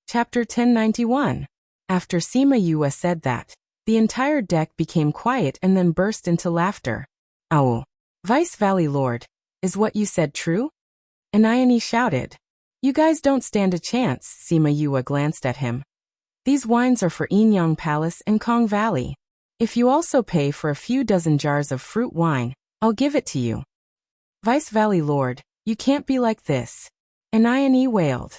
Chapter 1091. After Sima Yue said that, the entire deck became quiet and then burst into laughter. Ow! Vice Valley Lord, is what you said true? Anayani shouted. You guys don't stand a chance, Sima Yue glanced at him. These wines are for Yinyang Palace and Kong Valley. If you also pay for a few dozen jars of fruit wine, I'll give it to you. Vice Valley Lord, you can't be like this. Anayani wailed.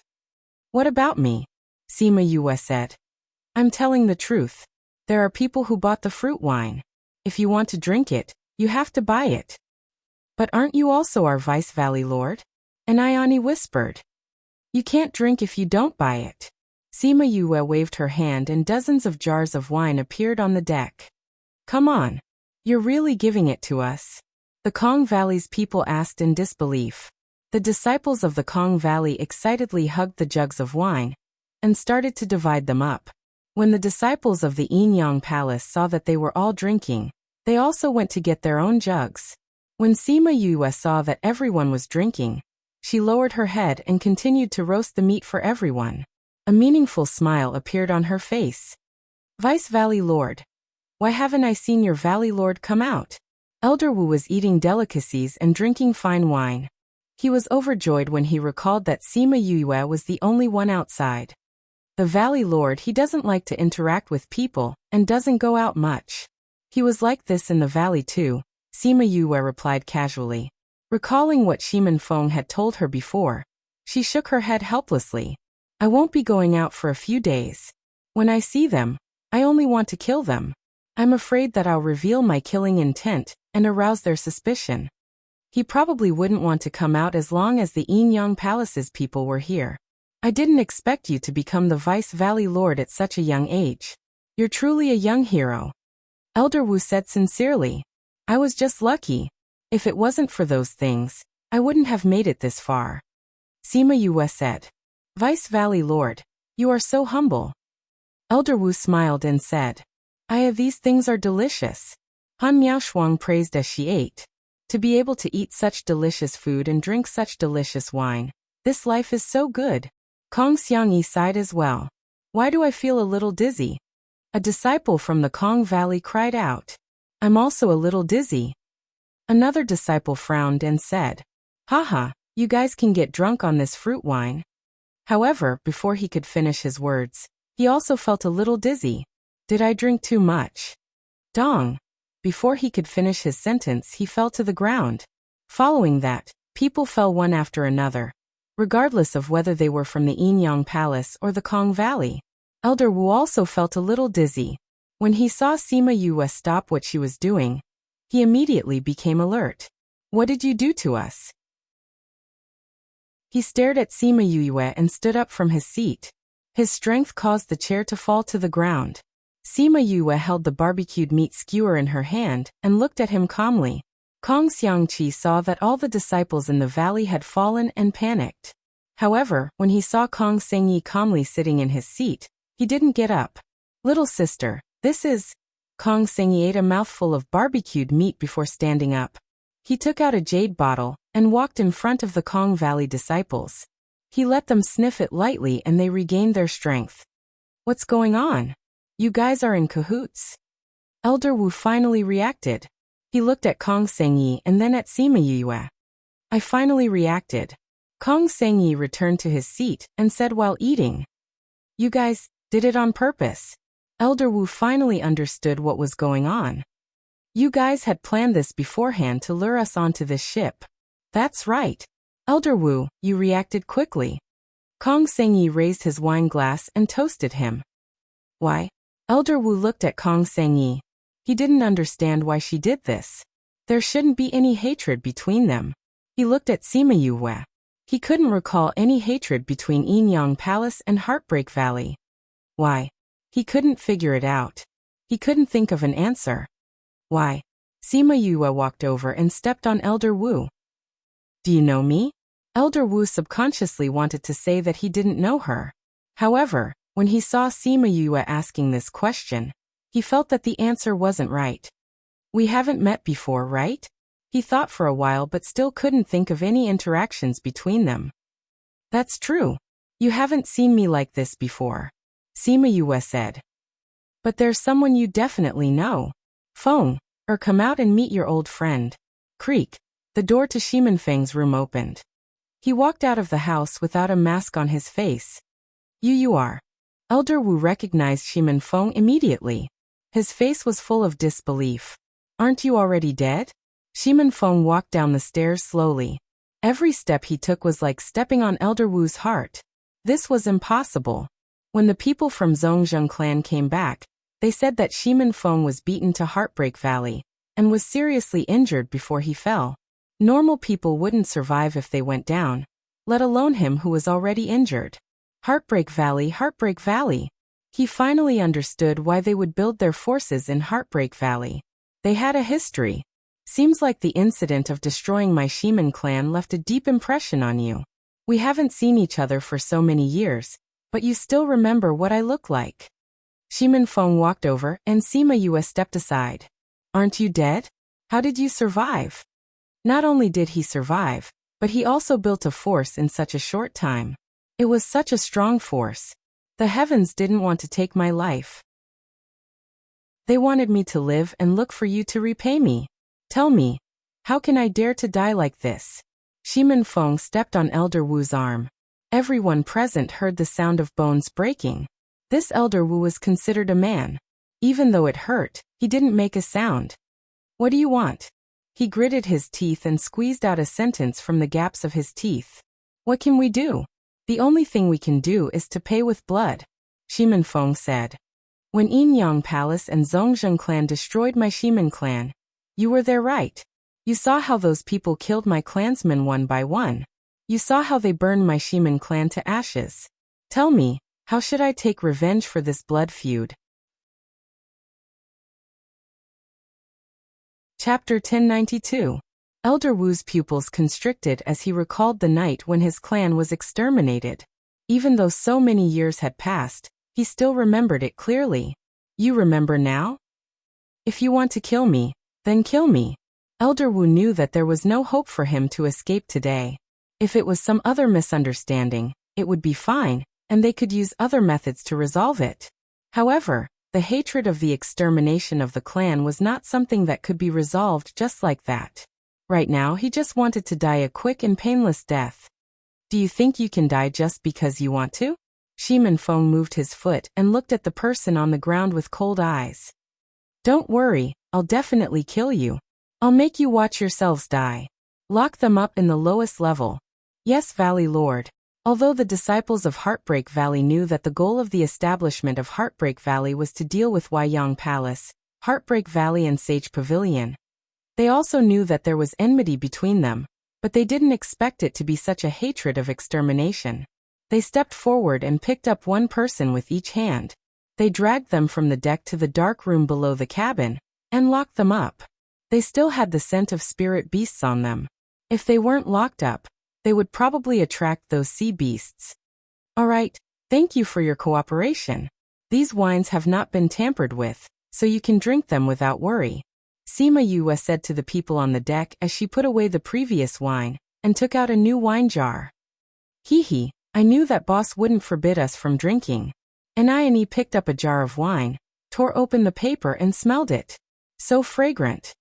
What about me? Sima Yue said. I'm telling the truth. There are people who bought the fruit wine. If you want to drink it, you have to buy it. But aren't you also our Vice Valley Lord? Anayani whispered. You can't drink if you don't buy it. Sima Yue waved her hand and dozens of jars of wine appeared on the deck. Come on. You're really giving it to us? The Kong Valley's people asked in disbelief. The disciples of the Kong Valley excitedly hugged the jugs of wine and started to divide them up. When the disciples of the Yinyang Palace saw that they were all drinking, they also went to get their own jugs. When Sima Yue saw that everyone was drinking, she lowered her head and continued to roast the meat for everyone. A meaningful smile appeared on her face. Vice Valley Lord. Why haven't I seen your Valley Lord come out? Elder Wu was eating delicacies and drinking fine wine. He was overjoyed when he recalled that Sima Yue was the only one outside. The Valley Lord, he doesn't like to interact with people and doesn't go out much. He was like this in the valley too, Sima Yue replied casually. Recalling what Shimen Feng had told her before, she shook her head helplessly. I won't be going out for a few days. When I see them, I only want to kill them. I'm afraid that I'll reveal my killing intent and arouse their suspicion. He probably wouldn't want to come out as long as the Yinyang Palace's people were here. I didn't expect you to become the Vice Valley Lord at such a young age. You're truly a young hero. Elder Wu said sincerely. I was just lucky. If it wasn't for those things, I wouldn't have made it this far. Sima Yue said. Vice Valley Lord, you are so humble. Elder Wu smiled and said, these things are delicious. Han Miaoshuang praised as she ate. To be able to eat such delicious food and drink such delicious wine, this life is so good. Kong Xiangyi sighed as well. Why do I feel a little dizzy? A disciple from the Kong Valley cried out. I'm also a little dizzy. Another disciple frowned and said, Haha, you guys can get drunk on this fruit wine. However, before he could finish his words, he also felt a little dizzy. Did I drink too much? Dong. Before he could finish his sentence, he fell to the ground. Following that, people fell one after another, regardless of whether they were from the Yinyang Palace or the Kong Valley. Elder Wu also felt a little dizzy. When he saw Sima Yue stop what she was doing, he immediately became alert. What did you do to us? He stared at Sima Yue and stood up from his seat. His strength caused the chair to fall to the ground. Sima Yue held the barbecued meat skewer in her hand and looked at him calmly. Kong Xiangqi saw that all the disciples in the valley had fallen and panicked. However, when he saw Kong Sengyi calmly sitting in his seat, he didn't get up. Little sister, this is... Kong Sengyi ate a mouthful of barbecued meat before standing up. He took out a jade bottle and walked in front of the Kong Valley disciples. He let them sniff it lightly and they regained their strength. What's going on? You guys are in cahoots? Elder Wu finally reacted. He looked at Kong Sengyi and then at Sima Yue. I finally reacted. Kong Sengyi returned to his seat and said while eating. You guys did it on purpose. Elder Wu finally understood what was going on. You guys had planned this beforehand to lure us onto this ship. That's right. Elder Wu, you reacted quickly. Kong Sengyi raised his wine glass and toasted him. Why? Elder Wu looked at Kong Sengyi. He didn't understand why she did this. There shouldn't be any hatred between them. He looked at Sima Yue. He couldn't recall any hatred between Yinyang Palace and Heartbreak Valley. Why? He couldn't figure it out. He couldn't think of an answer. Why? Sima Yue walked over and stepped on Elder Wu. Do you know me? Elder Wu subconsciously wanted to say that he didn't know her. However, when he saw Sima Yue asking this question, he felt that the answer wasn't right. We haven't met before, right? He thought for a while but still couldn't think of any interactions between them. That's true. You haven't seen me like this before, Sima Yue said. But there's someone you definitely know. Feng, or come out and meet your old friend. Creak. The door to Shimenfeng's room opened. He walked out of the house without a mask on his face. You are. Elder Wu recognized Shimenfeng immediately. His face was full of disbelief. Aren't you already dead? Shimenfeng walked down the stairs slowly. Every step he took was like stepping on Elder Wu's heart. This was impossible. When the people from Zhongzheng clan came back, they said that Shimenfeng was beaten to Heartbreak Valley and was seriously injured before he fell. Normal people wouldn't survive if they went down, let alone him who was already injured. Heartbreak Valley, Heartbreak Valley. He finally understood why they would build their forces in Heartbreak Valley. They had a history. Seems like the incident of destroying my Shimen clan left a deep impression on you. We haven't seen each other for so many years, but you still remember what I look like. Shimenfeng walked over and Sima Yue stepped aside. Aren't you dead? How did you survive? Not only did he survive, but he also built a force in such a short time. It was such a strong force. The heavens didn't want to take my life. They wanted me to live and look for you to repay me. Tell me, how can I dare to die like this? Shimenfeng stepped on Elder Wu's arm. Everyone present heard the sound of bones breaking. This Elder Wu was considered a man. Even though it hurt, he didn't make a sound. What do you want? He gritted his teeth and squeezed out a sentence from the gaps of his teeth. What can we do? The only thing we can do is to pay with blood, Shimenfeng said. When Yinyang Palace and Zhongzheng clan destroyed my Shimen clan, you were there, right? You saw how those people killed my clansmen one by one. You saw how they burned my Shimen clan to ashes. Tell me, how should I take revenge for this blood feud? Chapter 1092. Elder Wu's pupils constricted as he recalled the night when his clan was exterminated. Even though so many years had passed, he still remembered it clearly. You remember now? If you want to kill me, then kill me. Elder Wu knew that there was no hope for him to escape today. If it was some other misunderstanding, it would be fine, and they could use other methods to resolve it. However, the hatred of the extermination of the clan was not something that could be resolved just like that. Right now he just wanted to die a quick and painless death. Do you think you can die just because you want to? Shimenfeng moved his foot and looked at the person on the ground with cold eyes. Don't worry, I'll definitely kill you. I'll make you watch yourselves die. Lock them up in the lowest level. Yes, Valley Lord. Although the disciples of Heartbreak Valley knew that the goal of the establishment of Heartbreak Valley was to deal with Huaiyang Palace, Heartbreak Valley and Sage Pavilion, they also knew that there was enmity between them, but they didn't expect it to be such a hatred of extermination. They stepped forward and picked up one person with each hand. They dragged them from the deck to the dark room below the cabin, and locked them up. They still had the scent of spirit beasts on them. If they weren't locked up, they would probably attract those sea beasts. Alright, thank you for your cooperation. These wines have not been tampered with, so you can drink them without worry. Sima Yue said to the people on the deck as she put away the previous wine, and took out a new wine jar. Hee, I knew that boss wouldn't forbid us from drinking. Annie picked up a jar of wine, tore open the paper and smelled it. So fragrant.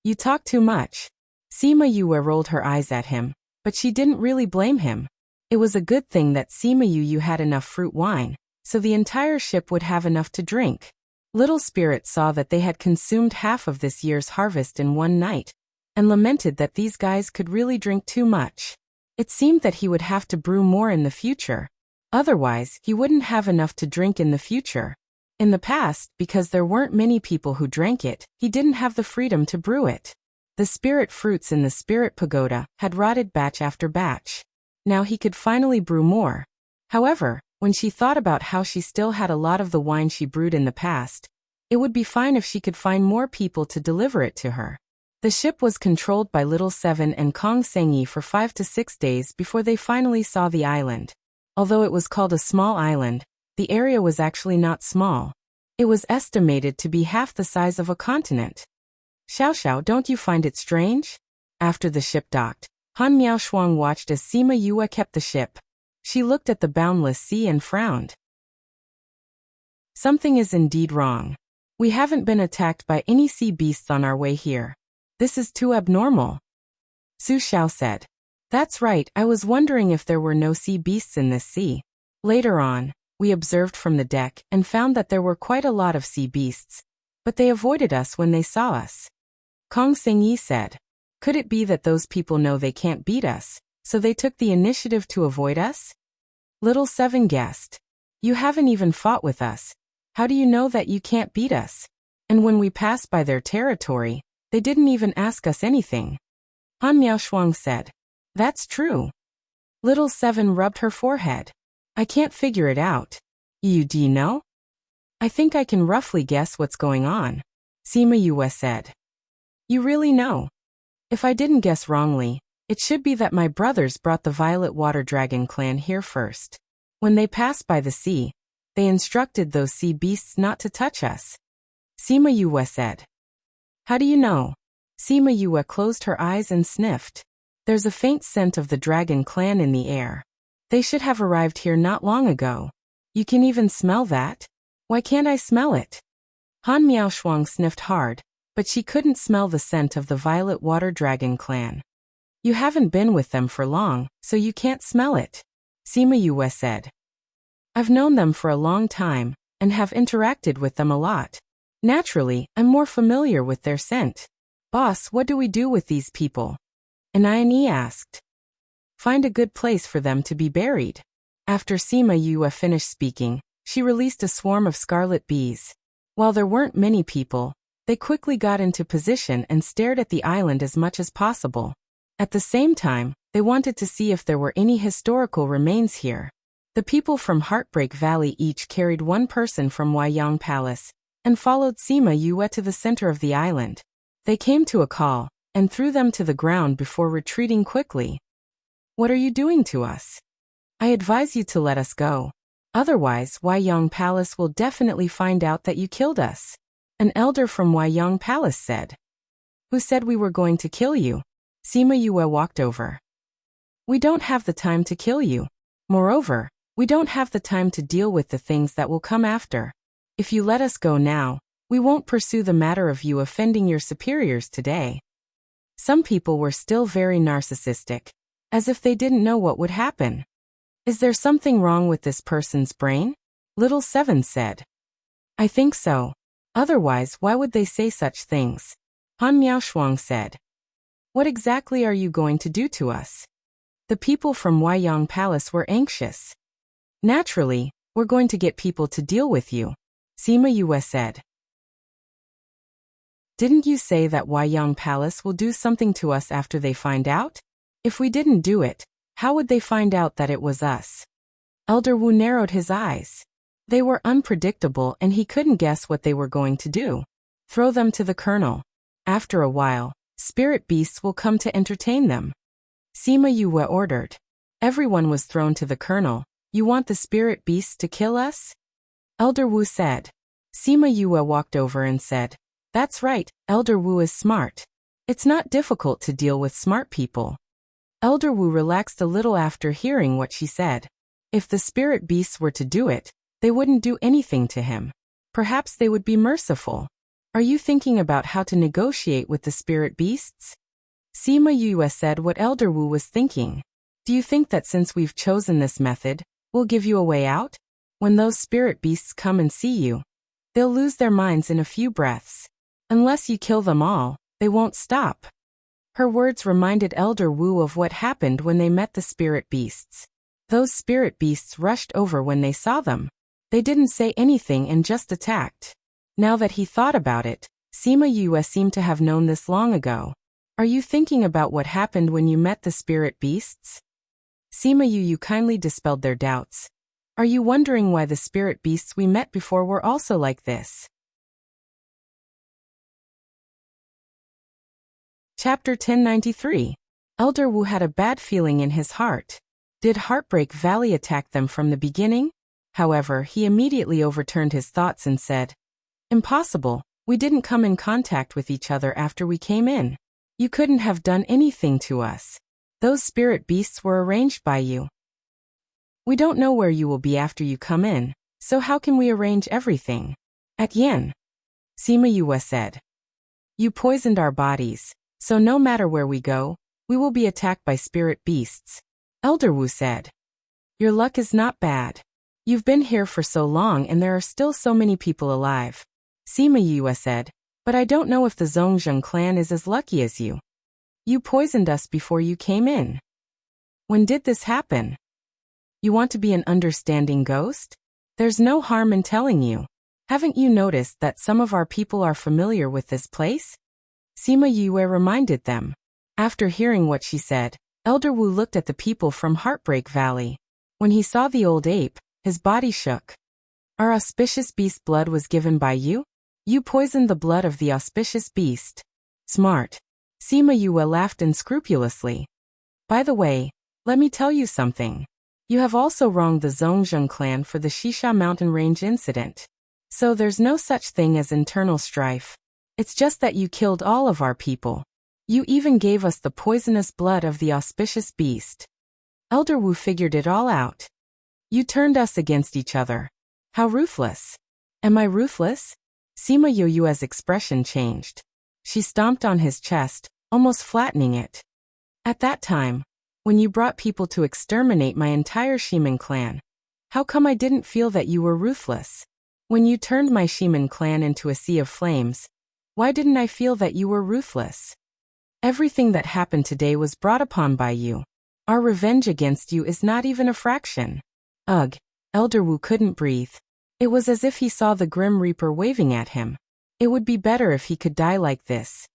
You talk too much. Sima Yue rolled her eyes at him, but she didn't really blame him. It was a good thing that Sima Yue had enough fruit wine, so the entire ship would have enough to drink. Little Spirit saw that they had consumed half of this year's harvest in one night, and lamented that these guys could really drink too much. It seemed that he would have to brew more in the future. Otherwise, he wouldn't have enough to drink in the future. In the past, because there weren't many people who drank it, he didn't have the freedom to brew it. The spirit fruits in the spirit pagoda had rotted batch after batch. Now he could finally brew more. However, when she thought about how she still had a lot of the wine she brewed in the past, it would be fine if she could find more people to deliver it to her. The ship was controlled by Little Seven and Kong Sengyi for 5 to 6 days before they finally saw the island. Although it was called a small island, the area was actually not small. It was estimated to be half the size of a continent. Xiao, don't you find it strange? After the ship docked, Han Miaoshuang watched as Sima Yue kept the ship. She looked at the boundless sea and frowned. Something is indeed wrong. We haven't been attacked by any sea beasts on our way here. This is too abnormal. Su Xiao said. That's right, I was wondering if there were no sea beasts in this sea. Later on, we observed from the deck and found that there were quite a lot of sea beasts, but they avoided us when they saw us. Kong Xingyi said. Could it be that those people know they can't beat us, so they took the initiative to avoid us? Little Seven guessed. You haven't even fought with us. How do you know that you can't beat us? And when we passed by their territory, they didn't even ask us anything. Han Miaoshuang said. That's true. Little Seven rubbed her forehead. I can't figure it out. Do you know? I think I can roughly guess what's going on. Sima Yue said. You really know? If I didn't guess wrongly, it should be that my brothers brought the Violet Water Dragon clan here first. When they passed by the sea, they instructed those sea beasts not to touch us. Sima Yue said. How do you know? Sima Yue closed her eyes and sniffed. There's a faint scent of the dragon clan in the air. They should have arrived here not long ago. You can even smell that? Why can't I smell it? Han Miaoshuang sniffed hard, but she couldn't smell the scent of the Violet Water Dragon clan. You haven't been with them for long, so you can't smell it. Sima Yue said. I've known them for a long time, and have interacted with them a lot. Naturally, I'm more familiar with their scent. Boss, what do we do with these people? Anayani asked. Find a good place for them to be buried. After Sima Yue finished speaking, she released a swarm of scarlet bees. While there weren't many people, they quickly got into position and stared at the island as much as possible. At the same time, they wanted to see if there were any historical remains here. The people from Heartbreak Valley each carried one person from Huaiyang Palace, and followed Sima Yue to the center of the island. They came to a call, and threw them to the ground before retreating quickly. What are you doing to us? I advise you to let us go. Otherwise, Huaiyang Palace will definitely find out that you killed us. An elder from Huaiyang Palace said. Who said we were going to kill you? Sima Yue walked over. We don't have the time to kill you. Moreover, we don't have the time to deal with the things that will come after. If you let us go now, we won't pursue the matter of you offending your superiors today. Some people were still very narcissistic, as if they didn't know what would happen. Is there something wrong with this person's brain? Little Seven said. I think so. Otherwise, why would they say such things? Han Miaoshuang said. What exactly are you going to do to us? The people from Huaiyang Palace were anxious. Naturally, we're going to get people to deal with you, Sima Yue said. Didn't you say that Huaiyang Palace will do something to us after they find out? If we didn't do it, how would they find out that it was us? Elder Wu narrowed his eyes. They were unpredictable and he couldn't guess what they were going to do. Throw them to the colonel. After a while, spirit beasts will come to entertain them. Sima Yue ordered. Everyone was thrown to the colonel. You want the spirit beasts to kill us? Elder Wu said. Sima Yue walked over and said, That's right, Elder Wu is smart. It's not difficult to deal with smart people. Elder Wu relaxed a little after hearing what she said. If the spirit beasts were to do it, they wouldn't do anything to him. Perhaps they would be merciful. Are you thinking about how to negotiate with the spirit beasts? Sima Yue said what Elder Wu was thinking. Do you think that since we've chosen this method, we'll give you a way out? When those spirit beasts come and see you, they'll lose their minds in a few breaths. Unless you kill them all, they won't stop. Her words reminded Elder Wu of what happened when they met the spirit beasts. Those spirit beasts rushed over when they saw them. They didn't say anything and just attacked. Now that he thought about it, Sima Yue seemed to have known this long ago. Are you thinking about what happened when you met the spirit beasts? Sima Yue kindly dispelled their doubts. Are you wondering why the spirit beasts we met before were also like this? Chapter 1093. Elder Wu had a bad feeling in his heart. Did Heartbreak Valley attack them from the beginning? However, he immediately overturned his thoughts and said, Impossible, we didn't come in contact with each other after we came in. You couldn't have done anything to us. Those spirit beasts were arranged by you. We don't know where you will be after you come in, so how can we arrange everything? At Yen, Sima Yue said. You poisoned our bodies, so no matter where we go, we will be attacked by spirit beasts. Elder Wu said. Your luck is not bad. You've been here for so long and there are still so many people alive. Sima Yue said, but I don't know if the Zhongzheng clan is as lucky as you. You poisoned us before you came in. When did this happen? You want to be an understanding ghost? There's no harm in telling you. Haven't you noticed that some of our people are familiar with this place? Sima Yue reminded them. After hearing what she said, Elder Wu looked at the people from Heartbreak Valley. When he saw the old ape, his body shook. Our auspicious beast blood was given by you? You poisoned the blood of the auspicious beast. Smart. Sima Yue laughed unscrupulously. By the way, let me tell you something. You have also wronged the Zhongzheng clan for the Shisha mountain range incident. So there's no such thing as internal strife. It's just that you killed all of our people. You even gave us the poisonous blood of the auspicious beast. Elder Wu figured it all out. You turned us against each other. How ruthless. Am I ruthless? Sima Yue's expression changed. She stomped on his chest, almost flattening it. At that time, when you brought people to exterminate my entire Shiman clan, how come I didn't feel that you were ruthless? When you turned my Shiman clan into a sea of flames, why didn't I feel that you were ruthless? Everything that happened today was brought upon by you. Our revenge against you is not even a fraction. Ugh, Elder Wu couldn't breathe. It was as if he saw the Grim Reaper waving at him. It would be better if he could die like this.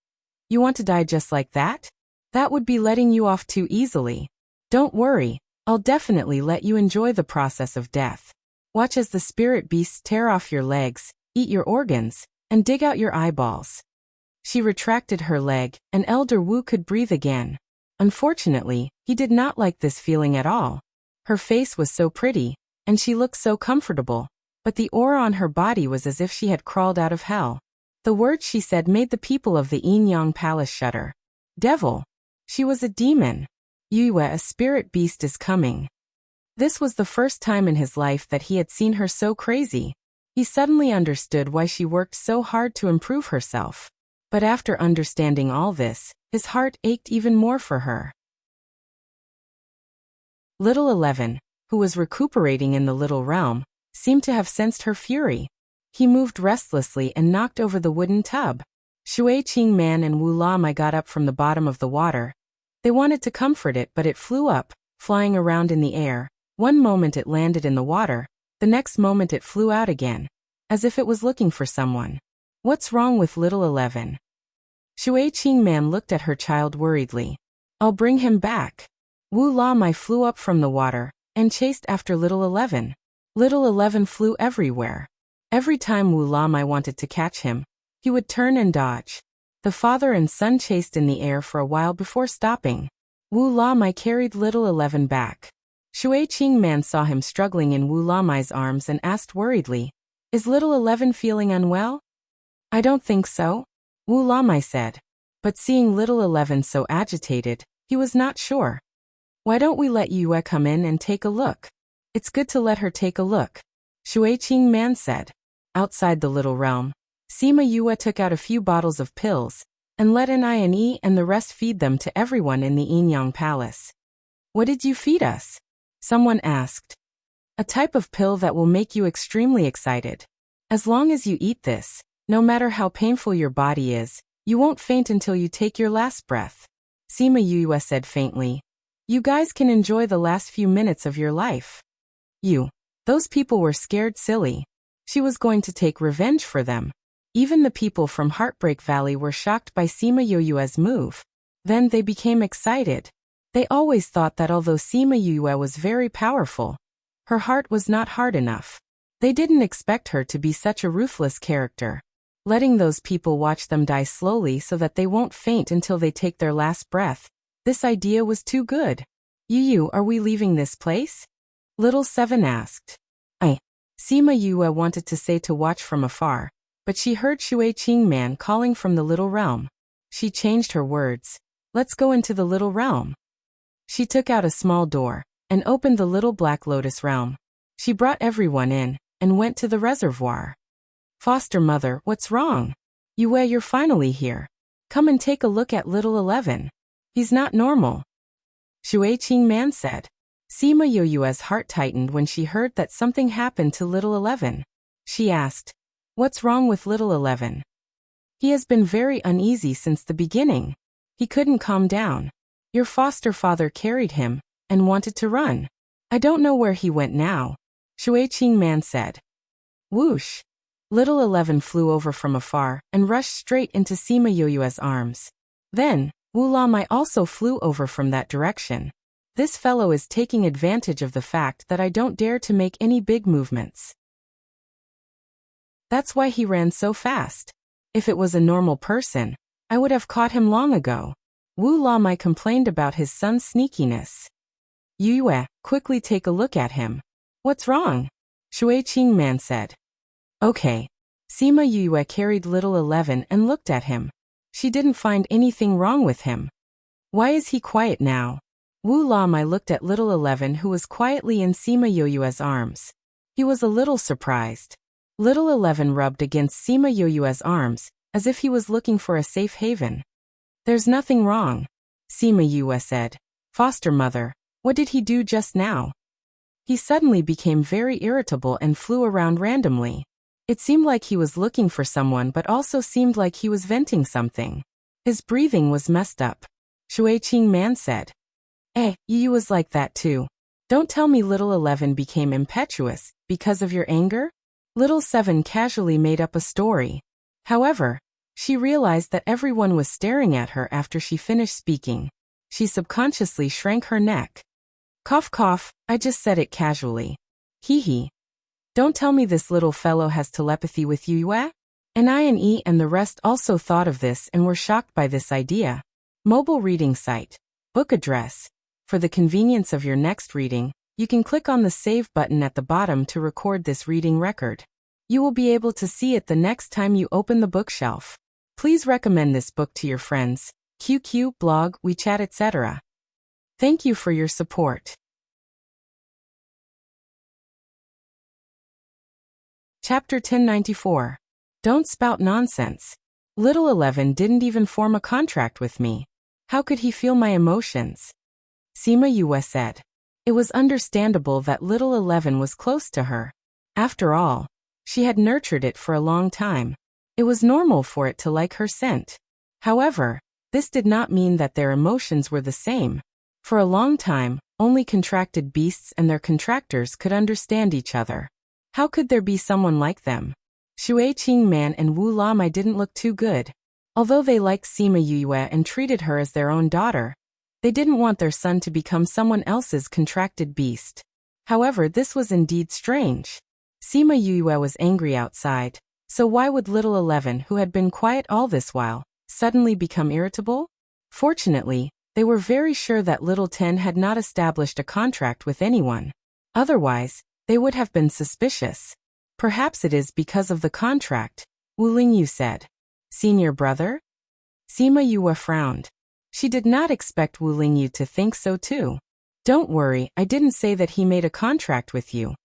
You want to die just like that? That would be letting you off too easily. Don't worry, I'll definitely let you enjoy the process of death. Watch as the spirit beasts tear off your legs, eat your organs, and dig out your eyeballs. She retracted her leg, and Elder Wu could breathe again. Unfortunately, he did not like this feeling at all. Her face was so pretty, and she looked so comfortable, but the aura on her body was as if she had crawled out of hell. The words she said made the people of the Yin Yang Palace shudder. Devil. She was a demon. Yue, a spirit beast is coming. This was the first time in his life that he had seen her so crazy. He suddenly understood why she worked so hard to improve herself. But after understanding all this, his heart ached even more for her. Little 11, who was recuperating in the little realm, seemed to have sensed her fury. He moved restlessly and knocked over the wooden tub. Shui Qing Man and Wu Lamai got up from the bottom of the water. They wanted to comfort it, but it flew up, flying around in the air. One moment it landed in the water, the next moment it flew out again, as if it was looking for someone. What's wrong with little 11? Shui Qing Man looked at her child worriedly. I'll bring him back. Wu Lamai flew up from the water, and chased after little 11. Little 11 flew everywhere. Every time Wu Lamai wanted to catch him, he would turn and dodge. The father and son chased in the air for a while before stopping. Wu Lamai carried little 11 back. Shui Qing Man saw him struggling in Wu Lamai's arms and asked worriedly, Is little 11 feeling unwell? I don't think so, Wu Lamai said. But seeing little 11 so agitated, he was not sure. Why don't we let Yue come in and take a look? It's good to let her take a look, Shui Qing Man said. Outside the little realm, Sima Yue took out a few bottles of pills, and let Ine and the rest feed them to everyone in the Yin Yang Palace. What did you feed us? Someone asked. A type of pill that will make you extremely excited. As long as you eat this, no matter how painful your body is, you won't faint until you take your last breath. Sima Yue said faintly. You guys can enjoy the last few minutes of your life. Those people were scared silly. She was going to take revenge for them. Even the people from Heartbreak Valley were shocked by Sima Yue's move. Then they became excited. They always thought that although Sima Yue was very powerful, her heart was not hard enough. They didn't expect her to be such a ruthless character. Letting those people watch them die slowly so that they won't faint until they take their last breath. This idea was too good. Yu, are we leaving this place? Little 7 asked. Sima Yue wanted to say to watch from afar, but she heard Shui Qing Man calling from the little realm. She changed her words. Let's go into the little realm. She took out a small door, and opened the little black lotus realm. She brought everyone in, and went to the reservoir. Foster mother, what's wrong? Yue, you're finally here. Come and take a look at little 11. He's not normal. Shui Qing Man said. Sima Yue's heart tightened when she heard that something happened to little 11. She asked, what's wrong with little 11? He has been very uneasy since the beginning. He couldn't calm down. Your foster father carried him, and wanted to run. I don't know where he went now. Shui Qing Man said. Whoosh! Little 11 flew over from afar, and rushed straight into Sima Yue's arms. Then, Wu Lamai also flew over from that direction. This fellow is taking advantage of the fact that I don't dare to make any big movements. That's why he ran so fast. If it was a normal person, I would have caught him long ago. Wu Lamai complained about his son's sneakiness. Yue, quickly take a look at him. What's wrong? Shui Qing Man said. Okay. Sima Yue carried little 11 and looked at him. She didn't find anything wrong with him. Why is he quiet now? Wu Lamai looked at little 11 who was quietly in Sima Yue's arms. He was a little surprised. Little 11 rubbed against Sima Yue's arms, as if he was looking for a safe haven. There's nothing wrong, Sima Yue said. Foster mother, what did he do just now? He suddenly became very irritable and flew around randomly. It seemed like he was looking for someone but also seemed like he was venting something. His breathing was messed up. Shui Qing Man said. You was like that too. Don't tell me little 11 became impetuous because of your anger? Little 7 casually made up a story. However, she realized that everyone was staring at her after she finished speaking. She subconsciously shrank her neck. Cough cough, I just said it casually. Hee hee. Don't tell me this little fellow has telepathy with you, Yue? And I and the rest also thought of this and were shocked by this idea. Mobile reading site. Book address. For the convenience of your next reading, you can click on the Save button at the bottom to record this reading record. You will be able to see it the next time you open the bookshelf. Please recommend this book to your friends, QQ, blog, WeChat, etc. Thank you for your support. Chapter 1094. Don't spout nonsense. Little 11 didn't even form a contract with me. How could he feel my emotions? Sima Yue said. It was understandable that little 11 was close to her. After all, she had nurtured it for a long time. It was normal for it to like her scent. However, this did not mean that their emotions were the same. For a long time, only contracted beasts and their contractors could understand each other. How could there be someone like them? Shui Qing Man and Wu Lamai didn't look too good. Although they liked Sima Yue and treated her as their own daughter, they didn't want their son to become someone else's contracted beast. However, this was indeed strange. Sima Yue was angry outside, so why would little 11, who had been quiet all this while, suddenly become irritable? Fortunately, they were very sure that little 10 had not established a contract with anyone. Otherwise, they would have been suspicious. Perhaps it is because of the contract, Wu Lingyu said. Senior brother? Sima Yue frowned. She did not expect Wu Lingyu to think so too. Don't worry, I didn't say that he made a contract with you,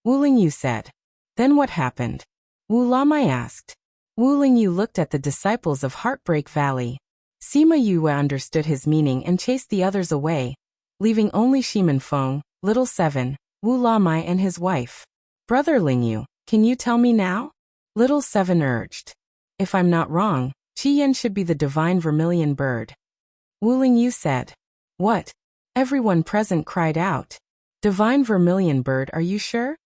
Wu Lingyu said. Then what happened? Wu Lamai asked. Wu Lingyu looked at the disciples of Heartbreak Valley. Sima Yue understood his meaning and chased the others away, leaving only Shimen Feng, little 7, Wu Lamai and his wife. Brother Lingyu, can you tell me now? Little 7 urged. If I'm not wrong, Qi Yan should be the divine vermilion bird. Wu Lingyu said. What? Everyone present cried out. Divine vermilion bird, are you sure?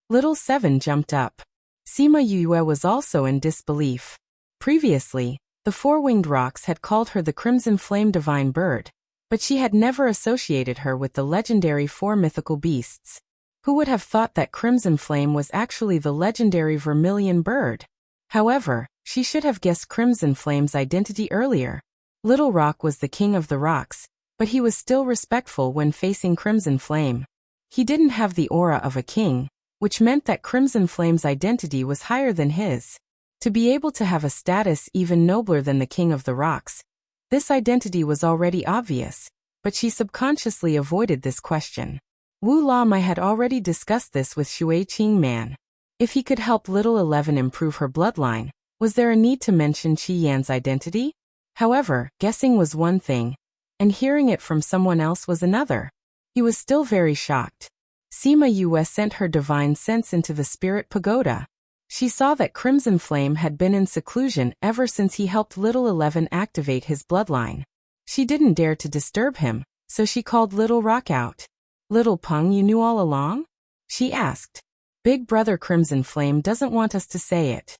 Little 7 jumped up. Sima Yue was also in disbelief. Previously, the four-winged rocks had called her the Crimson Flame Divine Bird, but she had never associated her with the legendary four mythical beasts. Who would have thought that Crimson Flame was actually the legendary Vermilion Bird? However, she should have guessed Crimson Flame's identity earlier. Little Rock was the king of the rocks, but he was still respectful when facing Crimson Flame. He didn't have the aura of a king, which meant that Crimson Flame's identity was higher than his. To be able to have a status even nobler than the king of the rocks, this identity was already obvious, but she subconsciously avoided this question. Wu Lamai had already discussed this with Shui Qing Man. If he could help Little 11 improve her bloodline, was there a need to mention Qi Yan's identity? However, guessing was one thing, and hearing it from someone else was another. He was still very shocked. Sima Yue sent her divine sense into the spirit pagoda. She saw that Crimson Flame had been in seclusion ever since he helped Little 11 activate his bloodline. She didn't dare to disturb him, so she called Little Rock out. "Little Peng, you knew all along?" she asked. "Big Brother Crimson Flame doesn't want us to say it."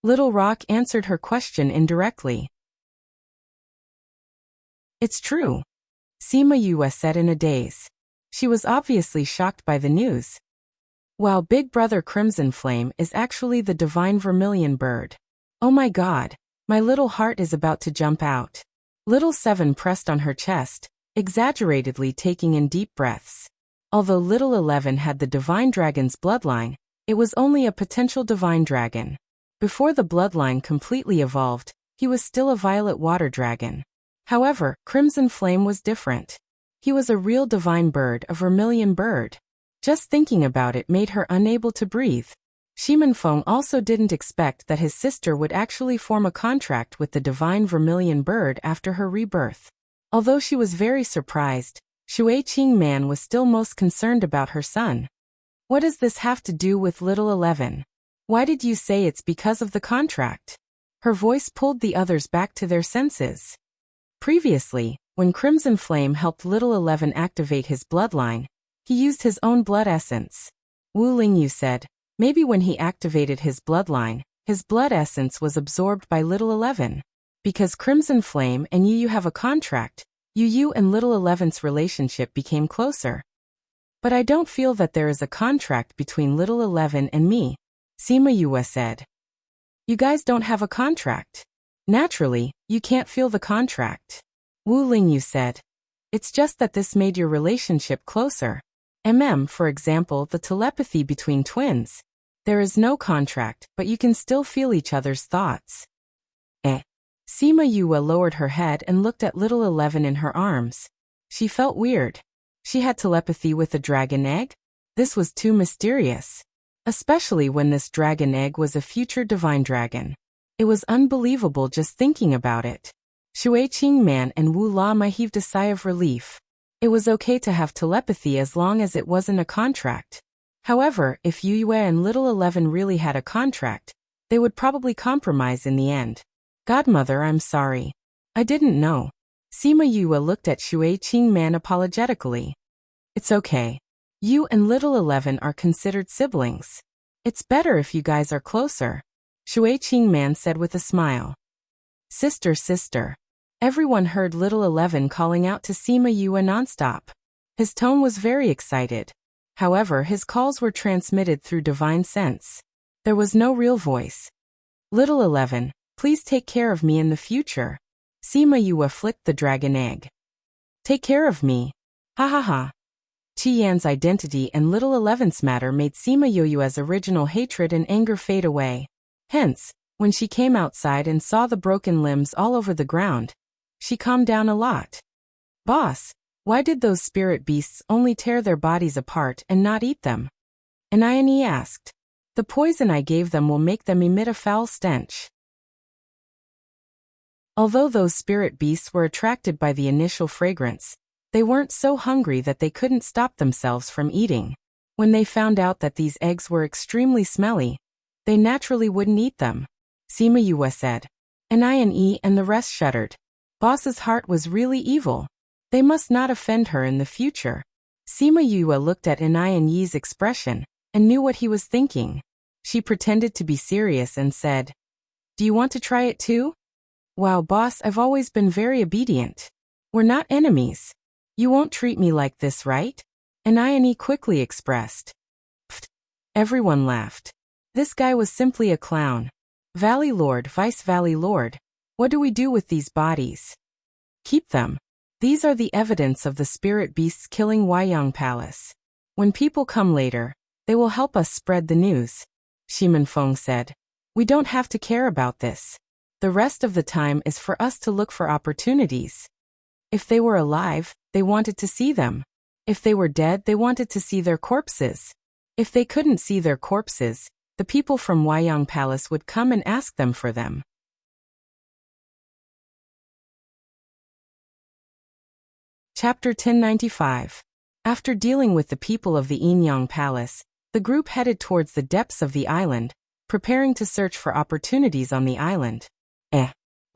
Little Rock answered her question indirectly. "It's true," Sima Yue said in a daze. She was obviously shocked by the news. "Wow, Big Brother Crimson Flame is actually the divine vermilion bird. Oh my god, my little heart is about to jump out." Little Seven pressed on her chest, exaggeratedly taking in deep breaths. Although Little 11 had the divine dragon's bloodline, it was only a potential divine dragon. Before the bloodline completely evolved, he was still a violet water dragon. However, Crimson Flame was different. He was a real divine bird, a vermilion bird. Just thinking about it made her unable to breathe. Shimenfeng also didn't expect that his sister would actually form a contract with the divine vermilion bird after her rebirth. Although she was very surprised, Shui Qing Man was still most concerned about her son. "What does this have to do with Little 11? Why did you say it's because of the contract?" Her voice pulled the others back to their senses. Previously, when Crimson Flame helped Little 11 activate his bloodline, he used his own blood essence. Wu Lingyu said, maybe when he activated his bloodline, his blood essence was absorbed by Little 11. Because Crimson Flame and Yu have a contract, Yu and Little 11's relationship became closer. "But I don't feel that there is a contract between Little 11 and me," Sima Yue said. "You guys don't have a contract. Naturally, you can't feel the contract," Wu Lingyu said. "It's just that this made your relationship closer. For example, the telepathy between twins. There is no contract, but you can still feel each other's thoughts." Sima Yue lowered her head and looked at Little 11 in her arms. She felt weird. She had telepathy with a dragon egg? This was too mysterious. Especially when this dragon egg was a future divine dragon. It was unbelievable just thinking about it. Shui Qing Man and Wu Lamai heaved a sigh of relief. It was okay to have telepathy as long as it wasn't a contract. However, if Yu and Little 11 really had a contract, they would probably compromise in the end. "Godmother, I'm sorry. I didn't know." Sima Yue looked at Shui Qing Man apologetically. "It's okay. You and Little 11 are considered siblings. It's better if you guys are closer," Shui Qing Man said with a smile. "Sister, sister." Everyone heard Little 11 calling out to Sima Yue nonstop. His tone was very excited. However, his calls were transmitted through divine sense. There was no real voice. "Little 11, please take care of me in the future." Sima Yue flicked the dragon egg. "Take care of me. Ha ha ha." Qi Yan's identity and Little 11's matter made Sima Yue's original hatred and anger fade away. Hence, when she came outside and saw the broken limbs all over the ground, she calmed down a lot. "Boss, why did those spirit beasts only tear their bodies apart and not eat them?" Anayani asked. "The poison I gave them will make them emit a foul stench." Although those spirit beasts were attracted by the initial fragrance, they weren't so hungry that they couldn't stop themselves from eating. When they found out that these eggs were extremely smelly, they naturally wouldn't eat them. Sima Yue said. Anayani and the rest shuddered. Boss's heart was really evil. They must not offend her in the future. Sima Yue looked at Anayani's expression and knew what he was thinking. She pretended to be serious and said, "Do you want to try it too?" "Wow, boss, I've always been very obedient. We're not enemies. You won't treat me like this, right?" Anayani quickly expressed. Pfft. Everyone laughed. This guy was simply a clown. "Valley Lord, Vice Valley Lord, what do we do with these bodies?" "Keep them. These are the evidence of the spirit beasts killing Huayang Palace. When people come later, they will help us spread the news," Shimenfeng said. "We don't have to care about this. The rest of the time is for us to look for opportunities. If they were alive, they wanted to see them. If they were dead, they wanted to see their corpses. If they couldn't see their corpses, the people from Wyong Palace would come and ask them for them. Chapter 1095. After dealing with the people of the Inyang Palace, the group headed towards the depths of the island, preparing to search for opportunities on the island.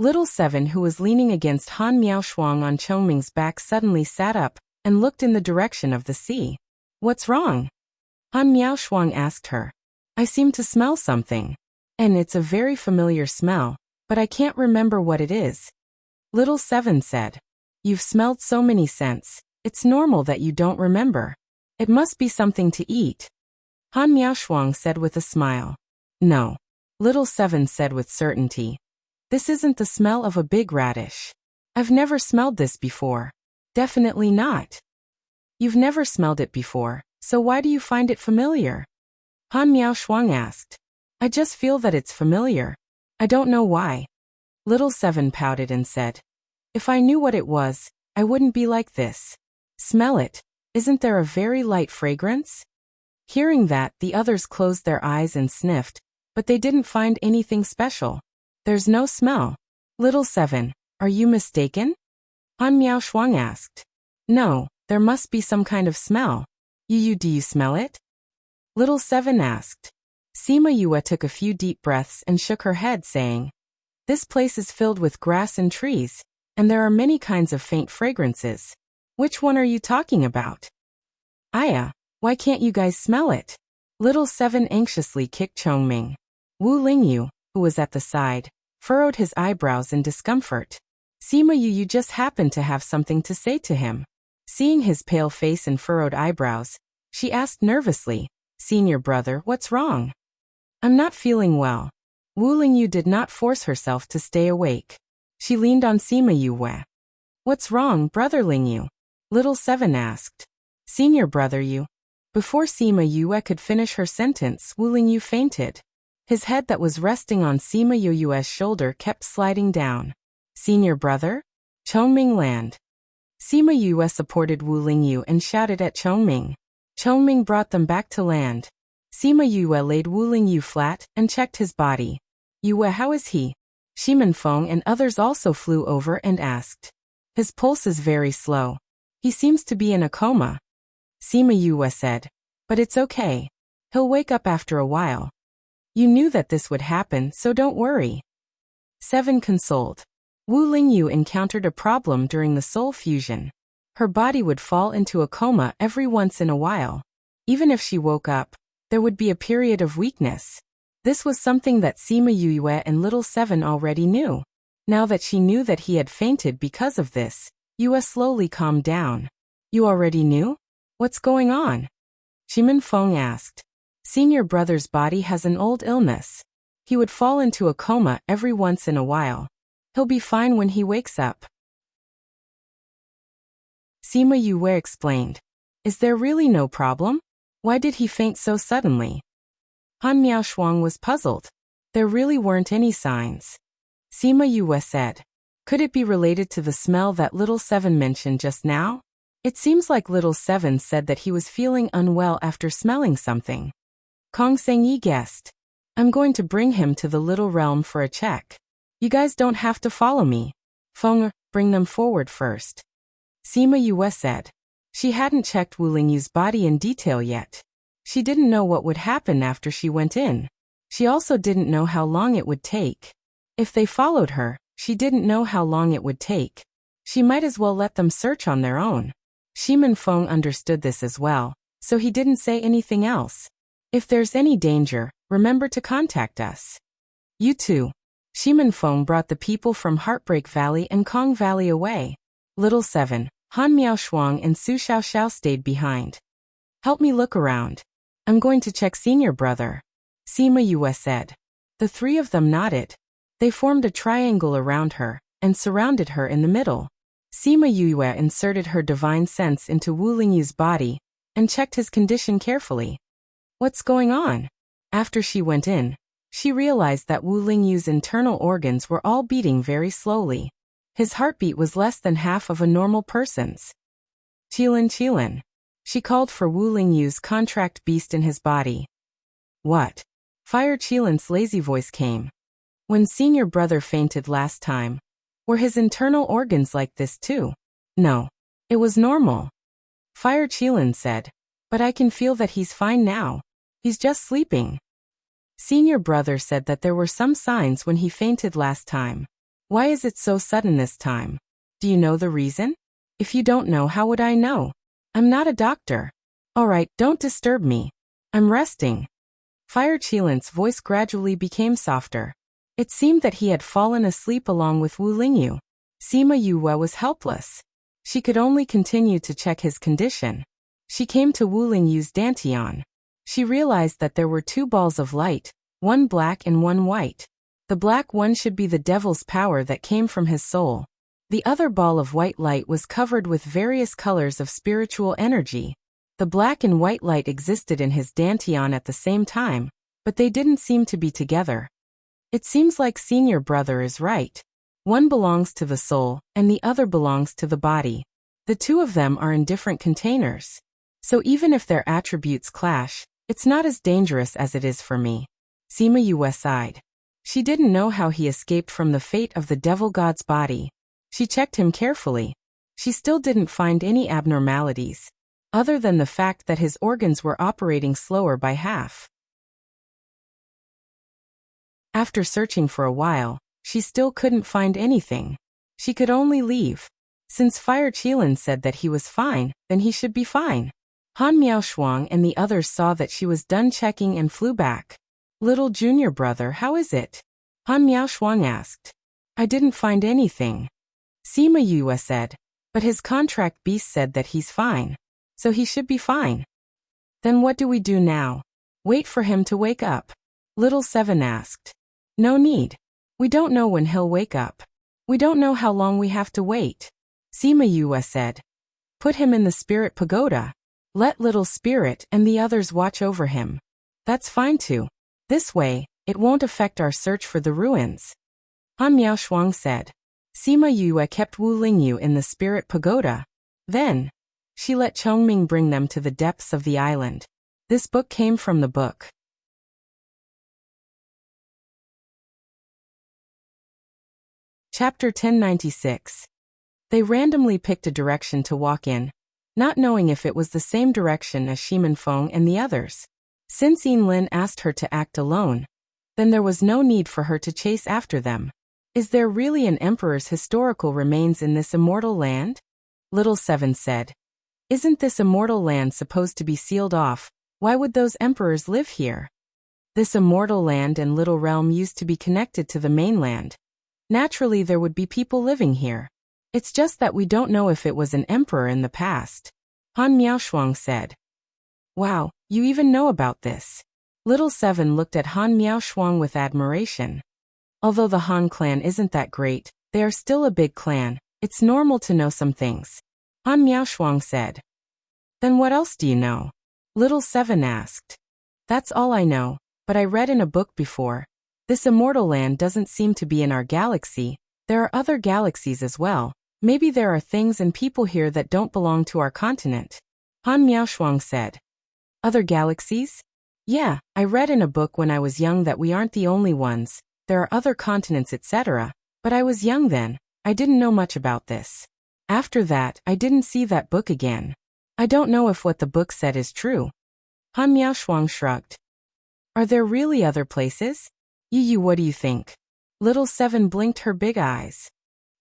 Little Seven, who was leaning against Han Miaoshuang on Chongming's back, suddenly sat up and looked in the direction of the sea. What's wrong? Han Miaoshuang asked her. I seem to smell something. And it's a very familiar smell, but I can't remember what it is. Little Seven said. You've smelled so many scents, it's normal that you don't remember. It must be something to eat. Han Miaoshuang said with a smile. No. Little Seven said with certainty. This isn't the smell of a big radish. I've never smelled this before. Definitely not. You've never smelled it before, so why do you find it familiar? Han Miaoshuang asked. I just feel that it's familiar. I don't know why. Little Seven pouted and said. If I knew what it was, I wouldn't be like this. Smell it. Isn't there a very light fragrance? Hearing that, the others closed their eyes and sniffed, but they didn't find anything special. There's no smell. Little Seven, are you mistaken? Han Miaoshuang asked. No, there must be some kind of smell. Do you smell it? Little Seven asked. Sima Yue took a few deep breaths and shook her head, saying, This place is filled with grass and trees, and there are many kinds of faint fragrances. Which one are you talking about? Aya, why can't you guys smell it? Little Seven anxiously kicked Chongming. Wu Lingyu, who was at the side, furrowed his eyebrows in discomfort. Sima Yu, you just happened to have something to say to him. Seeing his pale face and furrowed eyebrows, she asked nervously, Senior brother, what's wrong? I'm not feeling well. Wu Lingyu did not force herself to stay awake. She leaned on Sima Yue. What's wrong, Brother Lingyu? Little Seven asked. Senior brother Yu. Before Sima Yue could finish her sentence, Wu Lingyu fainted. His head that was resting on Sima Yue's shoulder kept sliding down. Senior brother? Chongming land. Sima Yue supported Wu Lingyu and shouted at Chongming. Chongming brought them back to land. Sima Yue laid Wu Lingyu flat and checked his body. Yue, how is he? Shimen Feng and others also flew over and asked. His pulse is very slow. He seems to be in a coma. Sima Yue said. But it's okay. He'll wake up after a while. You knew that this would happen, so don't worry. 7 consoled. Wu Lingyu encountered a problem during the soul fusion. Her body would fall into a coma every once in a while. Even if she woke up, there would be a period of weakness. This was something that Sima Yue and Little Seven already knew. Now that she knew that he had fainted because of this, Yue slowly calmed down. You already knew? What's going on? Shimen Feng asked. Senior brother's body has an old illness. He would fall into a coma every once in a while. He'll be fine when he wakes up. Sima Yue explained. Is there really no problem? Why did he faint so suddenly? Han Miaoshuang was puzzled. There really weren't any signs. Sima Yue said. Could it be related to the smell that Little Seven mentioned just now? It seems like Little Seven said that he was feeling unwell after smelling something. Kong Sengyi guessed. I'm going to bring him to the Little Realm for a check. You guys don't have to follow me. Feng, bring them forward first. Sima Yue said. She hadn't checked Wu Lingyu's body in detail yet. She didn't know what would happen after she went in. She also didn't know how long it would take. If they followed her, she didn't know how long it would take. She might as well let them search on their own. Shimen Feng understood this as well, so he didn't say anything else. If there's any danger, remember to contact us. You too. Shimen Feng brought the people from Heartbreak Valley and Kong Valley away. Little Seven, Han Miaoshuang and Su Xiaoxiao stayed behind. Help me look around. I'm going to check Senior brother. Sima Yue said. The 3 of them nodded. They formed a triangle around her and surrounded her in the middle. Sima Yue inserted her divine sense into Wu Lingyu's body and checked his condition carefully. What's going on? After she went in, she realized that Wu Lingyu's internal organs were all beating very slowly. His heartbeat was less than half of a normal person's. Qilin. She called for Wu Lingyu's contract beast in his body. What? Fire Qilin's lazy voice came. When senior brother fainted last time, were his internal organs like this too? No. It was normal. Fire Qilin said. But I can feel that he's fine now. He's just sleeping. Senior brother said that there were some signs when he fainted last time. Why is it so sudden this time? Do you know the reason? If you don't know, how would I know? I'm not a doctor. Alright, don't disturb me. I'm resting. Fire Qilin's voice gradually became softer. It seemed that he had fallen asleep along with Wu Lingyu. Sima Yue was helpless. She could only continue to check his condition. She came to Wu Lingyu's dantian. She realized that there were 2 balls of light, one black and one white. The black one should be the devil's power that came from his soul. The other ball of white light was covered with various colors of spiritual energy. The black and white light existed in his dantian at the same time, but they didn't seem to be together. It seems like senior brother is right. One belongs to the soul, and the other belongs to the body. The 2 of them are in different containers. So even if their attributes clash, it's not as dangerous as it is for me. Sima Yue sighed. She didn't know how he escaped from the fate of the devil god's body. She checked him carefully. She still didn't find any abnormalities, other than the fact that his organs were operating slower by half. After searching for a while, she still couldn't find anything. She could only leave. Since Fire Qilin said that he was fine, then he should be fine. Han Miaoshuang and the others saw that she was done checking and flew back. Little junior brother, how is it? Han Miaoshuang asked. I didn't find anything. Sima Yue said. But his contract beast said that he's fine. So he should be fine. Then what do we do now? Wait for him to wake up? Little Seven asked. No need. We don't know when he'll wake up. We don't know how long we have to wait. Sima Yue said. Put him in the spirit pagoda. Let little spirit and the others watch over him. That's fine too. This way, it won't affect our search for the ruins. Han Miaoshuang said. Sima Yue kept Wu Lingyu in the spirit pagoda. Then, she let Chongming bring them to the depths of the island. This book came from the book. Chapter 1096. They randomly picked a direction to walk in, not knowing if it was the same direction as Shimen Feng and the others. Since Yin Lin asked her to act alone, then there was no need for her to chase after them. Is there really an emperor's historical remains in this immortal land? Little Seven said. Isn't this immortal land supposed to be sealed off? Why would those emperors live here? This immortal land and little realm used to be connected to the mainland. Naturally there would be people living here. It's just that we don't know if it was an emperor in the past. Han Miaoshuang said. Wow, you even know about this. Little Seven looked at Han Miaoshuang with admiration. Although the Han clan isn't that great, they are still a big clan. It's normal to know some things. Han Miaoshuang said. Then what else do you know? Little Seven asked. That's all I know, but I read in a book before. This immortal land doesn't seem to be in our galaxy. There are other galaxies as well. Maybe there are things and people here that don't belong to our continent. Han Miaoshuang said. Other galaxies? Yeah, I read in a book when I was young that we aren't the only ones. There are other continents, etc. But I was young then. I didn't know much about this. After that, I didn't see that book again. I don't know if what the book said is true. Han Miaoshuang shrugged. Are there really other places? Yu, what do you think? Little Seven blinked her big eyes.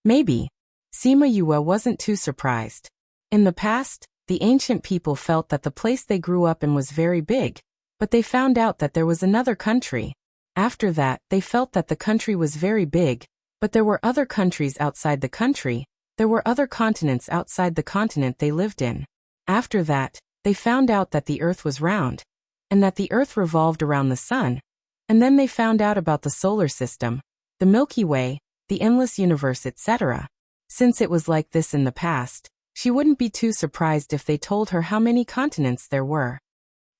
Maybe. Sima Yue wasn't too surprised. In the past, the ancient people felt that the place they grew up in was very big, but they found out that there was another country. After that, they felt that the country was very big, but there were other countries outside the country. There were other continents outside the continent they lived in. After that, they found out that the earth was round, and that the earth revolved around the sun. And then they found out about the solar system, the Milky Way, the endless universe, etc. Since it was like this in the past, she wouldn't be too surprised if they told her how many continents there were.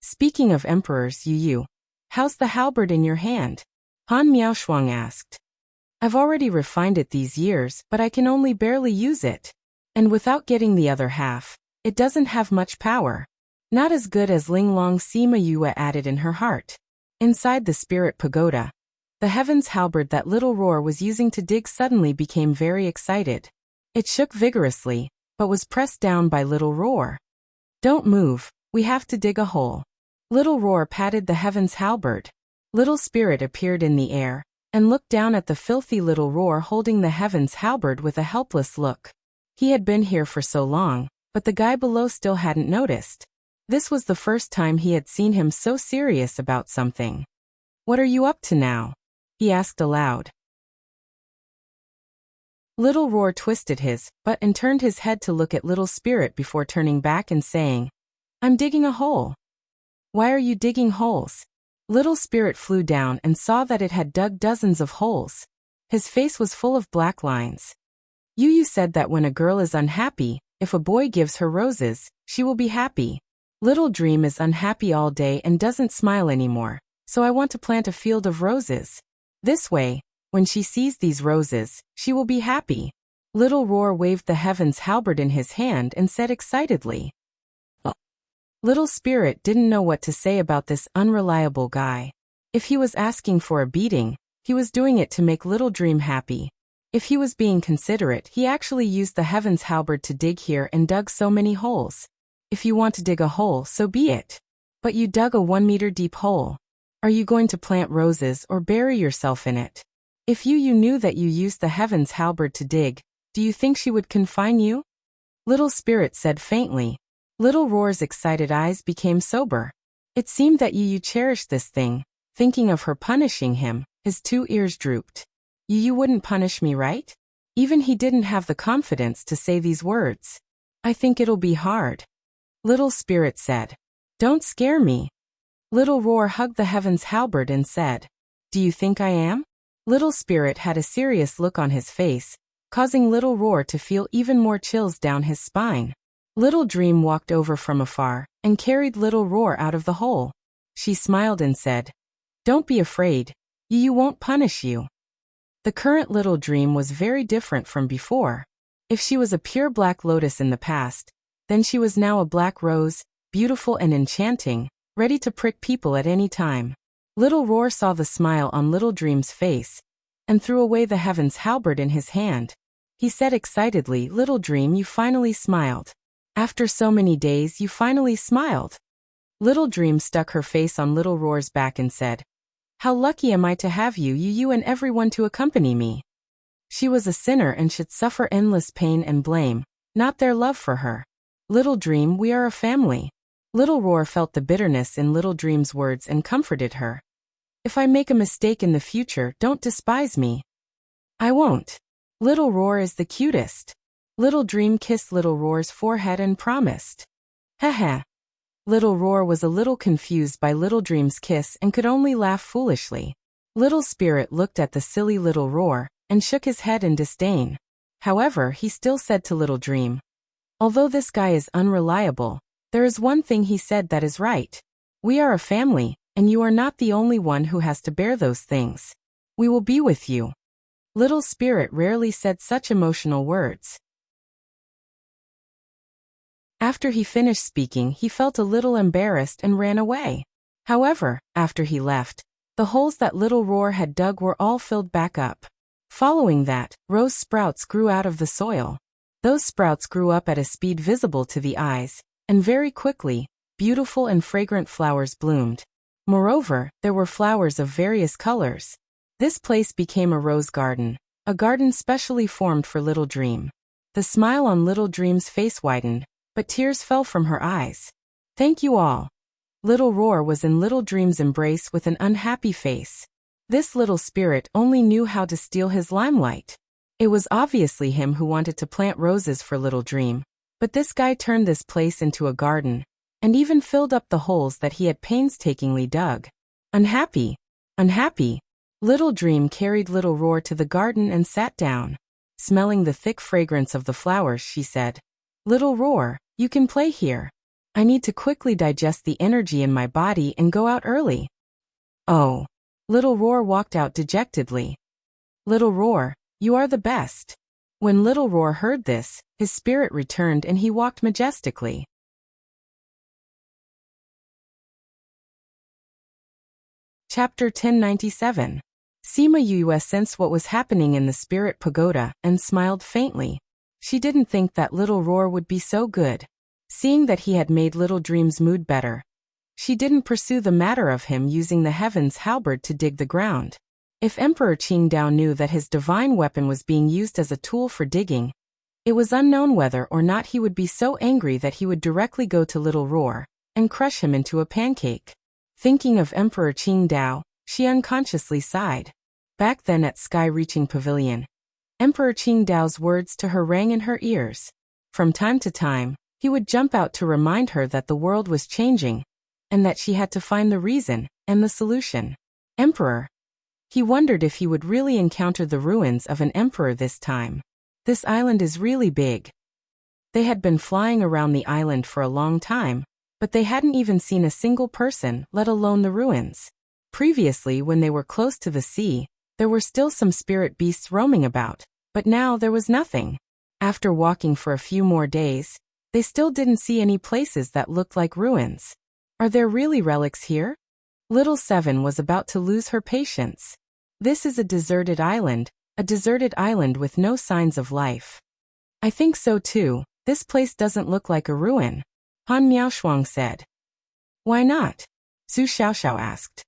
Speaking of emperors, Yu, how's the halberd in your hand? Han Miaoshuang asked. I've already refined it these years, but I can only barely use it. And without getting the other half, It doesn't have much power. Not as good as Ling Long, Sima Yue added in her heart. Inside the spirit pagoda, the heaven's halberd that little Roar was using to dig suddenly became very excited. It shook vigorously, but was pressed down by little Roar. Don't move, we have to dig a hole. Little Roar patted the heaven's halberd. Little Spirit appeared in the air, and looked down at the filthy little Roar holding the heaven's halberd with a helpless look. He had been here for so long, but the guy below still hadn't noticed. This was the first time he had seen him so serious about something. What are you up to now? He asked aloud. Little Roar twisted his butt and turned his head to look at Little Spirit before turning back and saying, I'm digging a hole. Why are you digging holes? Little Spirit flew down and saw that it had dug dozens of holes. His face was full of black lines. You said that when a girl is unhappy, if a boy gives her roses, she will be happy. Little Dream is unhappy all day and doesn't smile anymore, so I want to plant a field of roses. This way, when she sees these roses, she will be happy. Little Roar waved the heaven's halberd in his hand and said excitedly. Little Spirit didn't know what to say about this unreliable guy. If he was asking for a beating, he was doing it to make Little Dream happy. If he was being considerate, he actually used the heaven's halberd to dig here and dug so many holes. If you want to dig a hole, so be it. But you dug a 1 meter deep hole. Are you going to plant roses or bury yourself in it? If you knew that you used the heaven's halberd to dig, do you think she would confine you? Little Spirit said faintly. Little Roar's excited eyes became sober. It seemed that you cherished this thing. Thinking of her punishing him, his 2 ears drooped. You wouldn't punish me, right? Even he didn't have the confidence to say these words. I think it'll be hard. Little Spirit said. Don't scare me. Little Roar hugged the heaven's halberd and said, Do you think I am? Little Spirit had a serious look on his face, causing Little Roar to feel even more chills down his spine. Little Dream walked over from afar and carried Little Roar out of the hole. She smiled and said, Don't be afraid. You won't punish you. The current Little Dream was very different from before. If she was a pure black lotus in the past, then she was now a black rose, beautiful and enchanting, ready to prick people at any time. Little Roar saw the smile on Little Dream's face, and threw away the heaven's halberd in his hand. He said excitedly, Little Dream, you finally smiled. After so many days, you finally smiled. Little Dream stuck her face on Little Roar's back and said, How lucky am I to have you and everyone to accompany me. She was a sinner and should suffer endless pain and blame, not their love for her. Little Dream, we are a family. Little Roar felt the bitterness in Little Dream's words and comforted her. If I make a mistake in the future, don't despise me. I won't. Little Roar is the cutest. Little Dream kissed Little Roar's forehead and promised. Haha. Little Roar was a little confused by Little Dream's kiss and could only laugh foolishly. Little Spirit looked at the silly Little Roar and shook his head in disdain. However, he still said to Little Dream, Although this guy is unreliable, there is one thing he said that is right. We are a family, and you are not the only one who has to bear those things. We will be with you. Little Spirit rarely said such emotional words. After he finished speaking, he felt a little embarrassed and ran away. However, after he left, the holes that Little Roar had dug were all filled back up. Following that, rose sprouts grew out of the soil. Those sprouts grew up at a speed visible to the eyes, and very quickly, beautiful and fragrant flowers bloomed. Moreover, there were flowers of various colors. This place became a rose garden, a garden specially formed for Little Dream. The smile on Little Dream's face widened, but tears fell from her eyes. Thank you all. Little Roar was in Little Dream's embrace with an unhappy face. This Little Spirit only knew how to steal his limelight. It was obviously him who wanted to plant roses for Little Dream, but this guy turned this place into a garden, and even filled up the holes that he had painstakingly dug. Unhappy. Unhappy. Little Dream carried Little Roar to the garden and sat down. Smelling the thick fragrance of the flowers, she said, Little Roar, you can play here. I need to quickly digest the energy in my body and go out early. Oh. Little Roar walked out dejectedly. Little Roar, you are the best. When Little Roar heard this, His spirit returned and he walked majestically. Chapter 1097. Sima Yue sensed what was happening in the spirit pagoda and smiled faintly. She didn't think that little roar would be so good. Seeing that he had made Little Dream's mood better, she didn't pursue the matter of him using the heaven's halberd to dig the ground. If Emperor Qingdao knew that his divine weapon was being used as a tool for digging, it was unknown whether or not he would be so angry that he would directly go to Little Roar and crush him into a pancake. Thinking of Emperor Qingdao, she unconsciously sighed. Back then at Sky-Reaching Pavilion, Emperor Qingdao's words to her rang in her ears. From time to time, he would jump out to remind her that the world was changing, and that she had to find the reason and the solution. Emperor. He wondered if he would really encounter the ruins of an emperor this time. This island is really big. They had been flying around the island for a long time, but they hadn't even seen a single person, let alone the ruins. Previously, when they were close to the sea, there were still some spirit beasts roaming about, but now there was nothing. After walking for a few more days, they still didn't see any places that looked like ruins. Are there really relics here? Little Seven was about to lose her patience. This is a deserted island with no signs of life. I think so too. This place doesn't look like a ruin, Han Miaoshuang said. Why not? Su Xiaoxiao asked.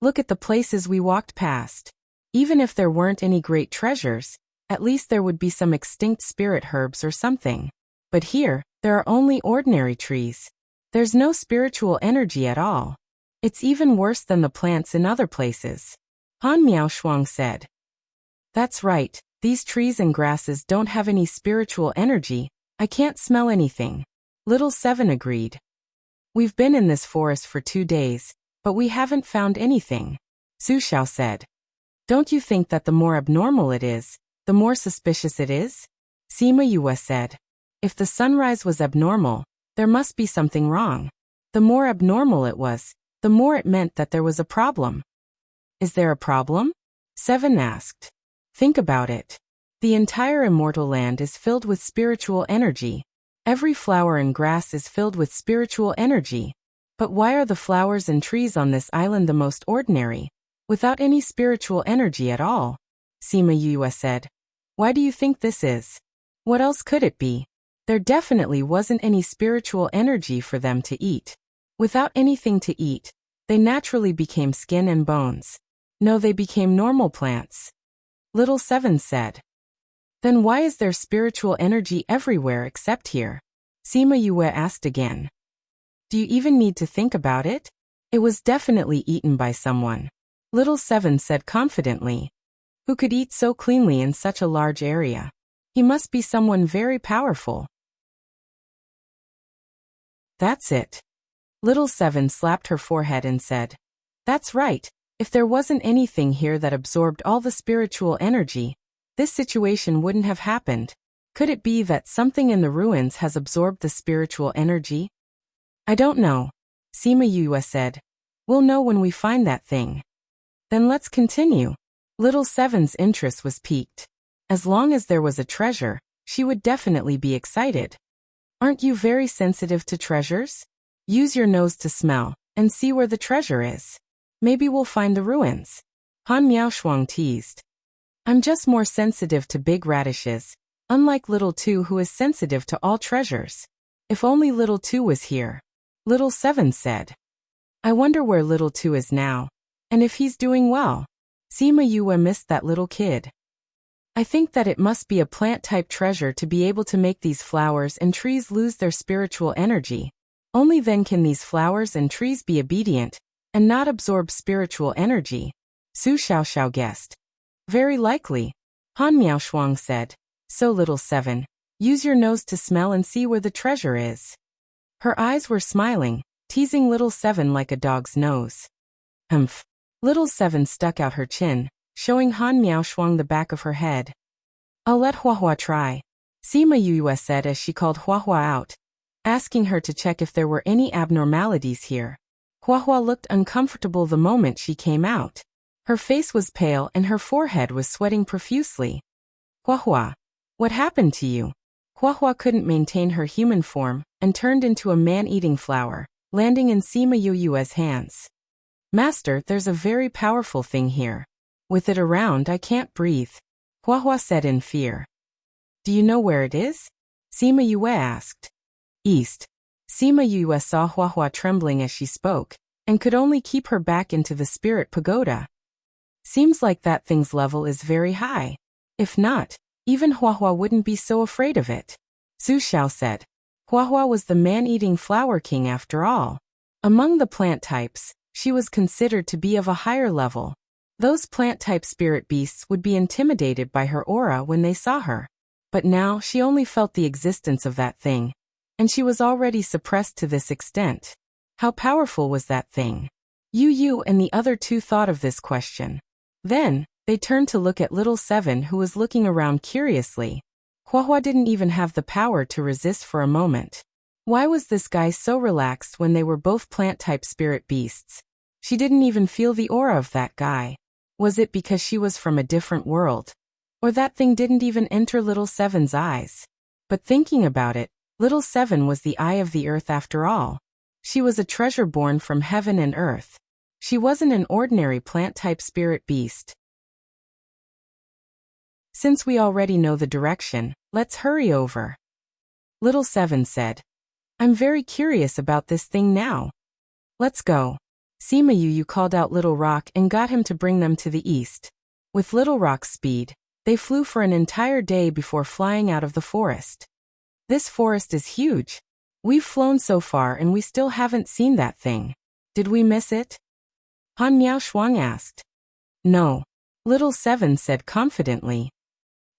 Look at the places we walked past. Even if there weren't any great treasures, at least there would be some extinct spirit herbs or something. But here, there are only ordinary trees. There's no spiritual energy at all. It's even worse than the plants in other places. Han Miaoshuang said. That's right, these trees and grasses don't have any spiritual energy. I can't smell anything. Little Seven agreed. We've been in this forest for 2 days, but we haven't found anything, Su Xiao said. Don't you think that the more abnormal it is, the more suspicious it is? Sima Yue said. If the sunrise was abnormal, there must be something wrong. The more abnormal it was, the more it meant that there was a problem. Is there a problem? Seven asked. Think about it. The entire immortal land is filled with spiritual energy. Every flower and grass is filled with spiritual energy. But why are the flowers and trees on this island the most ordinary, without any spiritual energy at all? Sima Yue said. Why do you think this is? What else could it be? There definitely wasn't any spiritual energy for them to eat. Without anything to eat, they naturally became skin and bones. No, they became normal plants. Little Seven said. Then why is there spiritual energy everywhere except here? Sima Yue asked again. Do you even need to think about it? It was definitely eaten by someone. Little Seven said confidently. Who could eat so cleanly in such a large area? He must be someone very powerful. That's it. Little Seven slapped her forehead and said. That's right. If there wasn't anything here that absorbed all the spiritual energy, this situation wouldn't have happened. Could it be that something in the ruins has absorbed the spiritual energy? I don't know, Sima Yue said. We'll know when we find that thing. Then let's continue. Little Seven's interest was piqued. As long as there was a treasure, she would definitely be excited. Aren't you very sensitive to treasures? Use your nose to smell and see where the treasure is. Maybe we'll find the ruins. Han Miaoshuang teased. I'm just more sensitive to big radishes, unlike Little Two who is sensitive to all treasures. If only Little Two was here. Little Seven said. I wonder where Little Two is now, and if he's doing well. Sima Yue missed that little kid. I think that it must be a plant-type treasure to be able to make these flowers and trees lose their spiritual energy. Only then can these flowers and trees be obedient and not absorb spiritual energy, Su Xiaoxiao guessed. Very likely, Han Miaoshuang said. So Little Seven, use your nose to smell and see where the treasure is. Her eyes were smiling, teasing Little Seven like a dog's nose. Humph. Little Seven stuck out her chin, showing Han Miaoshuang the back of her head. I'll let Huahua try, Sima Yue said as she called Huahua out, asking her to check if there were any abnormalities here. Huahua looked uncomfortable the moment she came out. Her face was pale and her forehead was sweating profusely. Huahua, what happened to you? Huahua couldn't maintain her human form and turned into a man-eating flower, landing in Sima Yu's hands. Master, there's a very powerful thing here. With it around, I can't breathe, Huahua said in fear. Do you know where it is? Sima Yue asked. East. Sima Yue saw Huahua trembling as she spoke, and could only keep her back into the spirit pagoda. Seems like that thing's level is very high. If not, even Huahua wouldn't be so afraid of it. Su Xiao said. Huahua was the man-eating flower king after all. Among the plant types, she was considered to be of a higher level. Those plant-type spirit beasts would be intimidated by her aura when they saw her. But now she only felt the existence of that thing, and she was already suppressed to this extent. How powerful was that thing? Yu and the other two thought of this question. Then, they turned to look at little Seven, who was looking around curiously. Huahua didn't even have the power to resist for a moment. Why was this guy so relaxed when they were both plant-type spirit beasts? She didn't even feel the aura of that guy. Was it because she was from a different world? Or that thing didn't even enter little Seven's eyes? But thinking about it, little Seven was the eye of the earth after all. She was a treasure born from heaven and earth. She wasn't an ordinary plant-type spirit beast. Since we already know the direction, let's hurry over. Little Seven said. I'm very curious about this thing now. Let's go. Sima Yu called out Little Rock and got him to bring them to the east. With Little Rock's speed, they flew for an entire day before flying out of the forest. This forest is huge. We've flown so far and we still haven't seen that thing. Did we miss it? Han Miao Shuang asked. No. Little Seven said confidently.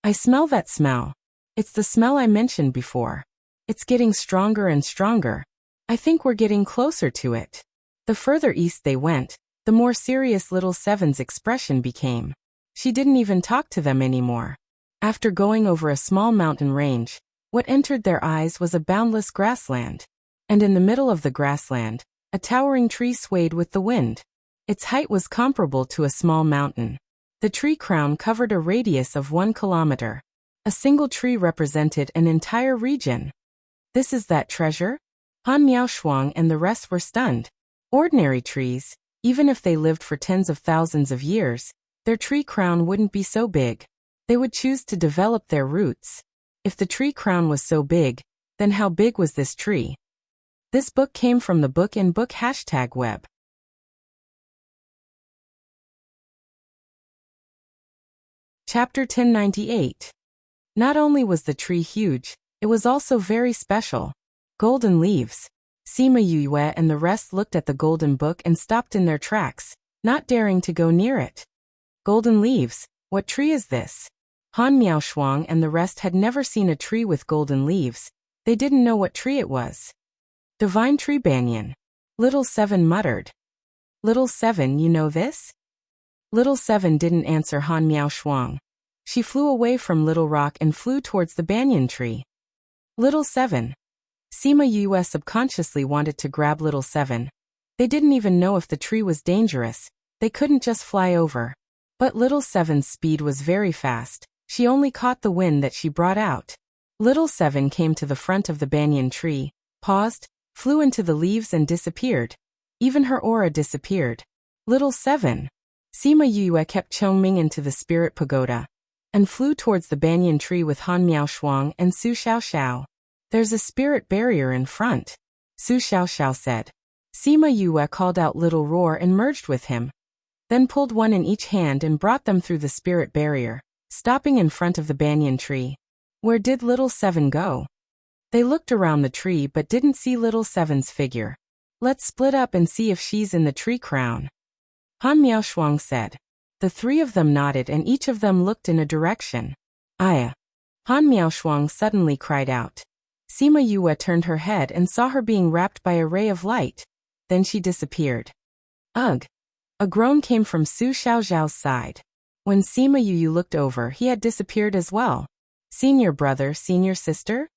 I smell that smell. It's the smell I mentioned before. It's getting stronger and stronger. I think we're getting closer to it. The further east they went, the more serious little Seven's expression became. She didn't even talk to them anymore. After going over a small mountain range, what entered their eyes was a boundless grassland. And in the middle of the grassland, a towering tree swayed with the wind. Its height was comparable to a small mountain. The tree crown covered a radius of 1 kilometer. A single tree represented an entire region. This is that treasure? Han Miao Shuang and the rest were stunned. Ordinary trees, even if they lived for tens of thousands of years, their tree crown wouldn't be so big. They would choose to develop their roots. If the tree crown was so big, then how big was this tree? This book came from the Book in Book #web. Chapter 1098. Not only was the tree huge, it was also very special. Golden leaves. Sima Yue and the rest looked at the golden book and stopped in their tracks, not daring to go near it. Golden leaves, what tree is this? Han Miao Shuang and the rest had never seen a tree with golden leaves. They didn't know what tree it was. Divine tree banyan. Little Seven muttered. Little Seven, you know this? Little Seven didn't answer Han Miao Shuang. She flew away from Little Rock and flew towards the banyan tree. Little Seven. Sima Yue subconsciously wanted to grab Little Seven. They didn't even know if the tree was dangerous. They couldn't just fly over. But Little Seven's speed was very fast. She only caught the wind that she brought out. Little Seven came to the front of the banyan tree, paused, flew into the leaves and disappeared. Even her aura disappeared. Little Seven. Sima Yue kept Chongming into the spirit pagoda and flew towards the banyan tree with Han Miao Shuang and Su Xiao. There's a spirit barrier in front, Su Xiao said. Sima Yue called out Little Roar and merged with him. Then pulled one in each hand and brought them through the spirit barrier, stopping in front of the banyan tree. Where did Little Seven go? They looked around the tree but didn't see Little Seven's figure. Let's split up and see if she's in the tree crown, Han Miao Shuang said. The three of them nodded and each of them looked in a direction. Aya! Han Miao Shuang suddenly cried out. Sima Yue turned her head and saw her being wrapped by a ray of light. Then she disappeared. Ugh! A groan came from Su Xiao's side. When Sima Yue looked over, he had disappeared as well. Senior brother, senior sister?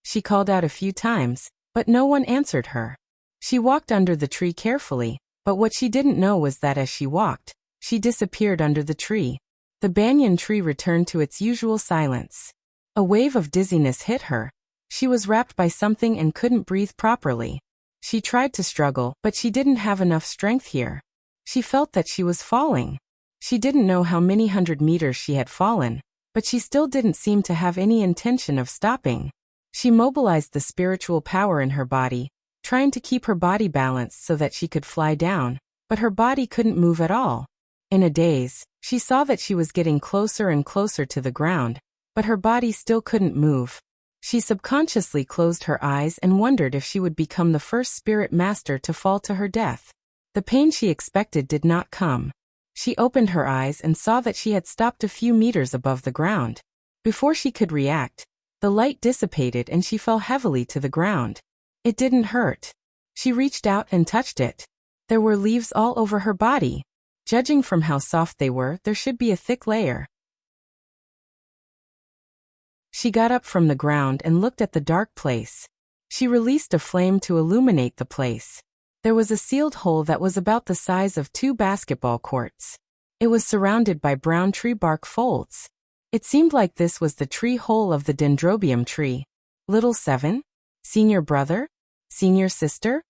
She called out a few times, but no one answered her. She walked under the tree carefully, but what she didn't know was that as she walked, she disappeared under the tree. The banyan tree returned to its usual silence. A wave of dizziness hit her. She was wrapped by something and couldn't breathe properly. She tried to struggle, but she didn't have enough strength here. She felt that she was falling. She didn't know how many 100 meters she had fallen, but she still didn't seem to have any intention of stopping. She mobilized the spiritual power in her body, trying to keep her body balanced so that she could fly down, but her body couldn't move at all. In a daze, she saw that she was getting closer and closer to the ground, but her body still couldn't move. She subconsciously closed her eyes and wondered if she would become the first spirit master to fall to her death. The pain she expected did not come. She opened her eyes and saw that she had stopped a few meters above the ground. Before she could react, the light dissipated and she fell heavily to the ground. It didn't hurt. She reached out and touched it. There were leaves all over her body. Judging from how soft they were, there should be a thick layer. She got up from the ground and looked at the dark place. She released a flame to illuminate the place. There was a sealed hole that was about the size of 2 basketball courts. It was surrounded by brown tree bark folds. It seemed like this was the tree hole of the dendrobium tree. Little Seven? Senior brother? Senior sister?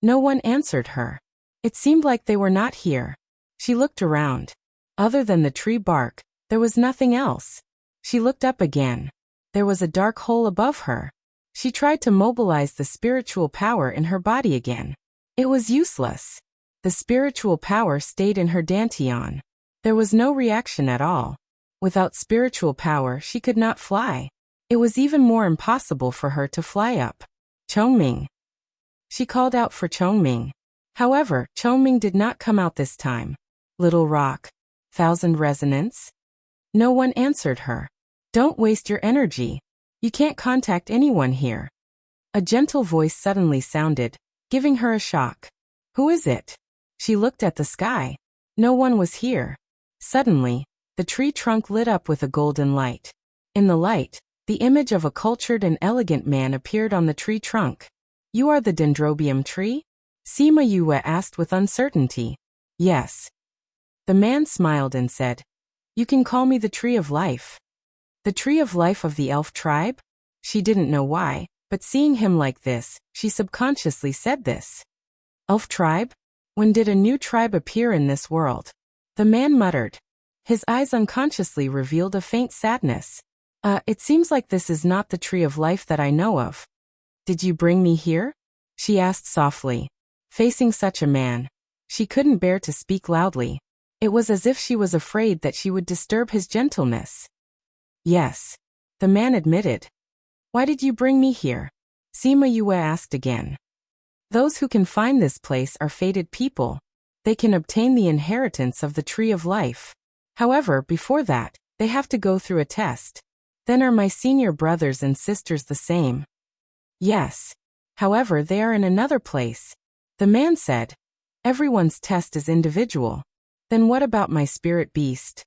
No one answered her. It seemed like they were not here. She looked around. Other than the tree bark, there was nothing else. She looked up again. There was a dark hole above her. She tried to mobilize the spiritual power in her body again. It was useless. The spiritual power stayed in her dantian. There was no reaction at all. Without spiritual power, she could not fly. It was even more impossible for her to fly up. Chongming. She called out for Chongming. However, Chongming did not come out this time. Little Rock. 1000 Resonance? No one answered her. Don't waste your energy. You can't contact anyone here. A gentle voice suddenly sounded, giving her a shock. Who is it? She looked at the sky. No one was here. Suddenly, the tree trunk lit up with a golden light. In the light, the image of a cultured and elegant man appeared on the tree trunk. You are the dendrobium tree? Sima Yue asked with uncertainty. Yes. The man smiled and said, You can call me the Tree of Life. The Tree of Life of the elf tribe? She didn't know why, but seeing him like this, she subconsciously said this. Elf tribe? When did a new tribe appear in this world? The man muttered. His eyes unconsciously revealed a faint sadness. It seems like this is not the Tree of Life that I know of. Did you bring me here? She asked softly. Facing such a man, she couldn't bear to speak loudly. It was as if she was afraid that she would disturb his gentleness. Yes. The man admitted. Why did you bring me here? Sima Yue asked again. Those who can find this place are fated people. They can obtain the inheritance of the Tree of Life. However, before that, they have to go through a test. Then are my senior brothers and sisters the same? Yes. However, they are in another place. The man said. Everyone's test is individual. Then what about my spirit beast?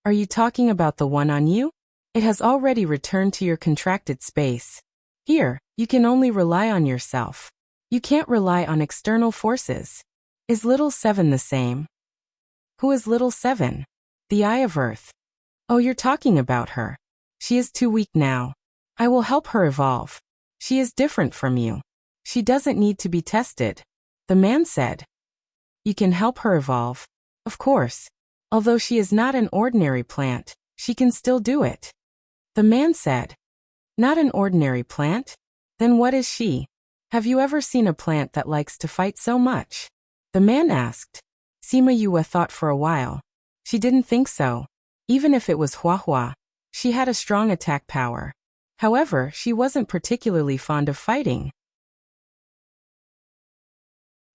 Are you talking about the one on you? It has already returned to your contracted space. Here, you can only rely on yourself. You can't rely on external forces. Is Little Seven the same? Who is Little Seven? The Eye of Earth. Oh, you're talking about her. She is too weak now. I will help her evolve. She is different from you. She doesn't need to be tested. The man said. You can help her evolve. Of course. Although she is not an ordinary plant, she can still do it. The man said. Not an ordinary plant? Then what is she? Have you ever seen a plant that likes to fight so much? The man asked. Sima Yue thought for a while. She didn't think so. Even if it was Huahua, she had a strong attack power. However, she wasn't particularly fond of fighting.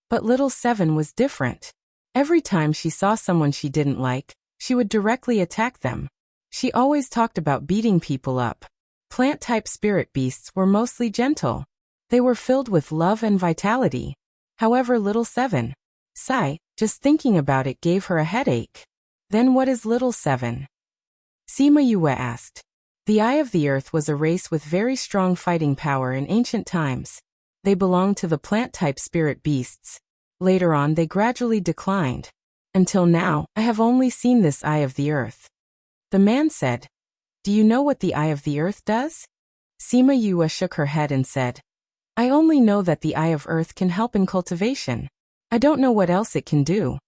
But Little Seven was different. Every time she saw someone she didn't like, she would directly attack them. She always talked about beating people up. Plant-type spirit beasts were mostly gentle. They were filled with love and vitality. However, Little Seven, just thinking about it gave her a headache. Then what is Little Seven? Sima Yue asked. The Eye of the Earth was a race with very strong fighting power in ancient times. They belonged to the plant-type spirit beasts. Later on they gradually declined. Until now, I have only seen this Eye of the Earth. The man said. Do you know what the eye of the earth does? Sima Yue shook her head and said, I only know that the eye of earth can help in cultivation. I don't know what else it can do.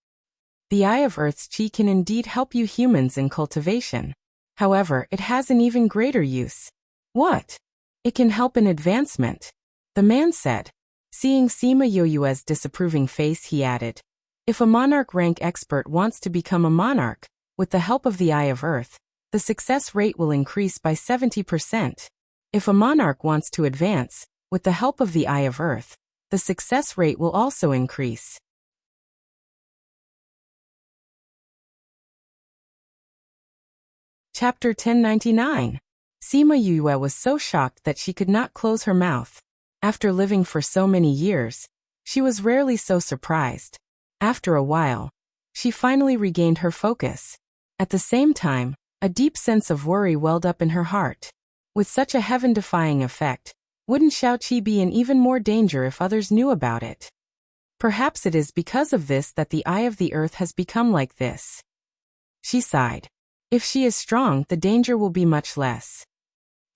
The eye of earth's chi can indeed help you humans in cultivation. However, it has an even greater use. What? It can help in advancement, the man said. Seeing Sima Yue's disapproving face, he added, if a monarch rank expert wants to become a monarch, with the help of the eye of earth, the success rate will increase by 70%. If a monarch wants to advance, with the help of the eye of earth, the success rate will also increase. Chapter 1099. Sima Yue was so shocked that she could not close her mouth. After living for so many years, she was rarely so surprised. After a while, she finally regained her focus. At the same time, a deep sense of worry welled up in her heart. With such a heaven-defying effect, wouldn't Xiaoqi be in even more danger if others knew about it? Perhaps it is because of this that the eye of the earth has become like this. She sighed. If she is strong, the danger will be much less.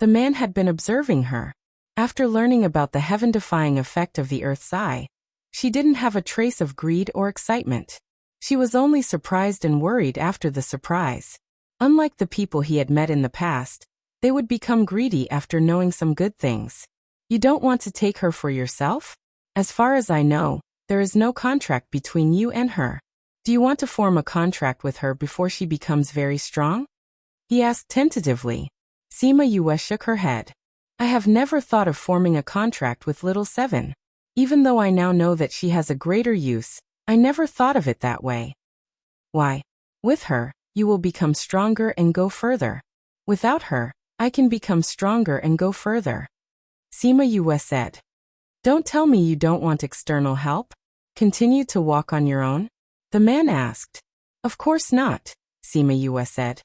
The man had been observing her. After learning about the heaven-defying effect of the earth's eye, she didn't have a trace of greed or excitement. She was only surprised and worried after the surprise. Unlike the people he had met in the past, they would become greedy after knowing some good things. You don't want to take her for yourself? As far as I know, there is no contract between you and her. Do you want to form a contract with her before she becomes very strong? He asked tentatively. Sima Yue shook her head. I have never thought of forming a contract with little Seven. Even though I now know that she has a greater use, I never thought of it that way. Why? With her, you will become stronger and go further. Without her, I can become stronger and go further. Sima Yue said. Don't tell me you don't want external help? Continue to walk on your own? The man asked. Of course not, Sima Yue said.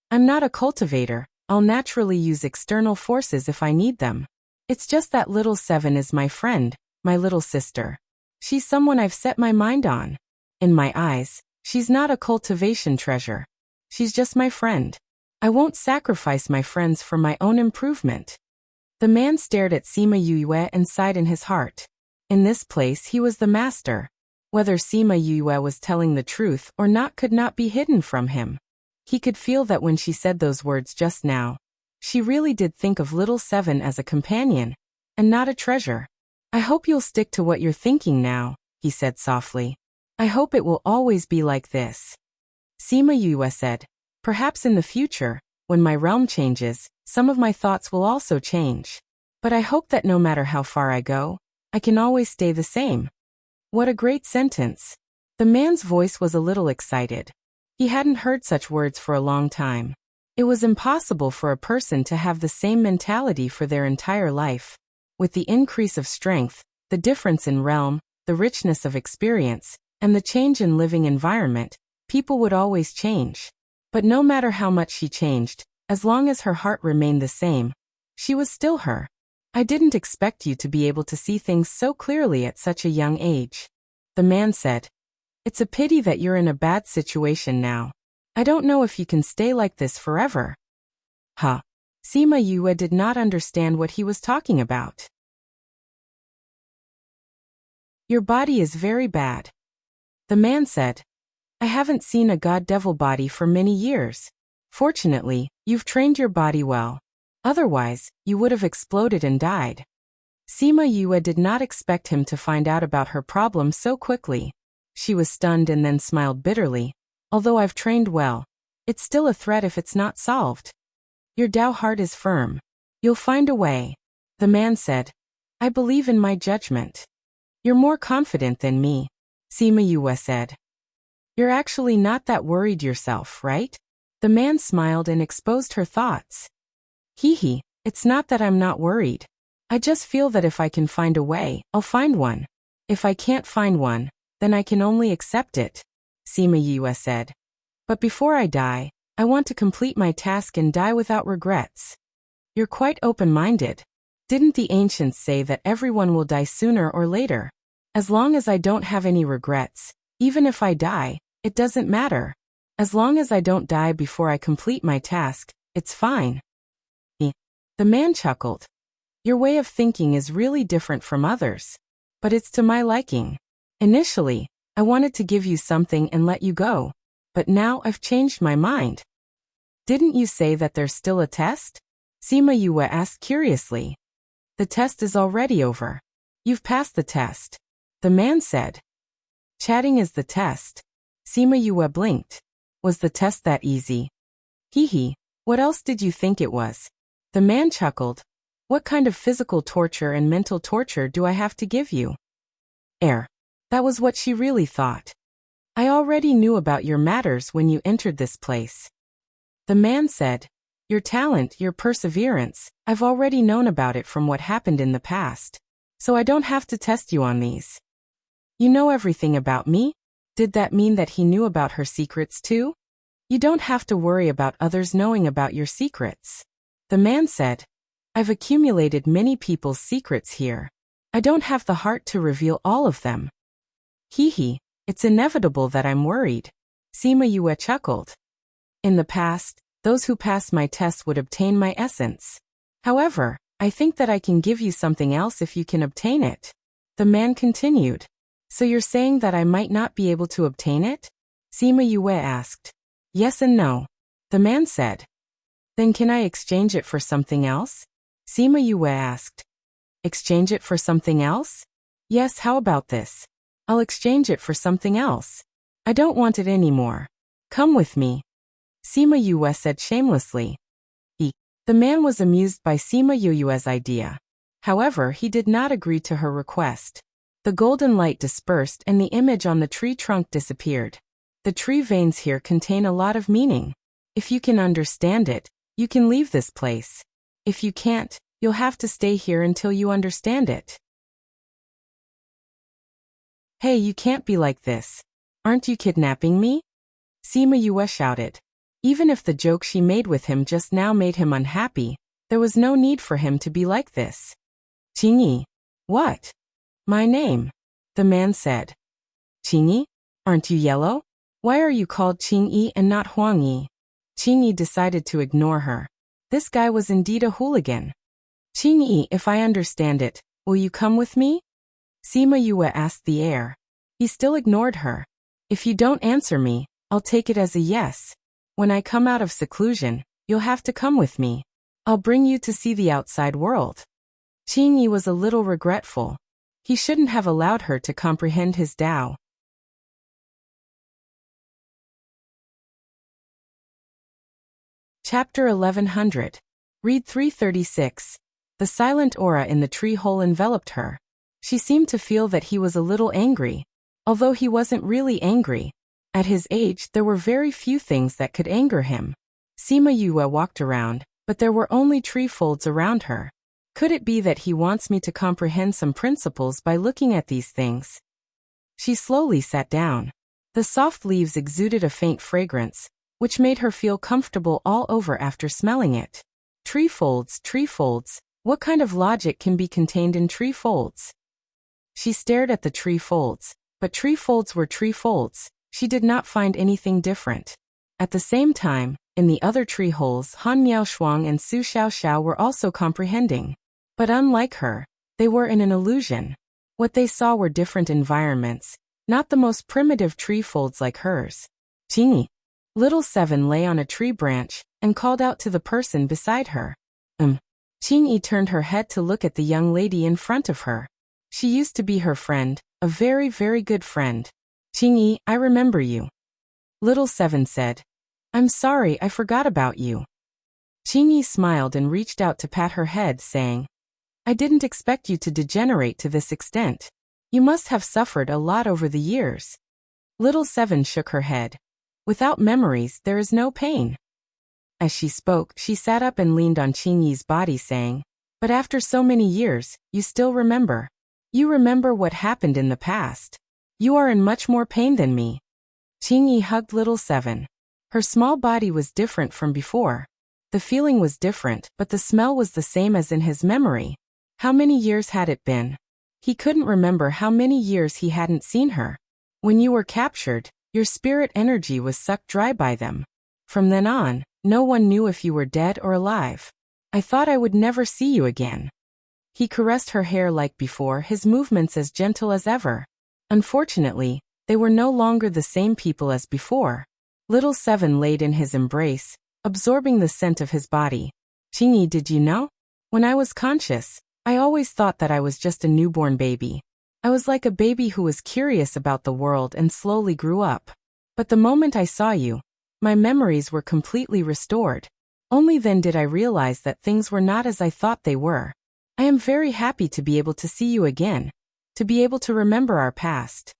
I'm not a cultivator. I'll naturally use external forces if I need them. It's just that little Seven is my friend, my little sister. She's someone I've set my mind on. In my eyes, she's not a cultivation treasure. She's just my friend. I won't sacrifice my friends for my own improvement. The man stared at Sima Yue and sighed in his heart. In this place he was the master. Whether Sima Yue was telling the truth or not could not be hidden from him. He could feel that when she said those words just now, she really did think of little Seven as a companion, and not a treasure. I hope you'll stick to what you're thinking now, he said softly. I hope it will always be like this. Sima Yue said, perhaps in the future, when my realm changes, some of my thoughts will also change. But I hope that no matter how far I go, I can always stay the same. What a great sentence. The man's voice was a little excited. He hadn't heard such words for a long time. It was impossible for a person to have the same mentality for their entire life. With the increase of strength, the difference in realm, the richness of experience, and the change in living environment, people would always change. But no matter how much she changed, as long as her heart remained the same, she was still her. I didn't expect you to be able to see things so clearly at such a young age. The man said. It's a pity that you're in a bad situation now. I don't know if you can stay like this forever. Huh. Sima Yue did not understand what he was talking about. Your body is very bad. The man said. I haven't seen a god-devil body for many years. Fortunately, you've trained your body well. Otherwise, you would have exploded and died. Sima Yue did not expect him to find out about her problem so quickly. She was stunned and then smiled bitterly. Although I've trained well, it's still a threat if it's not solved. Your Dao heart is firm. You'll find a way. The man said. I believe in my judgment. You're more confident than me, Sima Yue said. You're actually not that worried yourself, right? The man smiled and exposed her thoughts. Hee, it's not that I'm not worried. I just feel that if I can find a way, I'll find one. If I can't find one, then I can only accept it, Sima Yue said. But before I die, I want to complete my task and die without regrets. You're quite open-minded. Didn't the ancients say that everyone will die sooner or later? As long as I don't have any regrets, even if I die, it doesn't matter. As long as I don't die before I complete my task, It's fine. The man chuckled. Your way of thinking is really different from others. But it's to my liking. Initially, I wanted to give you something and let you go. But now I've changed my mind. Didn't you say that there's still a test? Sima Yue asked curiously. The test is already over. You've passed the test. The man said. Chatting is the test. Sima Yue blinked. Was the test that easy? Hee. What else did you think it was? The man chuckled. What kind of physical torture and mental torture do I have to give you? That was what she really thought. I already knew about your matters when you entered this place. The man said. Your talent, your perseverance, I've already known about it from what happened in the past. So I don't have to test you on these. You know everything about me? Did that mean that he knew about her secrets too? You don't have to worry about others knowing about your secrets. The man said. I've accumulated many people's secrets here. I don't have the heart to reveal all of them. Hee. It's inevitable that I'm worried. Sima Yue chuckled. In the past, those who passed my test would obtain my essence. However, I think that I can give you something else if you can obtain it. The man continued. So you're saying that I might not be able to obtain it? Sima Yue asked. Yes and no. The man said. Then can I exchange it for something else? Sima Yue asked. Exchange it for something else? Yes, how about this? I'll exchange it for something else. I don't want it anymore. Come with me. Sima Yue said shamelessly. The man was amused by Sima Yue's idea. However, he did not agree to her request. The golden light dispersed and the image on the tree trunk disappeared. The tree veins here contain a lot of meaning. If you can understand it, you can leave this place. If you can't, you'll have to stay here until you understand it. Hey, you can't be like this. Aren't you kidnapping me? Sima Yue shouted. Even if the joke she made with him just now made him unhappy, there was no need for him to be like this. Qingyi. What? My name. The man said. Qingyi? Aren't you yellow? Why are you called Qingyi and not Huangyi? Qingyi decided to ignore her. This guy was indeed a hooligan. Qingyi, if I understand it, will you come with me? Sima Yue asked the heir. He still ignored her. If you don't answer me, I'll take it as a yes. When I come out of seclusion, you'll have to come with me. I'll bring you to see the outside world. Qingyi was a little regretful. He shouldn't have allowed her to comprehend his Tao. Chapter 1100. Read 336. The silent aura in the tree hole enveloped her. She seemed to feel that he was a little angry, although he wasn't really angry. At his age, there were very few things that could anger him. Sima Yue walked around, but there were only tree folds around her. Could it be that he wants me to comprehend some principles by looking at these things? She slowly sat down. The soft leaves exuded a faint fragrance, which made her feel comfortable all over after smelling it. Tree folds, what kind of logic can be contained in tree folds? She stared at the tree folds, but tree folds were tree folds. She did not find anything different. At the same time, in the other tree holes, Han Miaoshuang and Su Xiaoxiao were also comprehending. But unlike her, they were in an illusion. What they saw were different environments, not the most primitive tree folds like hers. Qingyi. Little Seven lay on a tree branch and called out to the person beside her. Qingyi turned her head to look at the young lady in front of her. She used to be her friend, a very, very good friend. Qingyi, I remember you. Little Seven said. I'm sorry, I forgot about you. Qingyi smiled and reached out to pat her head, saying, I didn't expect you to degenerate to this extent. You must have suffered a lot over the years. Little Seven shook her head. Without memories, there is no pain. As she spoke, she sat up and leaned on Qingyi's body, saying, But after so many years, you still remember. You remember what happened in the past. You are in much more pain than me. Qingyi hugged Little Seven. Her small body was different from before. The feeling was different, but the smell was the same as in his memory. How many years had it been? He couldn't remember how many years he hadn't seen her. When you were captured, your spirit energy was sucked dry by them. From then on, No one knew if you were dead or alive. I thought I would never see you again. He caressed her hair like before, his movements as gentle as ever. Unfortunately, they were no longer the same people as before. Little Seven laid in his embrace, absorbing the scent of his body. Qingyi, did you know? When I was conscious, I always thought that I was just a newborn baby. I was like a baby who was curious about the world and slowly grew up. But the moment I saw you, my memories were completely restored. Only then did I realize that things were not as I thought they were. I am very happy to be able to see you again, to be able to remember our past.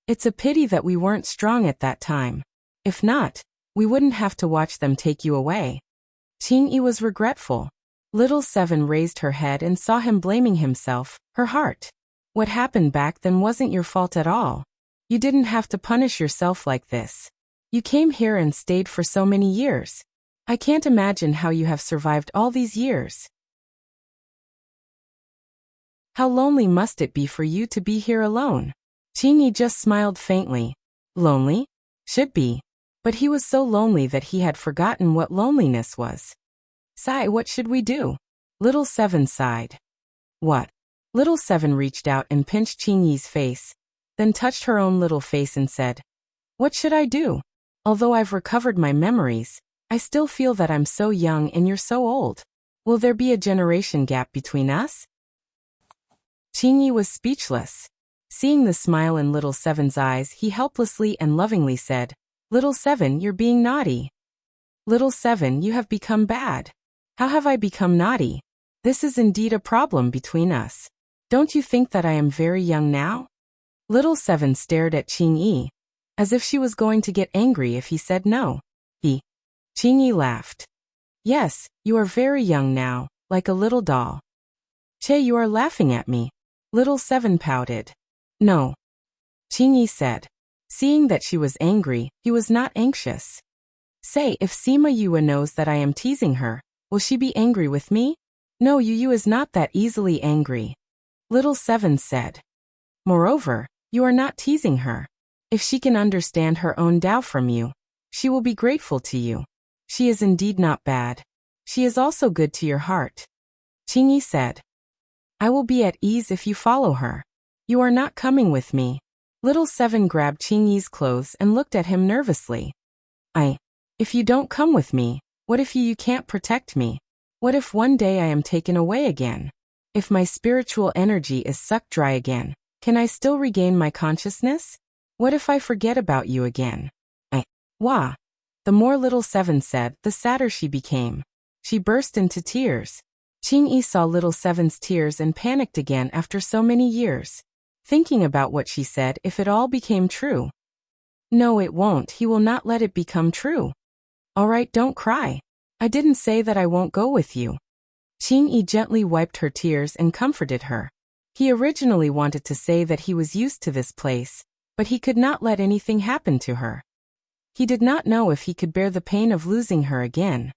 It's a pity that we weren't strong at that time. If not, we wouldn't have to watch them take you away. Qingyi was regretful. Little Seven raised her head and saw him blaming himself, her heart. What happened back then wasn't your fault at all. You didn't have to punish yourself like this. You came here and stayed for so many years. I can't imagine how you have survived all these years. How lonely must it be for you to be here alone? Qingyi just smiled faintly. Lonely? Should be. But he was so lonely that he had forgotten what loneliness was. Sigh, what should we do? Little Seven sighed. What? Little Seven reached out and pinched Qingyi's face, then touched her own little face and said, What should I do? Although I've recovered my memories, I still feel that I'm so young and you're so old. Will there be a generation gap between us? Qingyi was speechless. Seeing the smile in Little Seven's eyes, he helplessly and lovingly said, Little Seven, you're being naughty. Little Seven, you have become bad. How have I become naughty? This is indeed a problem between us. Don't you think that I am very young now? Little Seven stared at Qingyi, as if she was going to get angry if he said no. Qingyi laughed. Yes, you are very young now, like a little doll. Che, you are laughing at me. Little Seven pouted. No. Qingyi said. Seeing that she was angry, he was not anxious. Say, if Sima Yue knows that I am teasing her, will she be angry with me? No, Yu is not that easily angry. Little Seven said. Moreover, you are not teasing her. If she can understand her own Tao from you, she will be grateful to you. She is indeed not bad. She is also good to your heart. Qingyi said. I will be at ease if you follow her. You are not coming with me. Little Seven grabbed Qingyi's clothes and looked at him nervously. If you don't come with me, what if you can't protect me? What if one day I am taken away again? If my spiritual energy is sucked dry again, can I still regain my consciousness? What if I forget about you again? Wah. The more Little Seven said, the sadder she became. She burst into tears. Qingyi saw Little Seven's tears and panicked again after so many years, thinking about what she said if it all became true. No, it won't. He will not let it become true. All right, don't cry. I didn't say that I won't go with you. Qingyi gently wiped her tears and comforted her. He originally wanted to say that he was used to this place, but he could not let anything happen to her. He did not know if he could bear the pain of losing her again.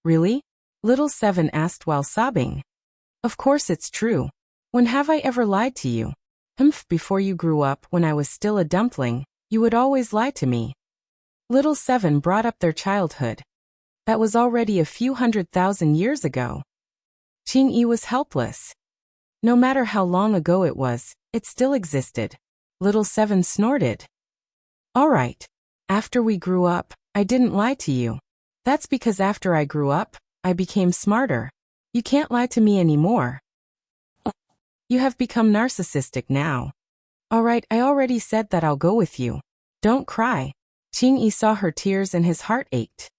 Really? Little Seven asked while sobbing. Of course it's true. When have I ever lied to you? Before you grew up, when I was still a dumpling, you would always lie to me. Little Seven brought up their childhood. That was already a few 100,000 years ago. Qingyi was helpless. No matter how long ago it was, it still existed. Little Seven snorted. All right. After we grew up, I didn't lie to you. That's because after I grew up, I became smarter. You can't lie to me anymore. You have become narcissistic now. All right, I already said that I'll go with you. Don't cry. Qingyi saw her tears and his heart ached.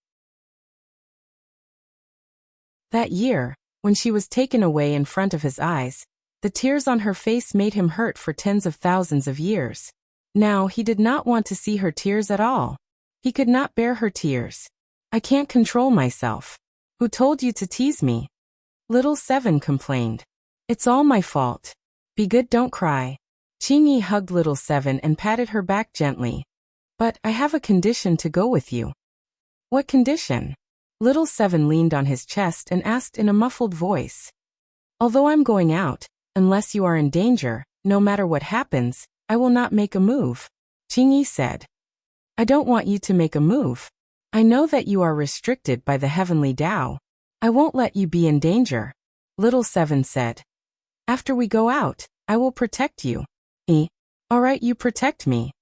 That year, when she was taken away in front of his eyes, the tears on her face made him hurt for tens of thousands of years. Now he did not want to see her tears at all. He could not bear her tears. I can't control myself. Who told you to tease me? Little Seven complained. It's all my fault. Be good, don't cry. Qingyi hugged Little Seven and patted her back gently. But I have a condition to go with you. What condition? Little Seven leaned on his chest and asked in a muffled voice. Although I'm going out, unless you are in danger, no matter what happens, I will not make a move. Qingyi said. I don't want you to make a move. I know that you are restricted by the heavenly Tao. I won't let you be in danger. Little Seven said. After we go out, I will protect you. All right, you protect me.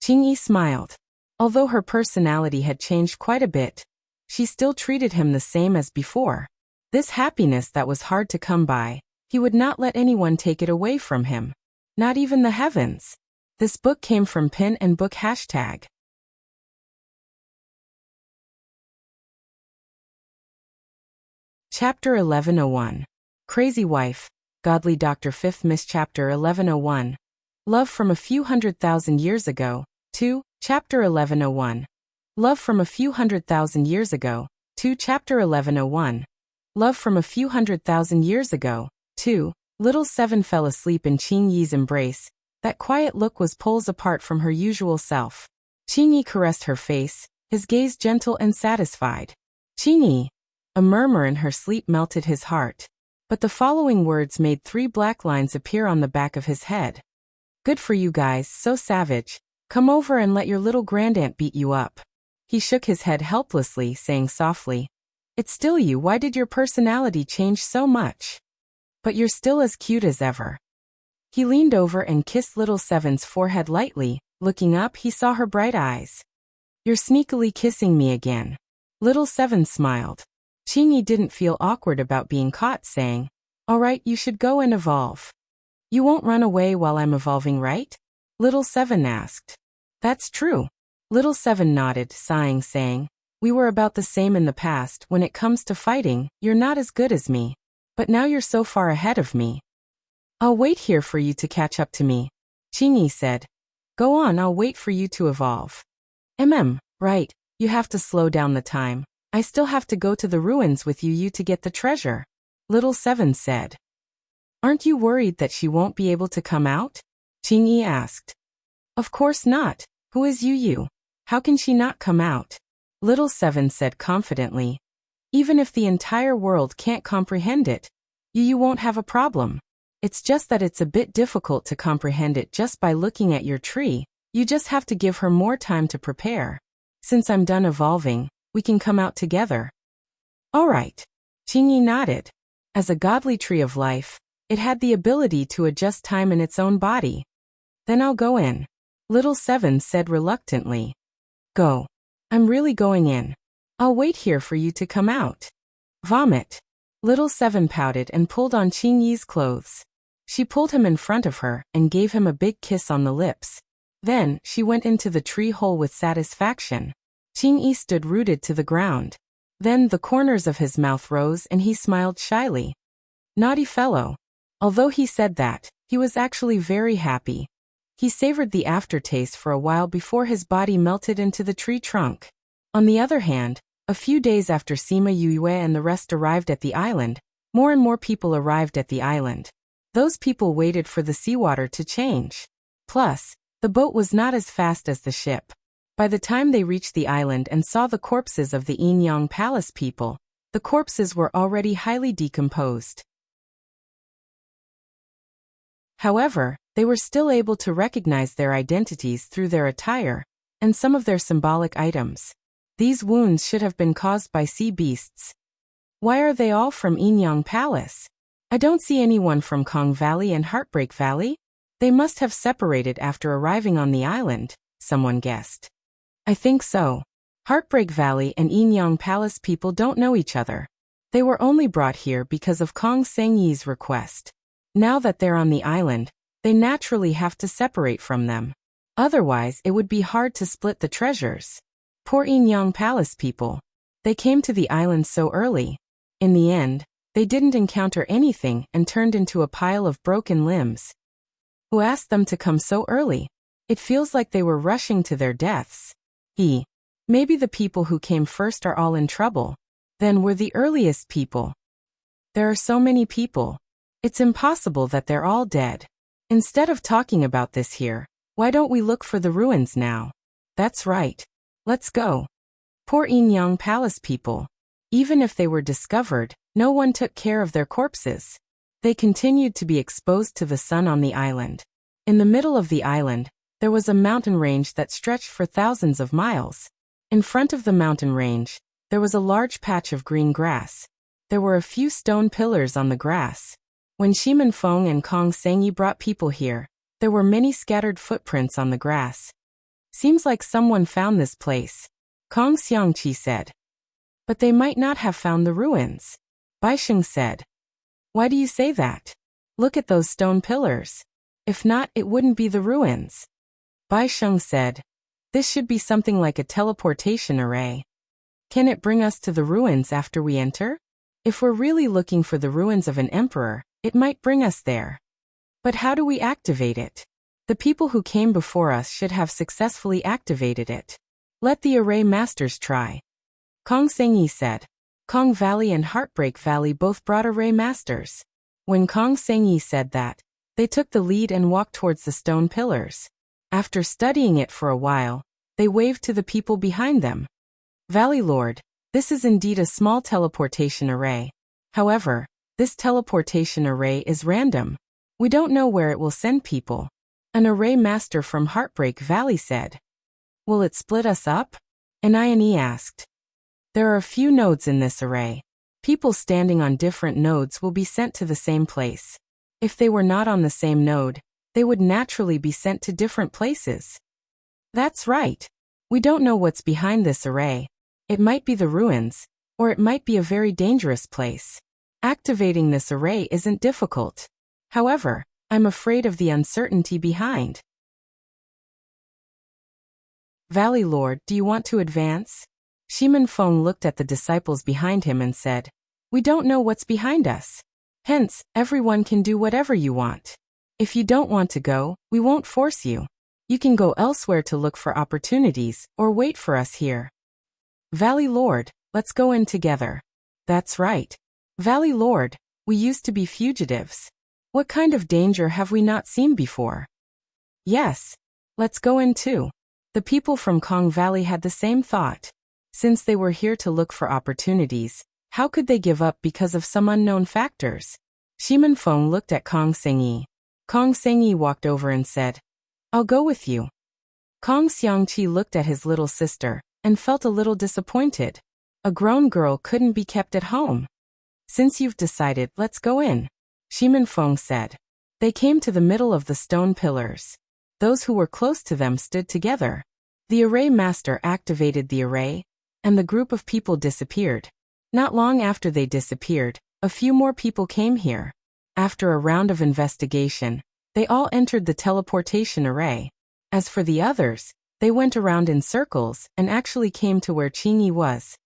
Qingyi smiled. Although her personality had changed quite a bit, she still treated him the same as before. This happiness that was hard to come by, he would not let anyone take it away from him. Not even the heavens. This book came from Pin and Book #. Chapter 1101. Crazy Wife, Godly Dr. 5th Miss. Chapter 1101. Love from a Few 100,000 Years Ago, 2, Chapter 1101. Love from a Few 100,000 Years Ago, 2. Chapter 1101. Love from a Few 100,000 Years Ago, 2. Little Seven fell asleep in Qingyi's embrace. That quiet look was poles apart from her usual self. Qingyi caressed her face, his gaze gentle and satisfied. Qingyi. A murmur in her sleep melted his heart. But the following words made 3 black lines appear on the back of his head. Good for you guys, so savage. Come over and let your little grandaunt beat you up. He shook his head helplessly, saying softly, It's still you. Why did your personality change so much? But you're still as cute as ever. He leaned over and kissed Little Seven's forehead lightly. Looking up, he saw her bright eyes. You're sneakily kissing me again. Little Seven smiled. Qingyi didn't feel awkward about being caught, saying, All right, you should go and evolve. You won't run away while I'm evolving, right? Little Seven asked. That's true. Little Seven nodded, sighing, saying, We were about the same in the past. When it comes to fighting, you're not as good as me. But now you're so far ahead of me. I'll wait here for you to catch up to me. Qingyi said. Go on, I'll wait for you to evolve. Right, you have to slow down the time. I still have to go to the ruins with you to get the treasure. Little Seven said. Aren't you worried that she won't be able to come out? Qingyi asked. Of course not. Who is you? How can she not come out? Little Seven said confidently. Even if the entire world can't comprehend it, you won't have a problem. It's just that it's a bit difficult to comprehend it just by looking at your tree. You just have to give her more time to prepare. Since I'm done evolving, we can come out together. All right. Qingyi nodded. As a godly tree of life, it had the ability to adjust time in its own body. Then I'll go in. Little Seven said reluctantly. Go. I'm really going in. I'll wait here for you to come out. Vomit. Little Seven pouted and pulled on Qingyi's clothes. She pulled him in front of her and gave him a big kiss on the lips. Then, she went into the tree hole with satisfaction. Qingyi stood rooted to the ground. Then the corners of his mouth rose and he smiled shyly. Naughty fellow. Although he said that, he was actually very happy. He savored the aftertaste for a while before his body melted into the tree trunk. On the other hand, a few days after Sima Yue and the rest arrived at the island, more and more people arrived at the island. Those people waited for the seawater to change. Plus, the boat was not as fast as the ship. By the time they reached the island and saw the corpses of the Yinyang Palace people, the corpses were already highly decomposed. However, they were still able to recognize their identities through their attire and some of their symbolic items. These wounds should have been caused by sea beasts. Why are they all from Yinyang Palace? I don't see anyone from Kong Valley and Heartbreak Valley. They must have separated after arriving on the island, someone guessed. I think so. Heartbreak Valley and Yinyang Palace people don't know each other. They were only brought here because of Kong Sengyi's request. Now that they're on the island, they naturally have to separate from them. Otherwise, it would be hard to split the treasures. Poor Yinyang Palace people. They came to the island so early. In the end, they didn't encounter anything and turned into a pile of broken limbs. Who asked them to come so early? It feels like they were rushing to their deaths. Maybe the people who came first are all in trouble. Then we're the earliest people. There are so many people. It's impossible that they're all dead. Instead of talking about this here, why don't we look for the ruins now? That's right. Let's go. Poor Yinyang Palace people. Even if they were discovered, no one took care of their corpses. They continued to be exposed to the sun on the island. In the middle of the island, there was a mountain range that stretched for thousands of miles. In front of the mountain range, there was a large patch of green grass. There were a few stone pillars on the grass. When Shimen Feng and Kong Sengyi brought people here, there were many scattered footprints on the grass. Seems like someone found this place, Kong Xiangqi said. But they might not have found the ruins, Bai Sheng said. Why do you say that? Look at those stone pillars. If not, it wouldn't be the ruins. Bai Sheng said. This should be something like a teleportation array. Can it bring us to the ruins after we enter? If we're really looking for the ruins of an emperor, it might bring us there. But how do we activate it? The people who came before us should have successfully activated it. Let the array masters try. Kong Sengyi said. Kong Valley and Heartbreak Valley both brought array masters. When Kong Sengyi said that, they took the lead and walked towards the stone pillars. After studying it for a while, they waved to the people behind them. Valley Lord, this is indeed a small teleportation array. However, this teleportation array is random. We don't know where it will send people. An array master from Heartbreak Valley said. Will it split us up? Anione asked. There are a few nodes in this array. People standing on different nodes will be sent to the same place. If they were not on the same node, they would naturally be sent to different places. That's right. We don't know what's behind this array. It might be the ruins, or it might be a very dangerous place. Activating this array isn't difficult. However, I'm afraid of the uncertainty behind. Valley Lord, do you want to advance? Shimen Feng looked at the disciples behind him and said, We don't know what's behind us. Hence, everyone can do whatever you want. If you don't want to go, we won't force you. You can go elsewhere to look for opportunities, or wait for us here. Valley Lord, let's go in together. That's right. Valley Lord, we used to be fugitives. What kind of danger have we not seen before? Yes. Let's go in too. The people from Kong Valley had the same thought. Since they were here to look for opportunities, how could they give up because of some unknown factors? Shimen Feng looked at Kong Sengyi. Kong Sengyi walked over and said, I'll go with you. Kong Xiangqi looked at his little sister and felt a little disappointed. A grown girl couldn't be kept at home. Since you've decided, let's go in, Shimen Feng said. They came to the middle of the stone pillars. Those who were close to them stood together. The array master activated the array, and the group of people disappeared. Not long after they disappeared, a few more people came here. After a round of investigation, they all entered the teleportation array. As for the others, they went around in circles and actually came to where Qingyi was.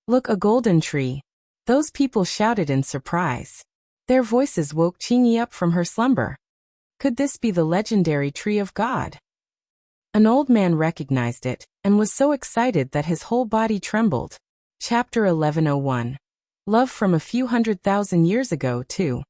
Look, a golden tree. Those people shouted in surprise. Their voices woke Qingyi up from her slumber. Could this be the legendary tree of God? An old man recognized it and was so excited that his whole body trembled. Chapter 1101. Love from a few 100,000 years ago too.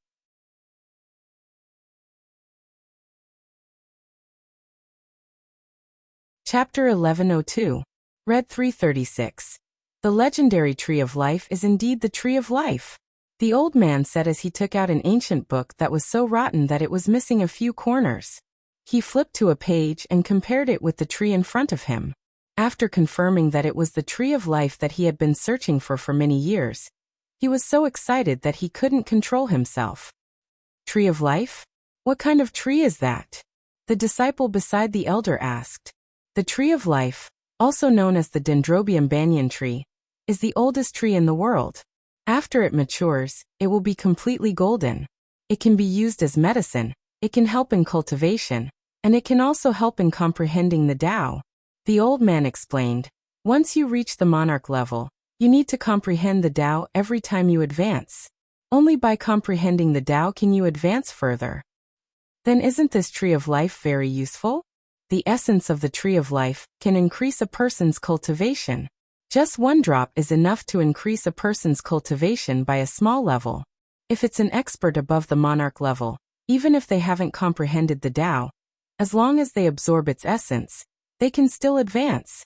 Chapter 1102. Read 336. The legendary tree of life is indeed the tree of life. The old man said as he took out an ancient book that was so rotten that it was missing a few corners. He flipped to a page and compared it with the tree in front of him. After confirming that it was the tree of life that he had been searching for many years, he was so excited that he couldn't control himself. Tree of life? What kind of tree is that? The disciple beside the elder asked. The tree of life, also known as the Dendrobium banyan tree, is the oldest tree in the world. After it matures, it will be completely golden. It can be used as medicine, it can help in cultivation, and it can also help in comprehending the Tao. The old man explained, once you reach the monarch level, you need to comprehend the Tao every time you advance. Only by comprehending the Tao can you advance further. Then isn't this tree of life very useful? The essence of the tree of life can increase a person's cultivation. Just one drop is enough to increase a person's cultivation by a small level. If it's an expert above the monarch level, even if they haven't comprehended the Tao, as long as they absorb its essence, they can still advance.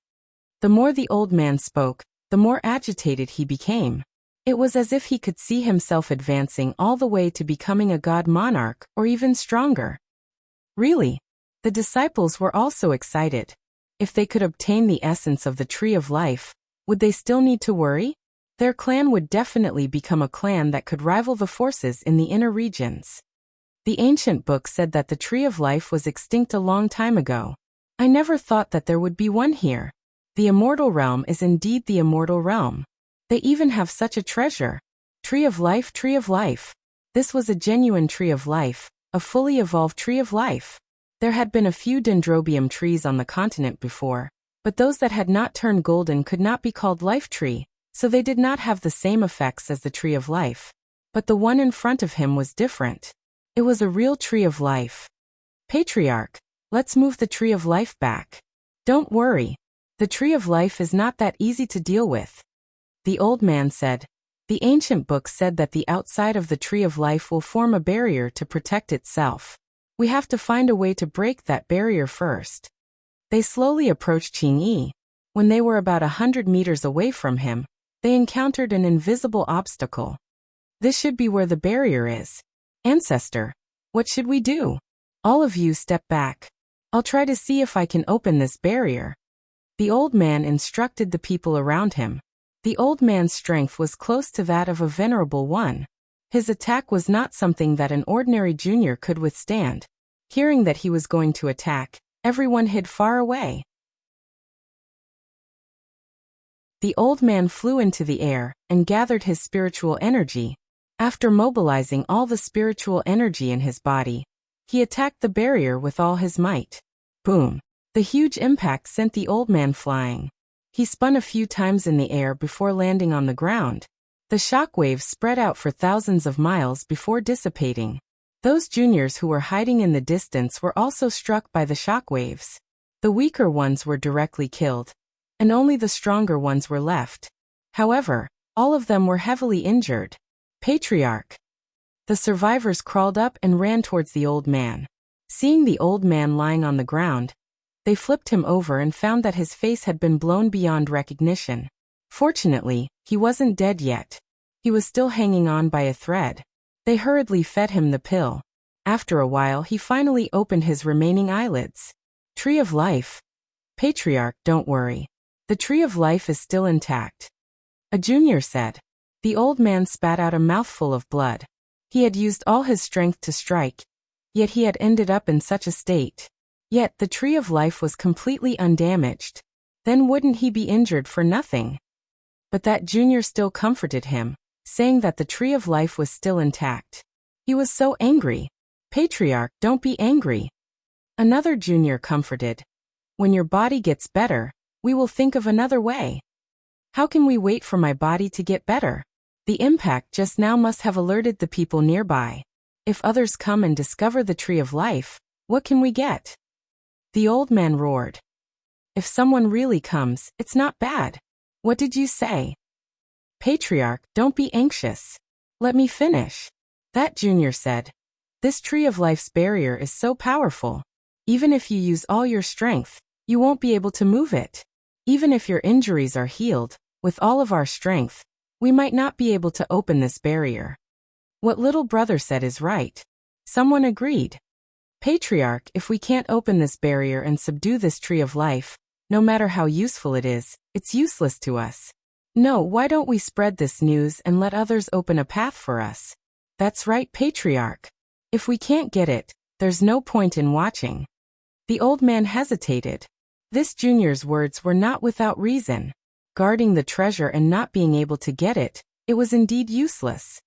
The more the old man spoke, the more agitated he became. It was as if he could see himself advancing all the way to becoming a god monarch or even stronger. Really? The disciples were also excited. If they could obtain the essence of the tree of life, would they still need to worry? Their clan would definitely become a clan that could rival the forces in the inner regions. The ancient book said that the tree of life was extinct a long time ago. I never thought that there would be one here. The immortal realm is indeed the immortal realm. They even have such a treasure. Tree of life, tree of life. This was a genuine tree of life, a fully evolved tree of life. There had been a few dendrobium trees on the continent before, but those that had not turned golden could not be called life tree, so they did not have the same effects as the tree of life. But the one in front of him was different. It was a real tree of life. Patriarch, let's move the tree of life back. Don't worry. The tree of life is not that easy to deal with. The old man said. The ancient book said that the outside of the tree of life will form a barrier to protect itself. We have to find a way to break that barrier first. They slowly approached Qingyi. When they were about 100 meters away from him, they encountered an invisible obstacle. This should be where the barrier is. Ancestor, what should we do? All of you step back. I'll try to see if I can open this barrier. The old man instructed the people around him. The old man's strength was close to that of a venerable one. His attack was not something that an ordinary junior could withstand. Hearing that he was going to attack, everyone hid far away. The old man flew into the air and gathered his spiritual energy. After mobilizing all the spiritual energy in his body, he attacked the barrier with all his might. Boom! The huge impact sent the old man flying. He spun a few times in the air before landing on the ground. The shock waves spread out for thousands of miles before dissipating. Those juniors who were hiding in the distance were also struck by the shock waves. The weaker ones were directly killed, and only the stronger ones were left. However, all of them were heavily injured. Patriarch. The survivors crawled up and ran towards the old man. Seeing the old man lying on the ground, they flipped him over and found that his face had been blown beyond recognition. Fortunately, he wasn't dead yet. He was still hanging on by a thread. They hurriedly fed him the pill. After a while, he finally opened his remaining eyelids. Tree of life. Patriarch, don't worry. The tree of life is still intact. A junior said. The old man spat out a mouthful of blood. He had used all his strength to strike, yet he had ended up in such a state. Yet the tree of life was completely undamaged. Then wouldn't he be injured for nothing? But that junior still comforted him, saying that the tree of life was still intact. He was so angry. Patriarch, don't be angry. Another junior comforted. When your body gets better, we will think of another way. How can we wait for my body to get better? The impact just now must have alerted the people nearby. If others come and discover the tree of life, what can we get? The old man roared. If someone really comes, it's not bad. What did you say? Patriarch, don't be anxious. Let me finish. That junior said. This tree of life's barrier is so powerful. Even if you use all your strength, you won't be able to move it. Even if your injuries are healed, with all of our strength, we might not be able to open this barrier. What little brother said is right. Someone agreed. Patriarch, if we can't open this barrier and subdue this tree of life, no matter how useful it is, it's useless to us. No, why don't we spread this news and let others open a path for us? That's right, Patriarch. If we can't get it, there's no point in watching. The old man hesitated. This junior's words were not without reason. Guarding the treasure and not being able to get it, it was indeed useless.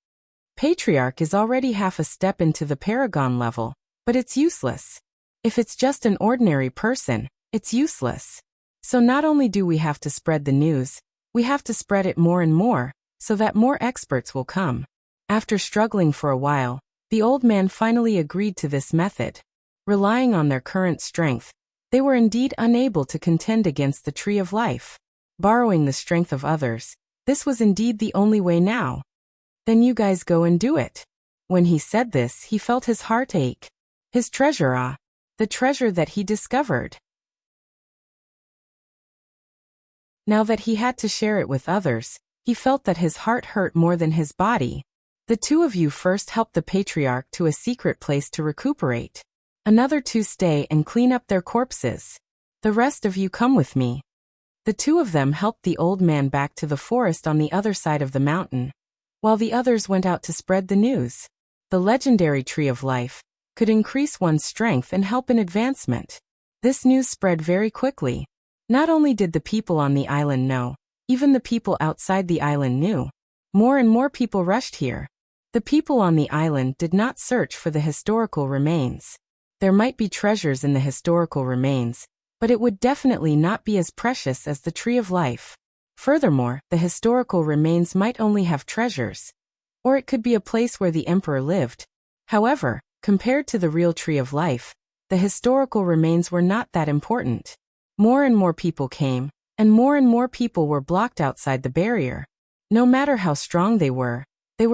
Patriarch is already half a step into the paragon level, but it's useless. If it's just an ordinary person, it's useless. So not only do we have to spread the news, we have to spread it more and more, so that more experts will come. After struggling for a while, the old man finally agreed to this method. Relying on their current strength, they were indeed unable to contend against the tree of life. Borrowing the strength of others, this was indeed the only way now. Then you guys go and do it. When he said this, he felt his heart ache. His treasure, the treasure that he discovered. Now that he had to share it with others, he felt that his heart hurt more than his body. The two of you first help the patriarch to a secret place to recuperate. Another two stay and clean up their corpses. The rest of you come with me. The two of them helped the old man back to the forest on the other side of the mountain, while the others went out to spread the news. The legendary tree of life could increase one's strength and help in advancement. This news spread very quickly. Not only did the people on the island know, even the people outside the island knew. More and more people rushed here. The people on the island did not search for the historical remains. There might be treasures in the historical remains, but it would definitely not be as precious as the tree of life. Furthermore, the historical remains might only have treasures, or it could be a place where the emperor lived. However, compared to the real tree of life, the historical remains were not that important. More and more people came, and more people were blocked outside the barrier. No matter how strong they were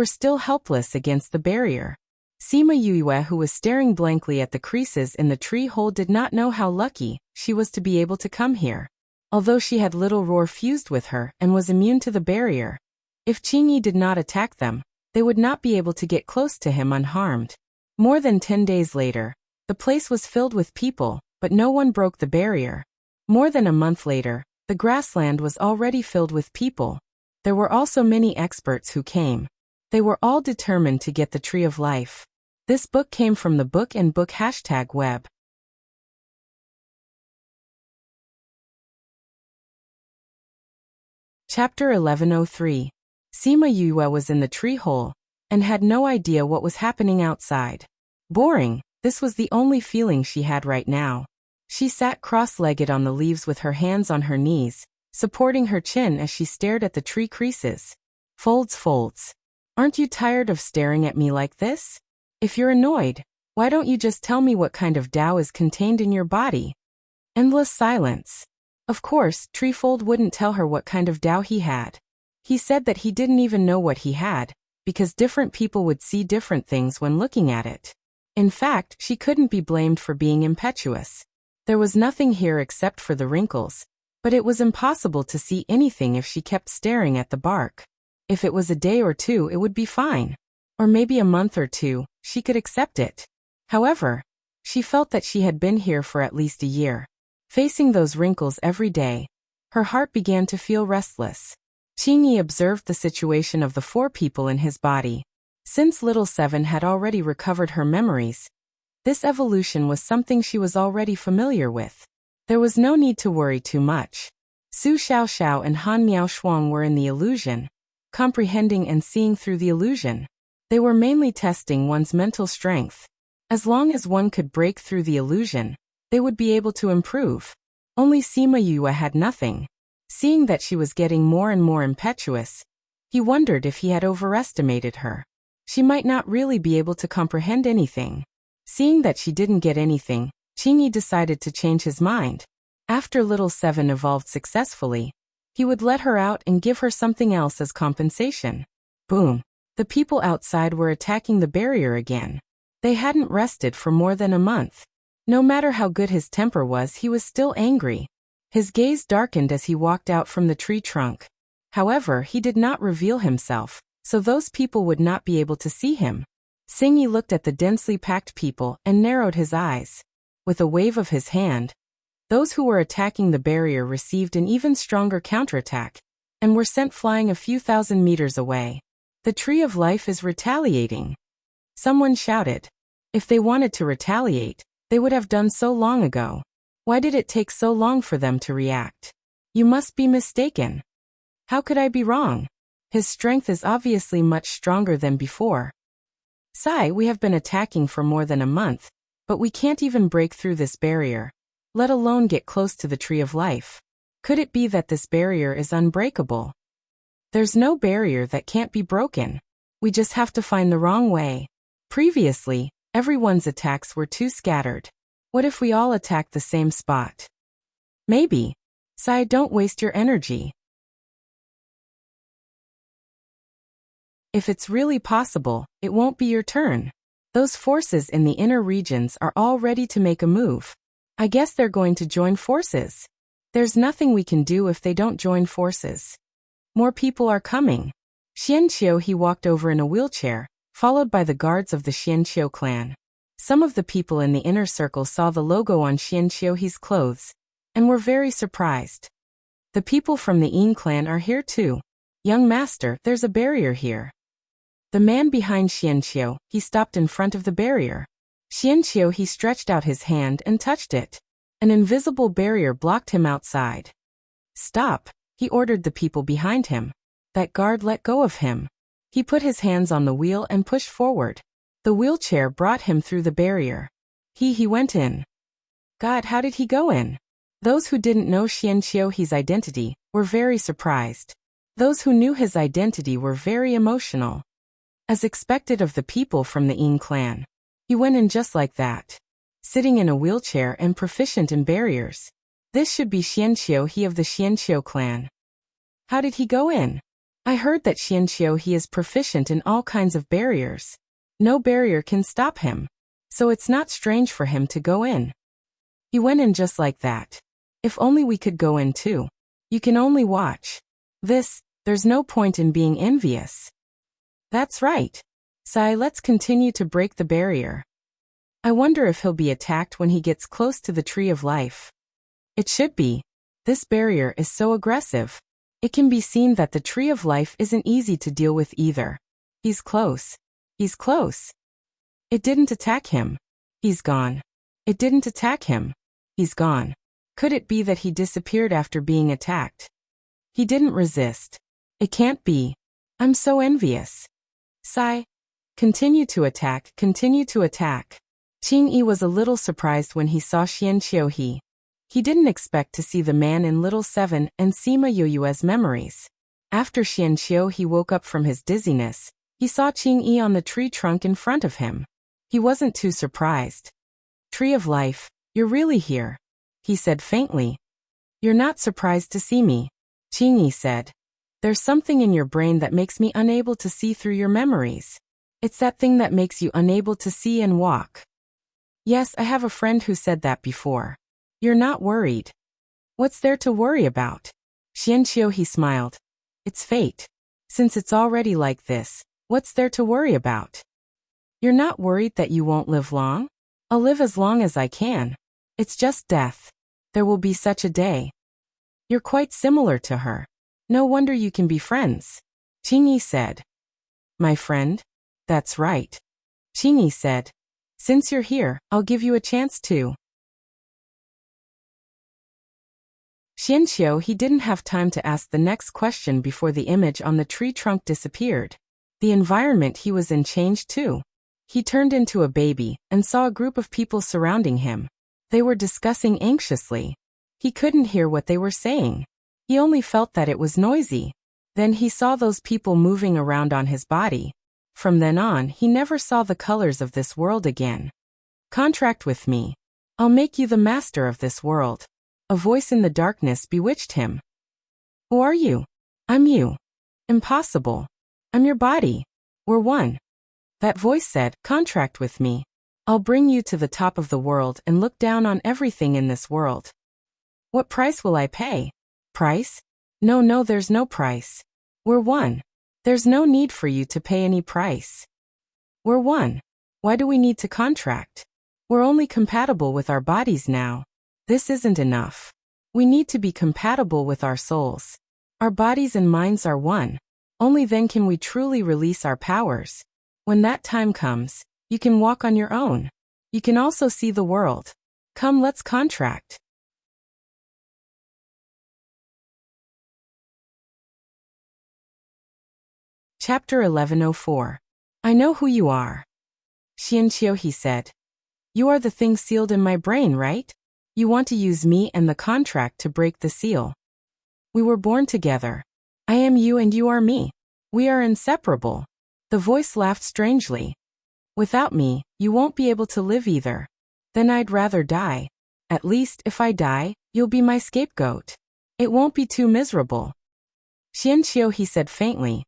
still helpless against the barrier. Sima Yue, who was staring blankly at the creases in the tree hole, did not know how lucky she was to be able to come here. Although she had little roar fused with her and was immune to the barrier, if Qingyi did not attack them, they would not be able to get close to him unharmed. More than 10 days later, the place was filled with people, but no one broke the barrier. More than a month later, the grassland was already filled with people. There were also many experts who came. They were all determined to get the tree of life. This book came from the Book and Book #web. Chapter 1103. Sima Yue was in the tree hole and had no idea what was happening outside. Boring, this was the only feeling she had right now. She sat cross-legged on the leaves with her hands on her knees, supporting her chin as she stared at the tree creases. Folds. Aren't you tired of staring at me like this? If you're annoyed, why don't you just tell me what kind of Tao is contained in your body? Endless silence. Of course, Treefold wouldn't tell her what kind of Tao he had. He said that he didn't even know what he had, because different people would see different things when looking at it. In fact, she couldn't be blamed for being impetuous. There was nothing here except for the wrinkles, but it was impossible to see anything if she kept staring at the bark. If it was a day or two, it would be fine. Or maybe a month or two, she could accept it. However, she felt that she had been here for at least a year. Facing those wrinkles every day, her heart began to feel restless. Qingyi observed the situation of the 4 people in his body. Since little Seven had already recovered her memories, this evolution was something she was already familiar with. There was no need to worry too much. Su Xiaoxiao and Han Miao Shuang were in the illusion, comprehending and seeing through the illusion. They were mainly testing one's mental strength. As long as one could break through the illusion, they would be able to improve. Only Sima Yue had nothing. Seeing that she was getting more and more impetuous, he wondered if he had overestimated her. She might not really be able to comprehend anything. Seeing that she didn't get anything, Qingyi decided to change his mind. After little Seven evolved successfully, he would let her out and give her something else as compensation. Boom. The people outside were attacking the barrier again. They hadn't rested for more than a month. No matter how good his temper was, he was still angry. His gaze darkened as he walked out from the tree trunk. However, he did not reveal himself, so those people would not be able to see him. Xingyi looked at the densely packed people and narrowed his eyes. With a wave of his hand, those who were attacking the barrier received an even stronger counterattack, and were sent flying a few thousand meters away. The tree of life is retaliating. Someone shouted. If they wanted to retaliate, they would have done so long ago. Why did it take so long for them to react? You must be mistaken. How could I be wrong? His strength is obviously much stronger than before. Sai, we have been attacking for more than a month, but we can't even break through this barrier, let alone get close to the tree of life. Could it be that this barrier is unbreakable? There's no barrier that can't be broken. We just have to find the wrong way. Previously, everyone's attacks were too scattered. What if we all attack the same spot? Maybe. Sai, don't waste your energy. If it's really possible, it won't be your turn. Those forces in the inner regions are all ready to make a move. I guess they're going to join forces. There's nothing we can do if they don't join forces. More people are coming. Xianqiu he walked over in a wheelchair, followed by the guards of the Xianqiu clan. Some of the people in the inner circle saw the logo on Xianqiu he's clothes, and were very surprised. The people from the Yin clan are here too. Young master, there's a barrier here. The man behind Xianqiu, he stopped in front of the barrier. Xianqiu, he stretched out his hand and touched it. An invisible barrier blocked him outside. Stop, he ordered the people behind him. That guard let go of him. He put his hands on the wheel and pushed forward. The wheelchair brought him through the barrier. He went in. God, how did he go in? Those who didn't know Xianqiu's identity were very surprised. Those who knew his identity were very emotional. As expected of the people from the Yin clan, he went in just like that. Sitting in a wheelchair and proficient in barriers. This should be Xianqiu, he of the Xianqiu clan. How did he go in? I heard that Xianqiu, he is proficient in all kinds of barriers. No barrier can stop him. So it's not strange for him to go in. He went in just like that. If only we could go in too. You can only watch. There's no point in being envious. That's right. Sai, let's continue to break the barrier. I wonder if he'll be attacked when he gets close to the tree of life. It should be. This barrier is so aggressive. It can be seen that the tree of life isn't easy to deal with either. He's close. He's close. It didn't attack him. He's gone. It didn't attack him. He's gone. Could it be that he disappeared after being attacked? He didn't resist. It can't be. I'm so envious. Sai. Continue to attack, continue to attack. Qingyi was a little surprised when he saw Xianqiu He. He didn't expect to see the man in Little Seven and Sima Yuyu's memories. After Xianqiu He woke up from his dizziness, he saw Qingyi on the tree trunk in front of him. He wasn't too surprised. Tree of Life, you're really here, he said faintly. You're not surprised to see me, Qingyi said. There's something in your brain that makes me unable to see through your memories. It's that thing that makes you unable to see and walk. Yes, I have a friend who said that before. You're not worried. What's there to worry about? Xianqiu he smiled. It's fate. Since it's already like this, what's there to worry about? You're not worried that you won't live long? I'll live as long as I can. It's just death. There will be such a day. You're quite similar to her. No wonder you can be friends, Qingyi said. My friend? That's right. Qingyi said. Since you're here, I'll give you a chance to. Xianqiu he didn't have time to ask the next question before the image on the tree trunk disappeared. The environment he was in changed too. He turned into a baby and saw a group of people surrounding him. They were discussing anxiously. He couldn't hear what they were saying. He only felt that it was noisy. Then he saw those people moving around on his body. From then on, he never saw the colors of this world again. Contract with me. I'll make you the master of this world. A voice in the darkness bewitched him. Who are you? I'm you. Impossible. I'm your body. We're one. That voice said, contract with me. I'll bring you to the top of the world and look down on everything in this world. What price will I pay? Price? No, there's no price. We're one. There's no need for you to pay any price. We're one. Why do we need to contract? We're only compatible with our bodies now. This isn't enough. We need to be compatible with our souls. Our bodies and minds are one. Only then can we truly release our powers. When that time comes, you can walk on your own. You can also see the world. Come, let's contract. Chapter 1104. I know who you are. Xianqiu he said. You are the thing sealed in my brain, right? You want to use me and the contract to break the seal. We were born together. I am you and you are me. We are inseparable. The voice laughed strangely. Without me, you won't be able to live either. Then I'd rather die. At least, if I die, you'll be my scapegoat. It won't be too miserable. Xianqiu he said faintly.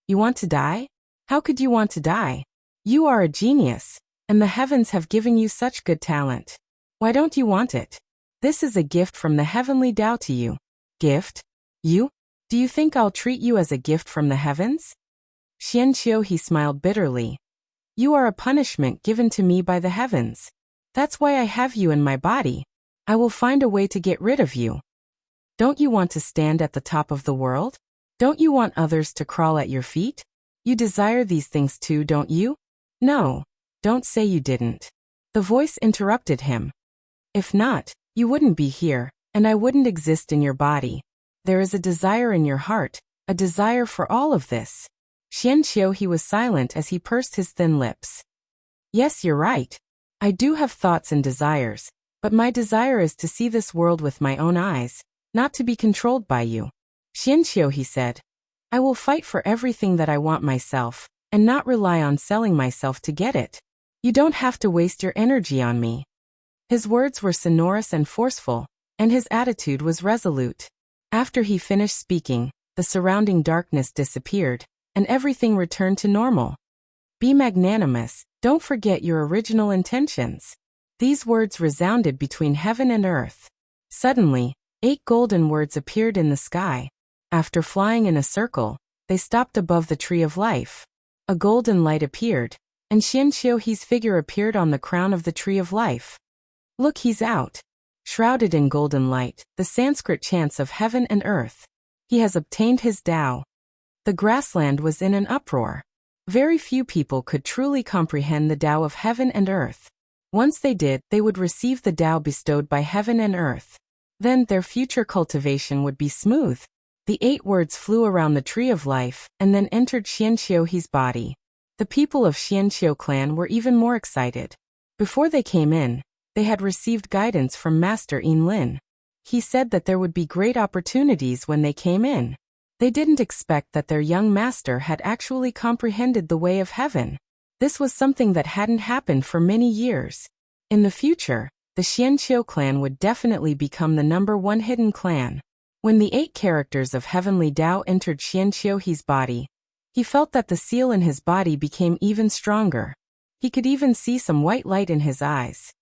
You want to die? How could you want to die? You are a genius, and the heavens have given you such good talent. Why don't you want it? This is a gift from the heavenly Tao to you. Gift? You? Do you think I'll treat you as a gift from the heavens? Xianqiu he smiled bitterly. You are a punishment given to me by the heavens. That's why I have you in my body. I will find a way to get rid of you. Don't you want to stand at the top of the world? Don't you want others to crawl at your feet? You desire these things too, don't you? No, don't say you didn't. The voice interrupted him. If not, you wouldn't be here, and I wouldn't exist in your body. There is a desire in your heart, a desire for all of this. He was silent as he pursed his thin lips. Yes, you're right. I do have thoughts and desires, but my desire is to see this world with my own eyes, not to be controlled by you. He said. I will fight for everything that I want myself, and not rely on selling myself to get it. You don't have to waste your energy on me. His words were sonorous and forceful, and his attitude was resolute. After he finished speaking, the surrounding darkness disappeared, and everything returned to normal. Be magnanimous, don't forget your original intentions. These words resounded between heaven and earth. Suddenly, 8 golden words appeared in the sky. After flying in a circle, they stopped above the tree of life. A golden light appeared, and Xianxiu's figure appeared on the crown of the tree of life. Look, he's out. Shrouded in golden light, the Sanskrit chants of heaven and earth. He has obtained his Tao. The grassland was in an uproar. Very few people could truly comprehend the Tao of heaven and earth. Once they did, they would receive the Tao bestowed by heaven and earth. Then their future cultivation would be smooth. The 8 words flew around the tree of life and then entered Xianxiu's body. The people of Xianxiu clan were even more excited. Before they came in, they had received guidance from Master Yin Lin. He said that there would be great opportunities when they came in. They didn't expect that their young master had actually comprehended the way of heaven. This was something that hadn't happened for many years. In the future, the Xianxiu clan would definitely become the #1 hidden clan. When the 8 characters of heavenly Tao entered Xianxiu's body, he felt that the seal in his body became even stronger. He could even see some white light in his eyes.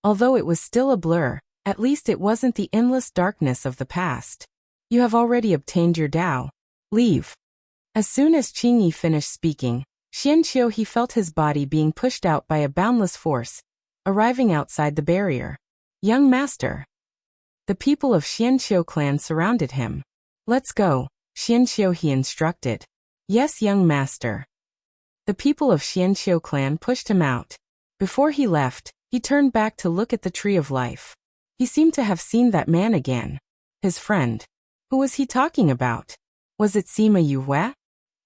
Although it was still a blur, at least it wasn't the endless darkness of the past. You have already obtained your Tao. Leave. As soon as Qingyi finished speaking, Xianxiu felt his body being pushed out by a boundless force, arriving outside the barrier. Young master. The people of Xianxiu clan surrounded him. Let's go, Xianxiu instructed. Yes, young master. The people of Xianxiu clan pushed him out. Before he left, he turned back to look at the tree of life. He seemed to have seen that man again. His friend. Who was he talking about? Was it Sima Yue?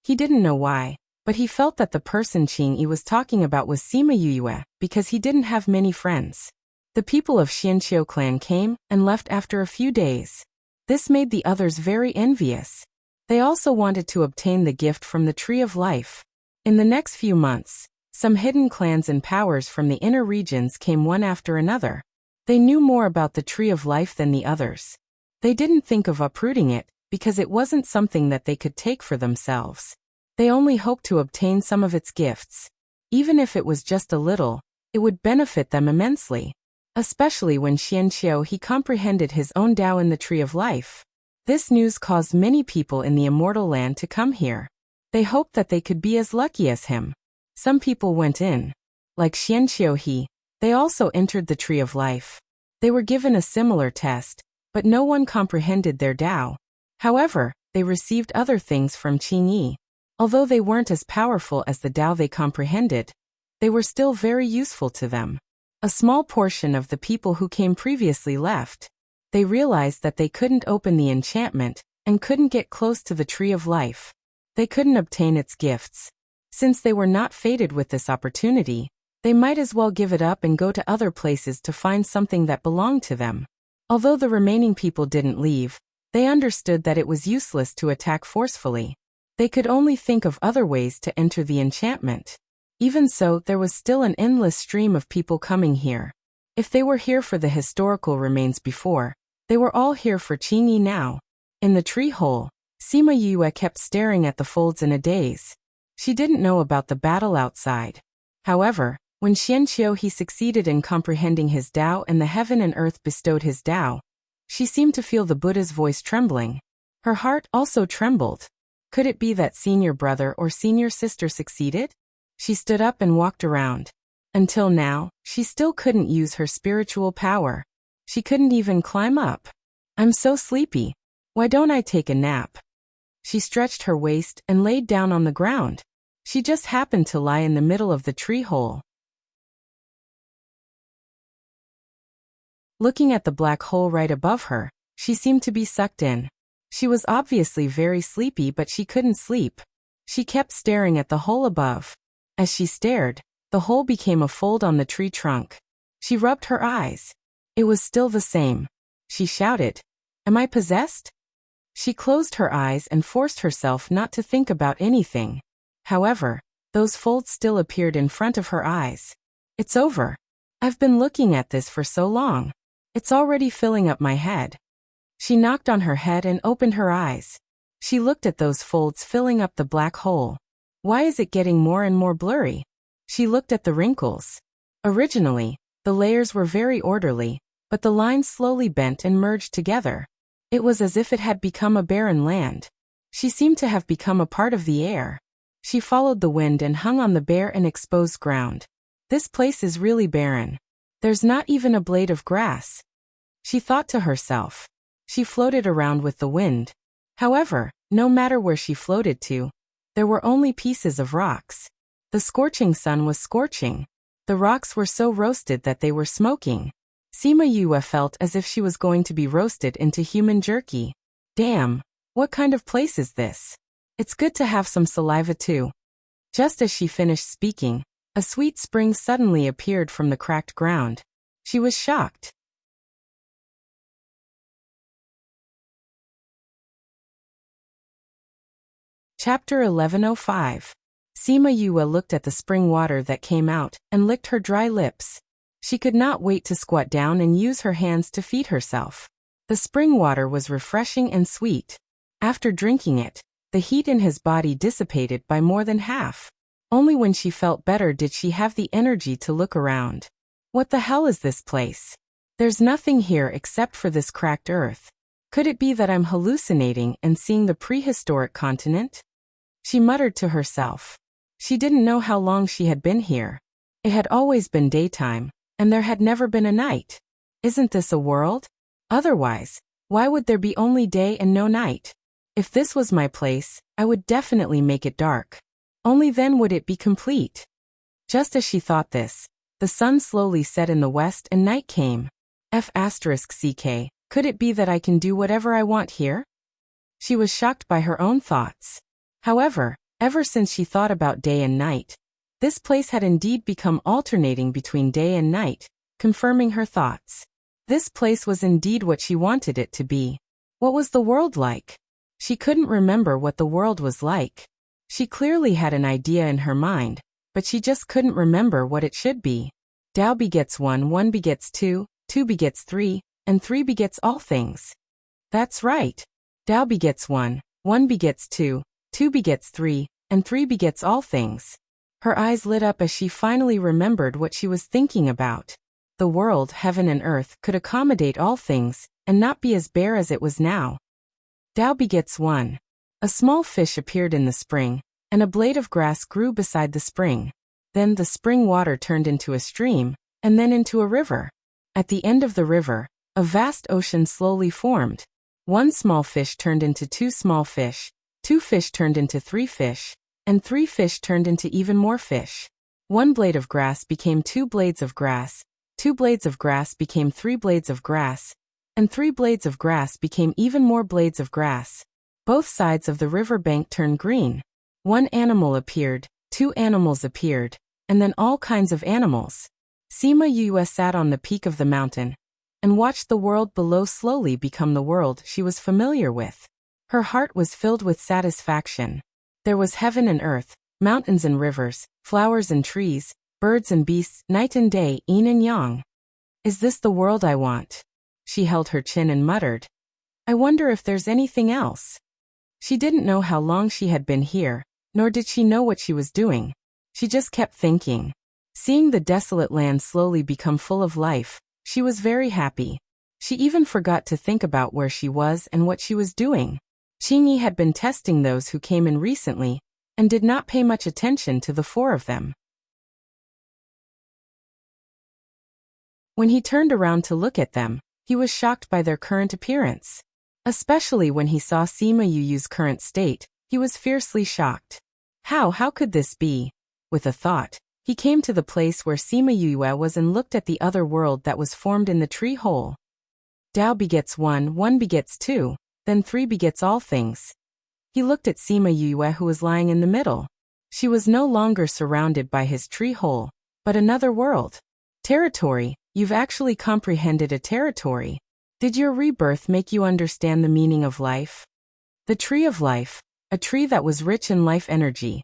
He didn't know why, but he felt that the person Qingyi was talking about was Sima Yue because he didn't have many friends. The people of Xianxiu clan came and left after a few days. This made the others very envious. They also wanted to obtain the gift from the Tree of Life. In the next few months, some hidden clans and powers from the inner regions came one after another. They knew more about the Tree of Life than the others. They didn't think of uprooting it, because it wasn't something that they could take for themselves. They only hoped to obtain some of its gifts. Even if it was just a little, it would benefit them immensely. Especially when Xianxiu comprehended his own Tao in the Tree of Life. This news caused many people in the immortal land to come here. They hoped that they could be as lucky as him. Some people went in. Like Xianxiu, they also entered the Tree of Life. They were given a similar test, but no one comprehended their Tao. However, they received other things from Qingyi. Although they weren't as powerful as the Tao they comprehended, they were still very useful to them. A small portion of the people who came previously left. They realized that they couldn't open the enchantment and couldn't get close to the Tree of Life. They couldn't obtain its gifts. Since they were not fated with this opportunity, they might as well give it up and go to other places to find something that belonged to them. Although the remaining people didn't leave, they understood that it was useless to attack forcefully. They could only think of other ways to enter the enchantment. Even so, there was still an endless stream of people coming here. If they were here for the historical remains before, they were all here for Qingyi now. In the tree hole, Sima Yue kept staring at the folds in a daze. She didn't know about the battle outside. However, when Xianxiu succeeded in comprehending his Tao and the heaven and earth bestowed his Tao, she seemed to feel the Buddha's voice trembling. Her heart also trembled. Could it be that senior brother or senior sister succeeded? She stood up and walked around. Until now, she still couldn't use her spiritual power. She couldn't even climb up. I'm so sleepy. Why don't I take a nap? She stretched her waist and laid down on the ground. She just happened to lie in the middle of the tree hole. Looking at the black hole right above her, she seemed to be sucked in. She was obviously very sleepy, but she couldn't sleep. She kept staring at the hole above. As she stared, the hole became a fold on the tree trunk. She rubbed her eyes. It was still the same. She shouted, "Am I possessed?" She closed her eyes and forced herself not to think about anything. However, those folds still appeared in front of her eyes. It's over. I've been looking at this for so long. It's already filling up my head. She knocked on her head and opened her eyes. She looked at those folds filling up the black hole. Why is it getting more and more blurry? She looked at the wrinkles. Originally, the layers were very orderly, but the lines slowly bent and merged together. It was as if it had become a barren land. She seemed to have become a part of the air. She followed the wind and hung on the bare and exposed ground. This place is really barren. There's not even a blade of grass. She thought to herself. She floated around with the wind. However, no matter where she floated to, there were only pieces of rocks. The scorching sun was scorching. The rocks were so roasted that they were smoking. Sima Yue felt as if she was going to be roasted into human jerky. Damn, what kind of place is this? It's good to have some saliva too. Just as she finished speaking, a sweet spring suddenly appeared from the cracked ground. She was shocked. Chapter 1105. Sima Yue looked at the spring water that came out and licked her dry lips. She could not wait to squat down and use her hands to feed herself. The spring water was refreshing and sweet. After drinking it, the heat in his body dissipated by more than half. Only when she felt better did she have the energy to look around. What the hell is this place? There's nothing here except for this cracked earth. Could it be that I'm hallucinating and seeing the prehistoric continent? She muttered to herself. She didn't know how long she had been here. It had always been daytime, and there had never been a night. Isn't this a world? Otherwise, why would there be only day and no night? If this was my place, I would definitely make it dark. Only then would it be complete. Just as she thought this, the sun slowly set in the west and night came. F***ck, could it be that I can do whatever I want here? She was shocked by her own thoughts. However, ever since she thought about day and night, this place had indeed become alternating between day and night, confirming her thoughts. This place was indeed what she wanted it to be. What was the world like? She couldn't remember what the world was like. She clearly had an idea in her mind, but she just couldn't remember what it should be. Tao begets one, one begets two begets three, and three begets all things. That's right. Tao begets one begets two begets three, and three begets all things. Her eyes lit up as she finally remembered what she was thinking about. The world, heaven and earth, could accommodate all things, and not be as bare as it was now. Tao begets one. A small fish appeared in the spring, and a blade of grass grew beside the spring. Then the spring water turned into a stream, and then into a river. At the end of the river, a vast ocean slowly formed. One small fish turned into two small fish, two fish turned into three fish, and three fish turned into even more fish. One blade of grass became two blades of grass, two blades of grass became three blades of grass, and three blades of grass became even more blades of grass. Both sides of the river bank turned green. One animal appeared, two animals appeared, and then all kinds of animals. Sima Yue sat on the peak of the mountain and watched the world below slowly become the world she was familiar with. Her heart was filled with satisfaction. There was heaven and earth, mountains and rivers, flowers and trees, birds and beasts, night and day, yin and yang. Is this the world I want? She held her chin and muttered. I wonder if there's anything else. She didn't know how long she had been here, nor did she know what she was doing. She just kept thinking. Seeing the desolate land slowly become full of life, she was very happy. She even forgot to think about where she was and what she was doing. Qingyi had been testing those who came in recently, and did not pay much attention to the four of them. When he turned around to look at them, he was shocked by their current appearance. Especially when he saw Sima Yu's current state, he was fiercely shocked. How could this be? With a thought, he came to the place where Sima Yu was and looked at the other world that was formed in the tree hole. Tao begets one, one begets two, then three begets all things. He looked at Sima Yu who was lying in the middle. She was no longer surrounded by his tree hole, but another world. Territory, you've actually comprehended a territory. Did your rebirth make you understand the meaning of life? The tree of life, a tree that was rich in life energy.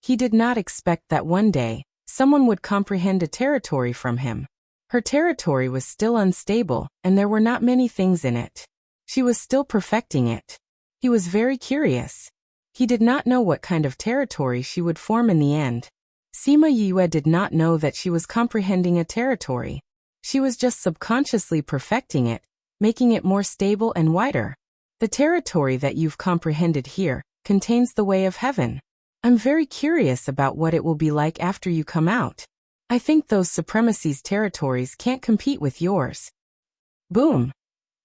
He did not expect that one day, someone would comprehend a territory from him. Her territory was still unstable, and there were not many things in it. She was still perfecting it. He was very curious. He did not know what kind of territory she would form in the end. Sima Yue did not know that she was comprehending a territory. She was just subconsciously perfecting it, making it more stable and wider. The territory that you've comprehended here contains the way of heaven. I'm very curious about what it will be like after you come out. I think those supremacy's territories can't compete with yours. Boom!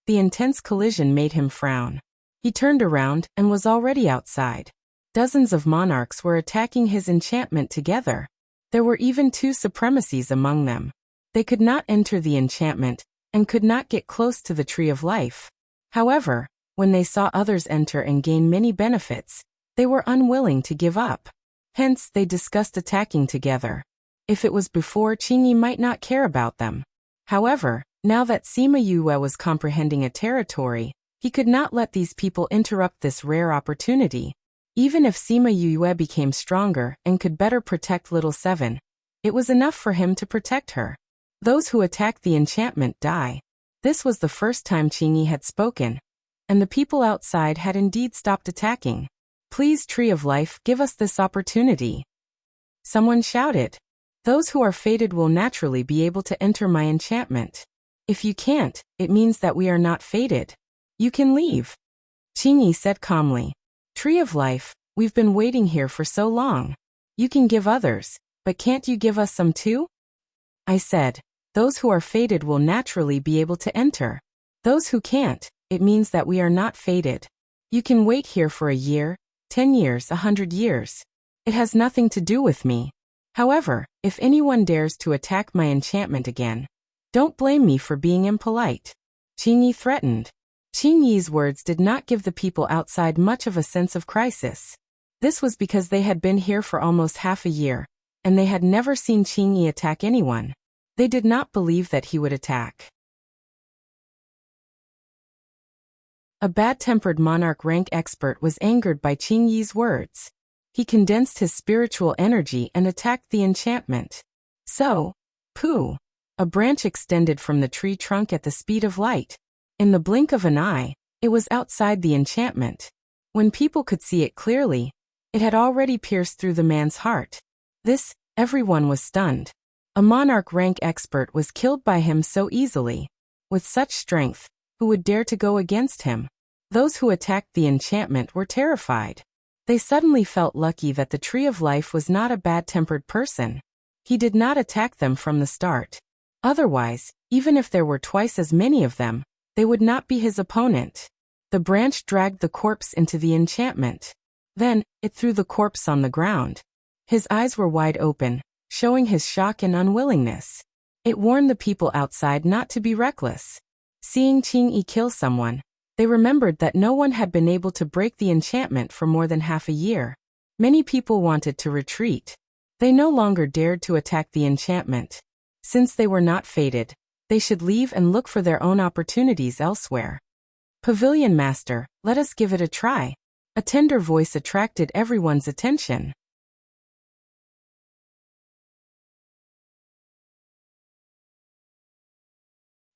The intense collision made him frown. He turned around and was already outside. Dozens of monarchs were attacking his enchantment together. There were even two supremacies among them. They could not enter the enchantment and could not get close to the tree of life. However, when they saw others enter and gain many benefits, they were unwilling to give up. Hence, they discussed attacking together. If it was before, Qingyi might not care about them. However, now that Sima Yue was comprehending a territory, he could not let these people interrupt this rare opportunity. Even if Sima Yue became stronger and could better protect Little Seven, it was enough for him to protect her. Those who attack the enchantment die. This was the first time Qingyi had spoken, and the people outside had indeed stopped attacking. Please, Tree of Life, give us this opportunity. Someone shouted. Those who are fated will naturally be able to enter my enchantment. If you can't, it means that we are not fated. You can leave. Qingyi said calmly. Tree of Life, we've been waiting here for so long. You can give others, but can't you give us some too? I said, those who are fated will naturally be able to enter. Those who can't, it means that we are not fated. You can wait here for a year, 10 years, 100 years. It has nothing to do with me. However, if anyone dares to attack my enchantment again, don't blame me for being impolite. Qingyi threatened. Qingyi's words did not give the people outside much of a sense of crisis. This was because they had been here for almost half a year, and they had never seen Qingyi attack anyone. They did not believe that he would attack. A bad-tempered monarch rank expert was angered by Qingyi's words. He condensed his spiritual energy and attacked the enchantment. So, pooh! A branch extended from the tree trunk at the speed of light. In the blink of an eye, it was outside the enchantment. When people could see it clearly, it had already pierced through the man's heart. Everyone was stunned. A monarch rank expert was killed by him so easily. With such strength, who would dare to go against him? Those who attacked the enchantment were terrified. They suddenly felt lucky that the Tree of Life was not a bad-tempered person. He did not attack them from the start. Otherwise, even if there were twice as many of them, they would not be his opponent. The branch dragged the corpse into the enchantment. Then, it threw the corpse on the ground. His eyes were wide open, showing his shock and unwillingness. It warned the people outside not to be reckless. Seeing Qingyi kill someone, they remembered that no one had been able to break the enchantment for more than half a year. Many people wanted to retreat. They no longer dared to attack the enchantment. Since they were not fated, they should leave and look for their own opportunities elsewhere. Pavilion Master, let us give it a try. A tender voice attracted everyone's attention.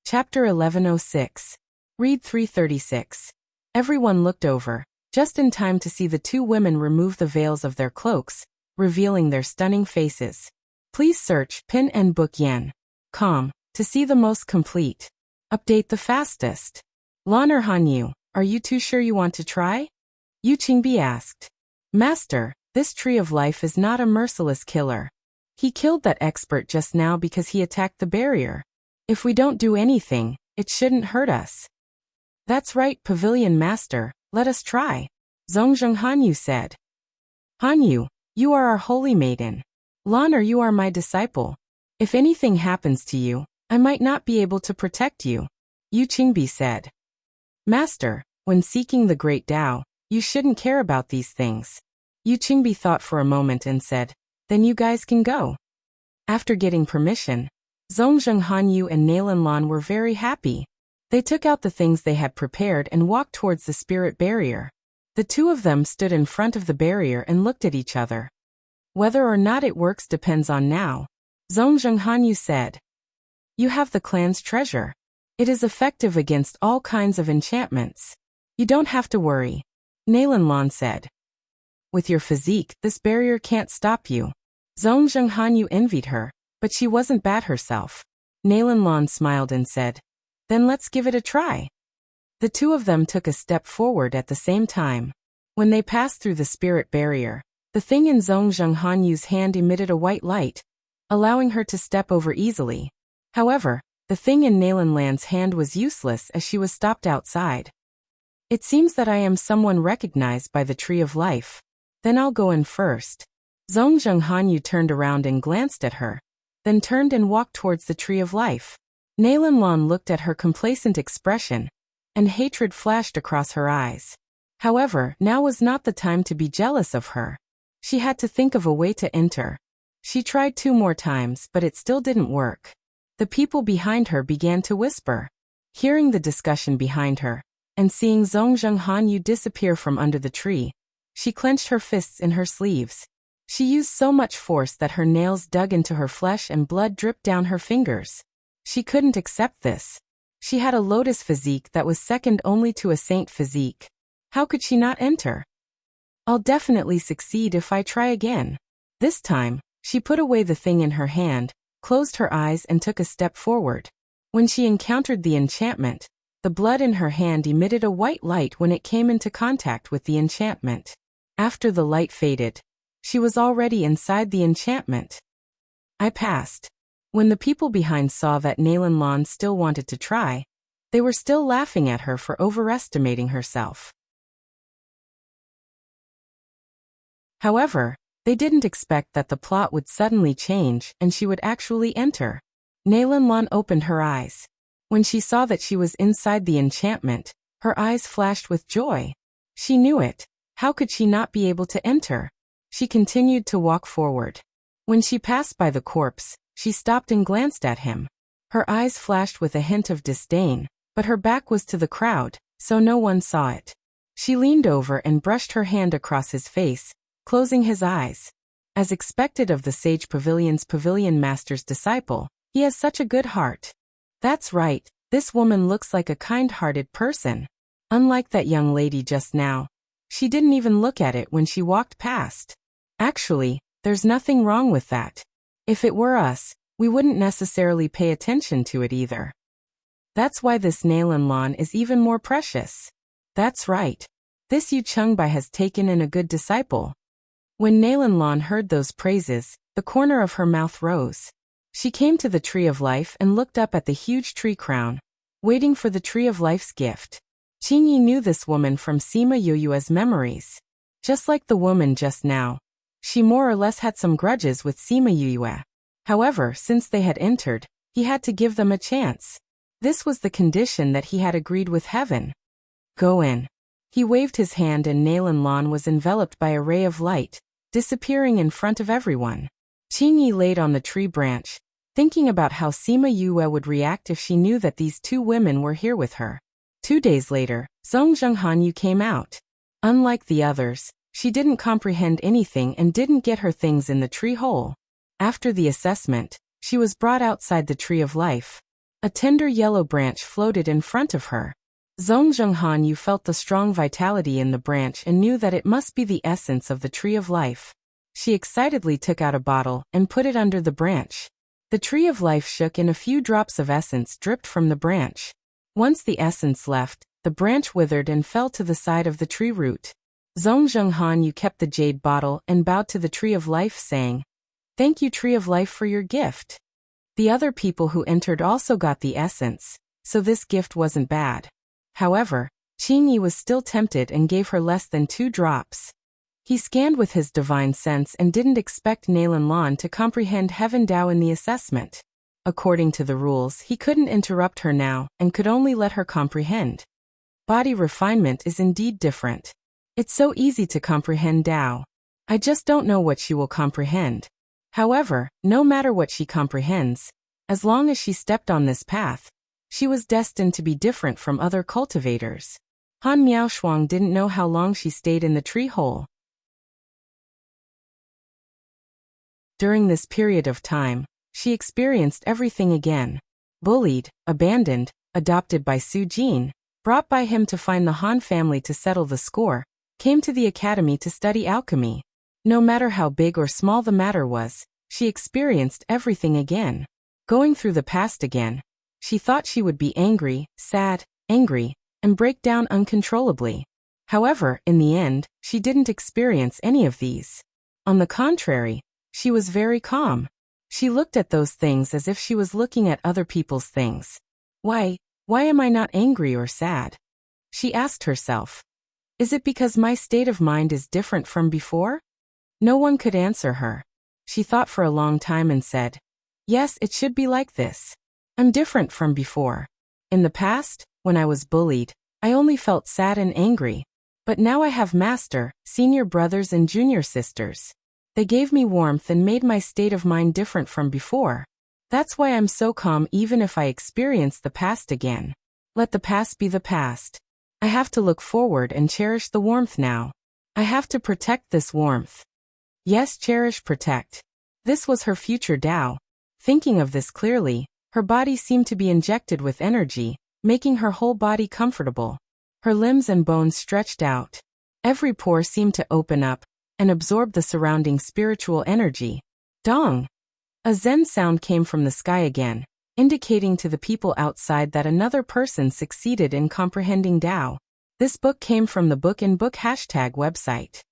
Chapter 1106. Read 336. Everyone looked over, just in time to see the two women remove the veils of their cloaks, revealing their stunning faces. Please search Pin and Book Yan. Com to see the most complete. Update the fastest. Lan Hanyu, are you too sure you want to try? Yu Qingbi asked. Master, this Tree of Life is not a merciless killer. He killed that expert just now because he attacked the barrier. If we don't do anything, it shouldn't hurt us. That's right, Pavilion Master, let us try, Zongjung Hanyu said. Hanyu, you are our holy maiden. Lan, you are my disciple. If anything happens to you, I might not be able to protect you, Yu Qingbi said. Master, when seeking the great Tao, you shouldn't care about these things. Yu Qingbi thought for a moment and said, then you guys can go. After getting permission, Zongjung Hanyu and Nalan Lan were very happy. They took out the things they had prepared and walked towards the spirit barrier. The two of them stood in front of the barrier and looked at each other. Whether or not it works depends on now, Zongjung Hanyu said. You have the clan's treasure. It is effective against all kinds of enchantments. You don't have to worry, Nalan Lan said. With your physique, this barrier can't stop you. Zongjung Hanyu envied her, but she wasn't bad herself. Nalan Lan smiled and said, then let's give it a try. The two of them took a step forward at the same time. When they passed through the spirit barrier, the thing in Zongjung Hanyu's hand emitted a white light, allowing her to step over easily. However, the thing in Nalan Lan's hand was useless as she was stopped outside. It seems that I am someone recognized by the Tree of Life. Then I'll go in first. Zongjung Hanyu turned around and glanced at her, then turned and walked towards the Tree of Life. Nalan Lan looked at her complacent expression, and hatred flashed across her eyes. However, now was not the time to be jealous of her. She had to think of a way to enter. She tried 2 more times, but it still didn't work. The people behind her began to whisper. Hearing the discussion behind her, and seeing Zongjung Hanyu disappear from under the tree, she clenched her fists in her sleeves. She used so much force that her nails dug into her flesh and blood dripped down her fingers. She couldn't accept this. She had a lotus physique that was second only to a saint physique. How could she not enter? I'll definitely succeed if I try again. This time, she put away the thing in her hand, closed her eyes and took a step forward. When she encountered the enchantment, the blood in her hand emitted a white light when it came into contact with the enchantment. After the light faded, she was already inside the enchantment. I passed. When the people behind saw that Nalan Lan still wanted to try, they were still laughing at her for overestimating herself. However, they didn't expect that the plot would suddenly change and she would actually enter. Nalan Lan opened her eyes. When she saw that she was inside the enchantment, her eyes flashed with joy. She knew it. How could she not be able to enter? She continued to walk forward. When she passed by the corpse, she stopped and glanced at him. Her eyes flashed with a hint of disdain, but her back was to the crowd, so no one saw it. She leaned over and brushed her hand across his face, closing his eyes. As expected of the Sage Pavilion's Pavilion Master's disciple, he has such a good heart. That's right, this woman looks like a kind-hearted person. Unlike that young lady just now. She didn't even look at it when she walked past. Actually, there's nothing wrong with that. If it were us, we wouldn't necessarily pay attention to it either. That's why this Nalan Lan is even more precious. That's right. This Yu Chengbai has taken in a good disciple. When Nalan Lan heard those praises, the corner of her mouth rose. She came to the Tree of Life and looked up at the huge tree crown, waiting for the Tree of Life's gift. Qingyi knew this woman from Sima Yoyue's memories. Just like the woman just now, she more or less had some grudges with Sima Yoyue. However, since they had entered, he had to give them a chance. This was the condition that he had agreed with heaven. Go in. He waved his hand and Nalan Lan was enveloped by a ray of light, disappearing in front of everyone. Qingyi laid on the tree branch, thinking about how Sima Yue would react if she knew that these 2 women were here with her. 2 days later, Zongjung Hanyu came out. Unlike the others, she didn't comprehend anything and didn't get her things in the tree hole. After the assessment, she was brought outside the Tree of Life. A tender yellow branch floated in front of her. Zongjung Hanyu felt the strong vitality in the branch and knew that it must be the essence of the Tree of Life. She excitedly took out a bottle and put it under the branch. The Tree of Life shook and a few drops of essence dripped from the branch. Once the essence left, the branch withered and fell to the side of the tree root. Zongjung Hanyu kept the jade bottle and bowed to the Tree of Life saying, "Thank you Tree of Life for your gift." The other people who entered also got the essence, so this gift wasn't bad. However, Qingyi was still tempted and gave her less than 2 drops. He scanned with his divine sense and didn't expect Nalan Lan to comprehend Heaven Dao in the assessment. According to the rules, he couldn't interrupt her now and could only let her comprehend. Body refinement is indeed different. It's so easy to comprehend Dao. I just don't know what she will comprehend. However, no matter what she comprehends, as long as she stepped on this path, she was destined to be different from other cultivators. Han Miaoshuang didn't know how long she stayed in the tree hole. During this period of time, she experienced everything again. Bullied, abandoned, adopted by Su Jin, brought by him to find the Han family to settle the score, came to the academy to study alchemy. No matter how big or small the matter was, she experienced everything again. Going through the past again, she thought she would be angry, sad, angry, and break down uncontrollably. However, in the end, she didn't experience any of these. On the contrary, she was very calm. She looked at those things as if she was looking at other people's things. Why am I not angry or sad? She asked herself. Is it because my state of mind is different from before? No one could answer her. She thought for a long time and said, yes, it should be like this. I'm different from before. In the past, when I was bullied, I only felt sad and angry. But now I have master, senior brothers and junior sisters. They gave me warmth and made my state of mind different from before. That's why I'm so calm even if I experience the past again. Let the past be the past. I have to look forward and cherish the warmth now. I have to protect this warmth. Yes, cherish, protect. This was her future Tao. Thinking of this clearly, her body seemed to be injected with energy, making her whole body comfortable. Her limbs and bones stretched out. Every pore seemed to open up and absorb the surrounding spiritual energy. Dong! A Zen sound came from the sky again, indicating to the people outside that another person succeeded in comprehending Tao. This book came from the Book in Book hashtag website.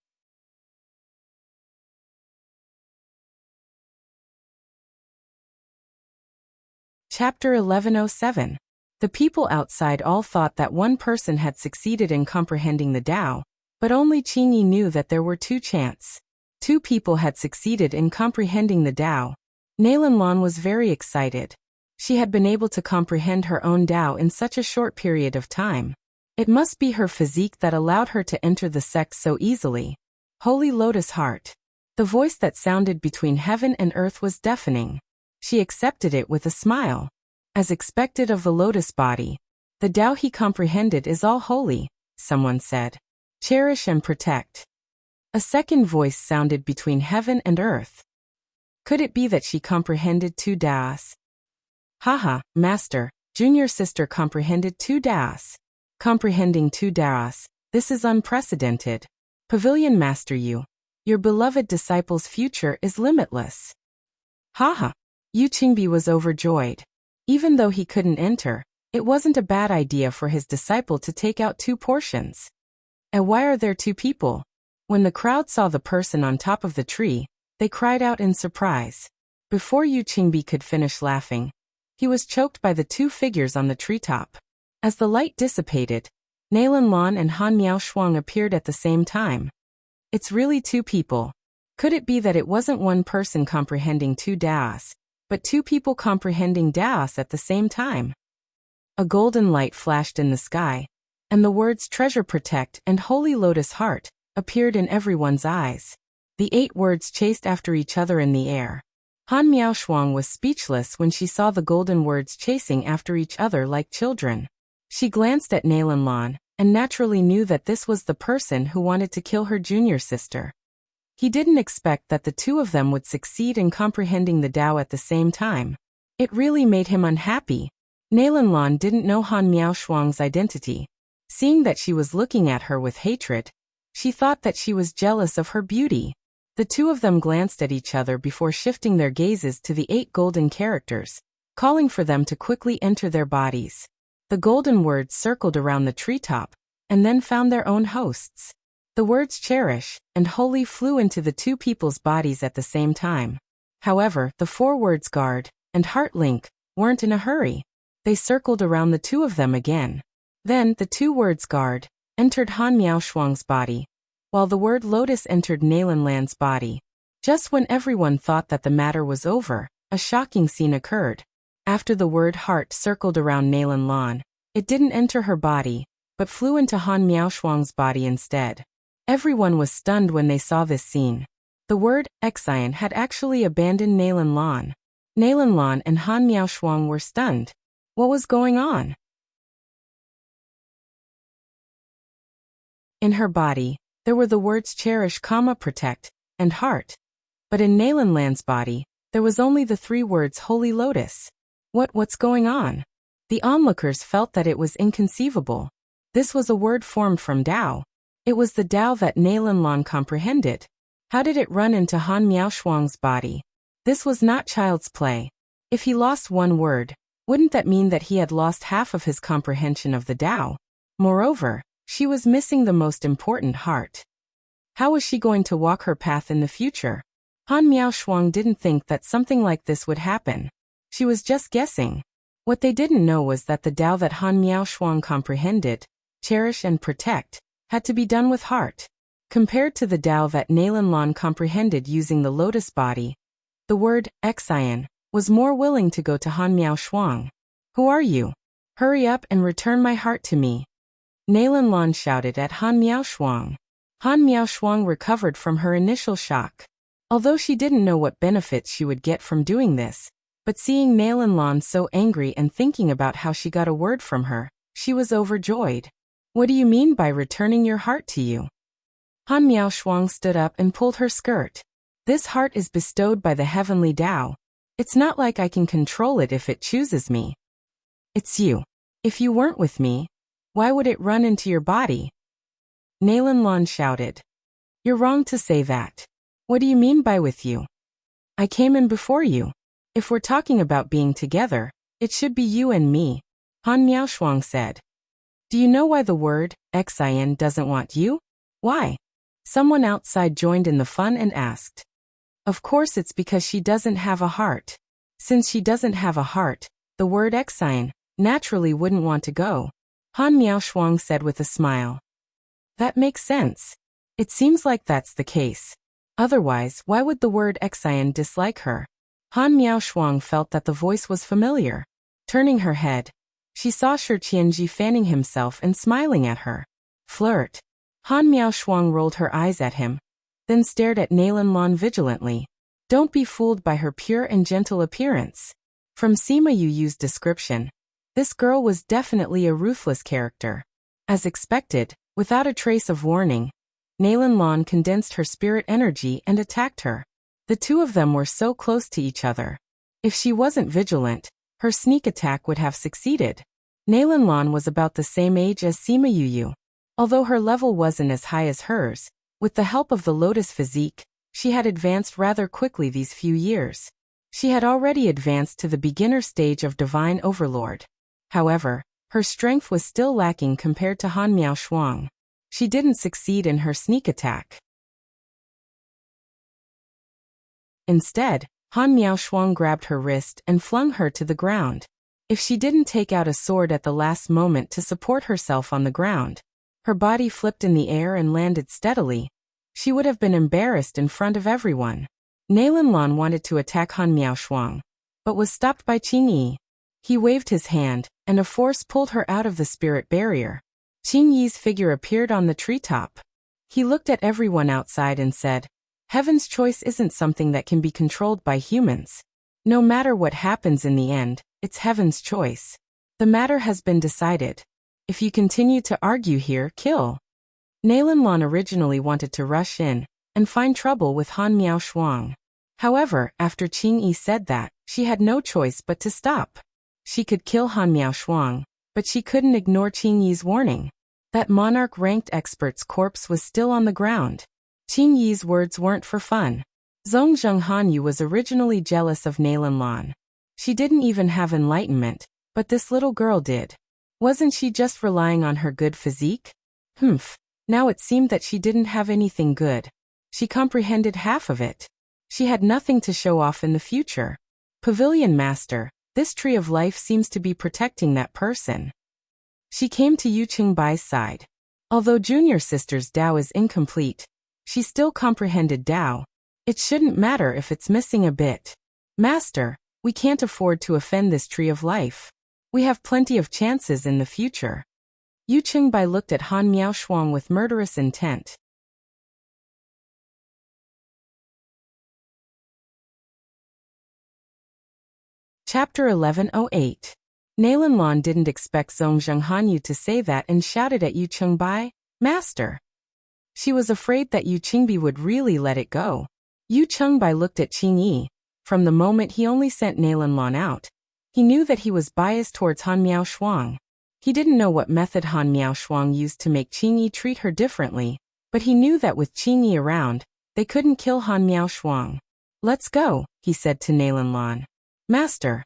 Chapter 1107. The people outside all thought that one person had succeeded in comprehending the Tao, but only Qingyi knew that there were 2 chants. 2 people had succeeded in comprehending the Tao. Nalan Lan was very excited. She had been able to comprehend her own Tao in such a short period of time. It must be her physique that allowed her to enter the sect so easily. Holy Lotus Heart. The voice that sounded between heaven and earth was deafening. She accepted it with a smile. As expected of the lotus body, the Tao he comprehended is all holy, someone said. Cherish and protect. A second voice sounded between heaven and earth. Could it be that she comprehended 2 Taos? Haha, master, junior sister comprehended 2 Taos. Comprehending 2 Taos, this is unprecedented. Pavilion master, your beloved disciple's future is limitless. Haha. Yu Qingbi was overjoyed. Even though he couldn't enter, it wasn't a bad idea for his disciple to take out 2 portions. And why are there 2 people? When the crowd saw the person on top of the tree, they cried out in surprise. Before Yu Qingbi could finish laughing, he was choked by the 2 figures on the treetop. As the light dissipated, Nalan Lan and Han Miaoshuang appeared at the same time. It's really 2 people. Could it be that it wasn't one person comprehending 2 Taos, but 2 people comprehending Taos at the same time? A golden light flashed in the sky, and the words treasure, protect, and holy lotus heart appeared in everyone's eyes. The 8 words chased after each other in the air. Han Miaoshuang was speechless when she saw the golden words chasing after each other like children. She glanced at Nalan Lan, and naturally knew that this was the person who wanted to kill her junior sister. He didn't expect that the 2 of them would succeed in comprehending the Tao at the same time. It really made him unhappy. Nalan Lan didn't know Han Miaoshuang's identity. Seeing that she was looking at her with hatred, she thought that she was jealous of her beauty. The 2 of them glanced at each other before shifting their gazes to the 8 golden characters, calling for them to quickly enter their bodies. The golden words circled around the treetop, and then found their own hosts. The words cherish and holy flew into the 2 people's bodies at the same time. However, the 4 words guard and Heart Link weren't in a hurry. They circled around the two of them again. Then the two words guard entered Han Miaoshuang's body, while the word lotus entered Nalan Lan's body. Just when everyone thought that the matter was over, a shocking scene occurred. After the word heart circled around Nalan Lan, it didn't enter her body, but flew into Han Miaoshuang's body instead. Everyone was stunned when they saw this scene. The word Xian had actually abandoned Nalan Lan. Nalan Lan and Han Miaoshuang were stunned. What was going on? In her body, there were the words cherish, protect, and heart. But in Nalan Lan's body, there was only the three words holy lotus. What's going on? The onlookers felt that it was inconceivable. This was a word formed from Tao. It was the Tao that Nalan Lan comprehended. How did it run into Han Miaoshuang's body? This was not child's play. If he lost one word, wouldn't that mean that he had lost half of his comprehension of the Tao? Moreover, she was missing the most important heart. How was she going to walk her path in the future? Han Miaoshuang didn't think that something like this would happen. She was just guessing. What they didn't know was that the Tao that Han Miaoshuang comprehended, cherish and protect, had to be done with heart. Compared to the Tao that Nalan Lan comprehended using the lotus body, the word Xian was more willing to go to Han Miaoshuang. Who are you? Hurry up and return my heart to me. Nalan Lan shouted at Han Miaoshuang. Han Miaoshuang recovered from her initial shock. Although she didn't know what benefits she would get from doing this, but seeing Nalan Lan so angry and thinking about how she got a word from her, she was overjoyed. What do you mean by returning your heart to you? Han Miaoshuang stood up and pulled her skirt. This heart is bestowed by the heavenly Tao. It's not like I can control it if it chooses me. It's you. If you weren't with me, why would it run into your body? Nalan Lan shouted. You're wrong to say that. What do you mean by with you? I came in before you. If we're talking about being together, it should be you and me, Han Miaoshuang said. Do you know why the word Xian doesn't want you? Why? Someone outside joined in the fun and asked. Of course it's because she doesn't have a heart. Since she doesn't have a heart, the word Xian naturally wouldn't want to go, Han Miaoshuang said with a smile. That makes sense. It seems like that's the case. Otherwise, why would the word Xian dislike her? Han Miaoshuang felt that the voice was familiar. Turning her head, she saw Shi Qianji fanning himself and smiling at her. Flirt. Han Miaoshuang rolled her eyes at him, then stared at Nalan Lan vigilantly. Don't be fooled by her pure and gentle appearance. From Sima Yu's description, this girl was definitely a ruthless character. As expected, without a trace of warning, Nalan Lan condensed her spirit energy and attacked her. The two of them were so close to each other. If she wasn't vigilant, her sneak attack would have succeeded. Nalan Lan was about the same age as Sima Yu. Although her level wasn't as high as hers, with the help of the lotus physique, she had advanced rather quickly these few years. She had already advanced to the beginner stage of Divine Overlord. However, her strength was still lacking compared to Han Miaoshuang. She didn't succeed in her sneak attack. Instead, Han Miaoshuang grabbed her wrist and flung her to the ground. If she didn't take out a sword at the last moment to support herself on the ground, her body flipped in the air and landed steadily, she would have been embarrassed in front of everyone. Nalan Lan wanted to attack Han Miaoshuang, but was stopped by Qing Yi. He waved his hand, and a force pulled her out of the spirit barrier. Qing Yi's figure appeared on the treetop. He looked at everyone outside and said, Heaven's choice isn't something that can be controlled by humans. No matter what happens in the end, it's Heaven's choice. The matter has been decided. If you continue to argue here, kill. Nalan Lan originally wanted to rush in and find trouble with Han Miaoshuang. However, after Qing Yi said that, she had no choice but to stop. She could kill Han Miaoshuang, but she couldn't ignore Qing Yi's warning. That monarch-ranked expert's corpse was still on the ground. Qing Yi's words weren't for fun. Zhongzheng Hanyu was originally jealous of Nalan Lan. She didn't even have enlightenment, but this little girl did. Wasn't she just relying on her good physique? Now it seemed that she didn't have anything good. She comprehended half of it. She had nothing to show off in the future. Pavilion Master, this tree of life seems to be protecting that person. She came to Yu Qingbai's side. Although junior sister's Tao is incomplete, she still comprehended Tao. It shouldn't matter if it's missing a bit. Master, we can't afford to offend this tree of life. We have plenty of chances in the future. Yu Qingbai looked at Han Miaoshuang with murderous intent. Chapter 1108. Nailanlan didn't expect Zhongzheng Hanyu to say that and shouted at Yu Qingbai, Master. She was afraid that Yu Qingbi would really let it go. Yu Qingbai looked at Qingyi. From the moment he only sent Nailanlan out, he knew that he was biased towards Han Miaoshuang. He didn't know what method Han Miaoshuang used to make Qingyi treat her differently, but he knew that with Qingyi around, they couldn't kill Han Miaoshuang. Let's go, he said to Nailanlan. Master.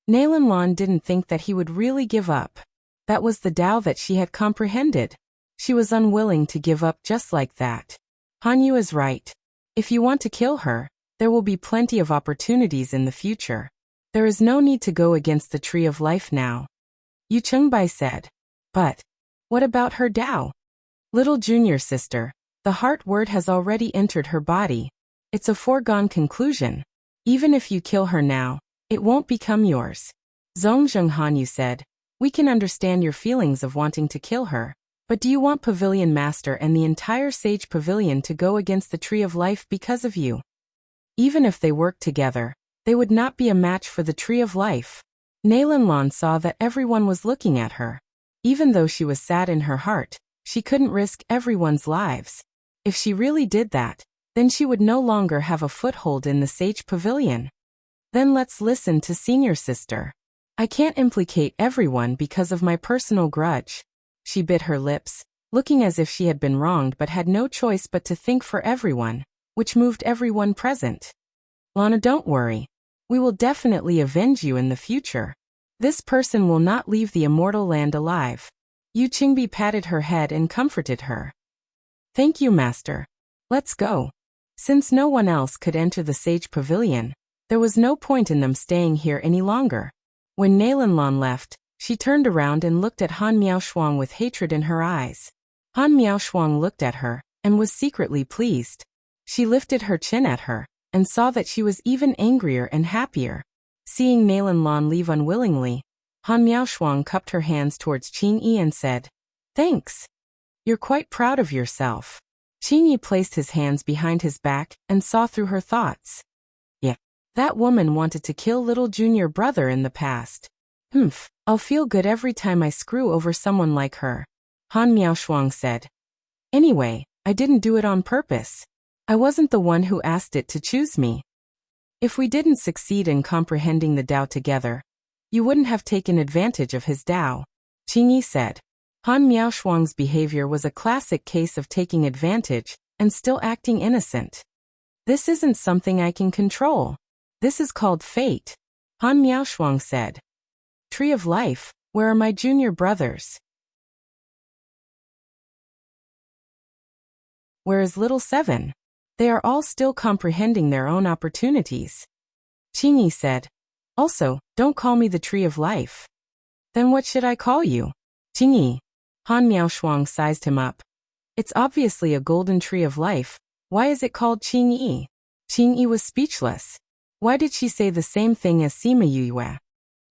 Nailanlan didn't think that he would really give up. That was the Tao that she had comprehended. She was unwilling to give up just like that. Hanyu is right. If you want to kill her, there will be plenty of opportunities in the future. There is no need to go against the tree of life now. Yu Qingbai said. But what about her Tao? Little junior sister, the heart word has already entered her body. It's a foregone conclusion. Even if you kill her now, it won't become yours. Zhongzheng Hanyu said, we can understand your feelings of wanting to kill her, but do you want Pavilion Master and the entire Sage Pavilion to go against the Tree of Life because of you? Even if they worked together, they would not be a match for the Tree of Life. Nailanlan saw that everyone was looking at her. Even though she was sad in her heart, she couldn't risk everyone's lives. If she really did that, then she would no longer have a foothold in the Sage Pavilion. Then let's listen to senior sister. I can't implicate everyone because of my personal grudge. She bit her lips, looking as if she had been wronged but had no choice but to think for everyone, which moved everyone present. Lana, don't worry. We will definitely avenge you in the future. This person will not leave the immortal land alive. Yu Qingbi patted her head and comforted her. Thank you, Master. Let's go. Since no one else could enter the Sage Pavilion, there was no point in them staying here any longer. When Nailanlan left, she turned around and looked at Han Miaoshuang with hatred in her eyes. Han Miaoshuang looked at her and was secretly pleased. She lifted her chin at her and saw that she was even angrier and happier. Seeing Nailanlan leave unwillingly, Han Miaoshuang cupped her hands towards Qingyi and said, Thanks. You're quite proud of yourself. Qingyi placed his hands behind his back and saw through her thoughts. Yeah, that woman wanted to kill little junior brother in the past. I'll feel good every time I screw over someone like her. Han Miaoshuang said. Anyway, I didn't do it on purpose. I wasn't the one who asked it to choose me. If we didn't succeed in comprehending the Tao together, you wouldn't have taken advantage of his Tao. Qingyi said. Han Miaoshuang's behavior was a classic case of taking advantage and still acting innocent. This isn't something I can control. This is called fate. Han Miaoshuang said. Tree of Life, where are my junior brothers? Where is little Seven? They are all still comprehending their own opportunities. Qingyi said. Also, don't call me the Tree of Life. Then what should I call you? Qingyi. Han Miaoshuang sized him up. It's obviously a golden tree of life. Why is it called Qingyi? Qingyi was speechless. Why did she say the same thing as Sima Yuyue?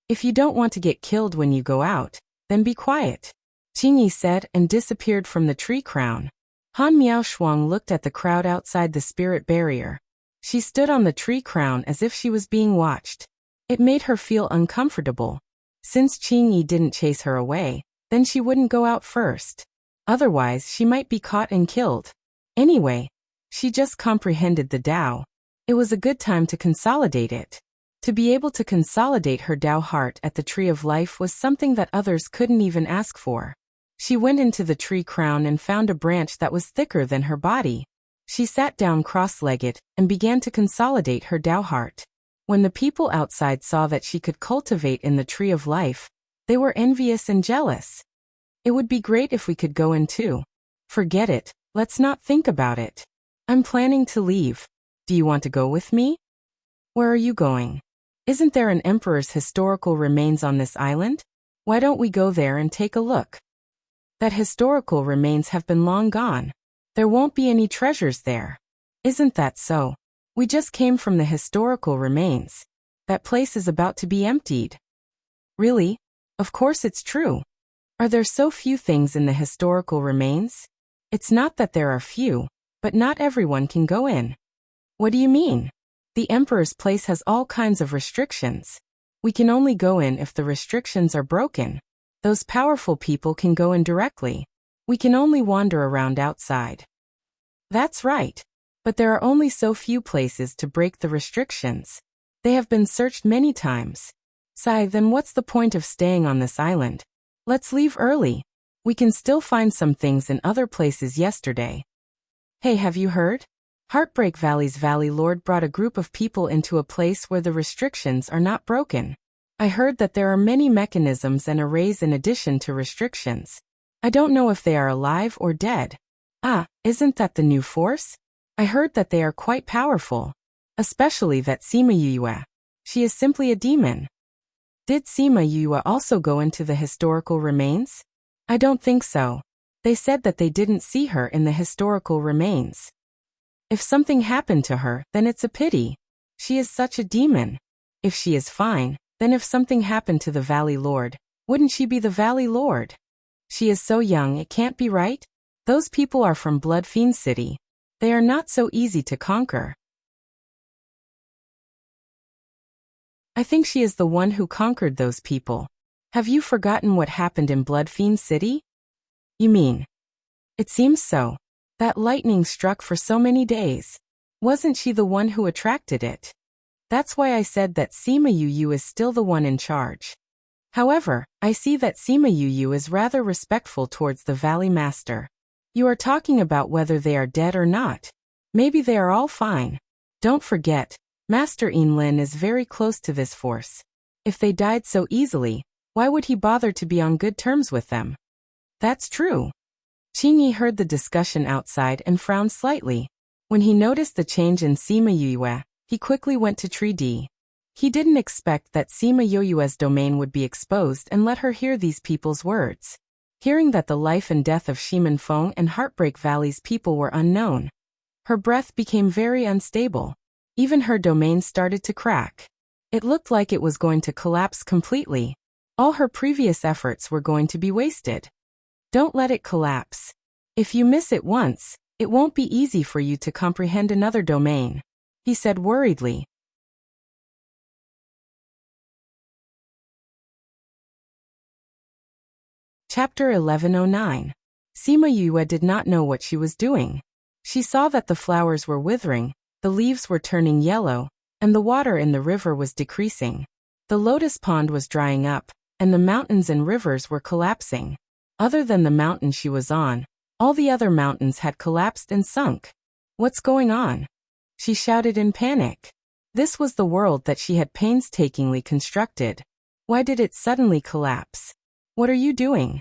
If you don't want to get killed when you go out, then be quiet. Qingyi said and disappeared from the tree crown. Han Miaoshuang looked at the crowd outside the spirit barrier. She stood on the tree crown as if she was being watched. It made her feel uncomfortable. Since Qingyi didn't chase her away, then she wouldn't go out first. Otherwise, she might be caught and killed. Anyway, she just comprehended the Tao. It was a good time to consolidate it. To be able to consolidate her Tao heart at the Tree of Life was something that others couldn't even ask for. She went into the tree crown and found a branch that was thicker than her body. She sat down cross-legged and began to consolidate her Tao heart. When the people outside saw that she could cultivate in the Tree of Life, they were envious and jealous. It would be great if we could go in too. Forget it, let's not think about it. I'm planning to leave. Do you want to go with me? Where are you going? Isn't there an emperor's historical remains on this island? Why don't we go there and take a look? That historical remains have been long gone. There won't be any treasures there. Isn't that so? We just came from the historical remains. That place is about to be emptied. Really? Of course it's true. Are there so few things in the historical remains? It's not that there are few, but not everyone can go in. What do you mean? The emperor's place has all kinds of restrictions. We can only go in if the restrictions are broken. Those powerful people can go in directly. We can only wander around outside. That's right. But there are only so few places to break the restrictions. They have been searched many times. Then what's the point of staying on this island? Let's leave early. We can still find some things in other places yesterday. Hey, have you heard? Heartbreak Valley's Valley Lord brought a group of people into a place where the restrictions are not broken. I heard that there are many mechanisms and arrays in addition to restrictions. I don't know if they are alive or dead. Isn't that the new force? I heard that they are quite powerful. Especially that Sima Yuyue. She is simply a demon. Did Sima Yuyue also go into the historical remains? I don't think so. They said that they didn't see her in the historical remains. If something happened to her, then it's a pity. She is such a demon. If she is fine, then if something happened to the Valley Lord, wouldn't she be the Valley Lord? She is so young, it can't be right. Those people are from Blood Fiend City. They are not so easy to conquer. I think she is the one who conquered those people. Have you forgotten what happened in Blood Fiend City? You mean? It seems so. That lightning struck for so many days. Wasn't she the one who attracted it? That's why I said that Sima Yuyue is still the one in charge. However, I see that Sima Yuyue is rather respectful towards the Valley Master. You are talking about whether they are dead or not. Maybe they are all fine. Don't forget, Master Yinlin is very close to this force. If they died so easily, why would he bother to be on good terms with them? That's true. Qingyi heard the discussion outside and frowned slightly. When he noticed the change in Sima Yuyue, he quickly went to Tree D. He didn't expect that Sima Yuyue's domain would be exposed and let her hear these people's words. Hearing that the life and death of Shimen Feng and Heartbreak Valley's people were unknown, her breath became very unstable. Even her domain started to crack. It looked like it was going to collapse completely. All her previous efforts were going to be wasted. Don't let it collapse. If you miss it once, it won't be easy for you to comprehend another domain, he said worriedly. Chapter 1109. Sima Yuyue did not know what she was doing. She saw that the flowers were withering, the leaves were turning yellow, and the water in the river was decreasing. The lotus pond was drying up, and the mountains and rivers were collapsing. Other than the mountain she was on, all the other mountains had collapsed and sunk. What's going on? She shouted in panic. This was the world that she had painstakingly constructed. Why did it suddenly collapse? What are you doing?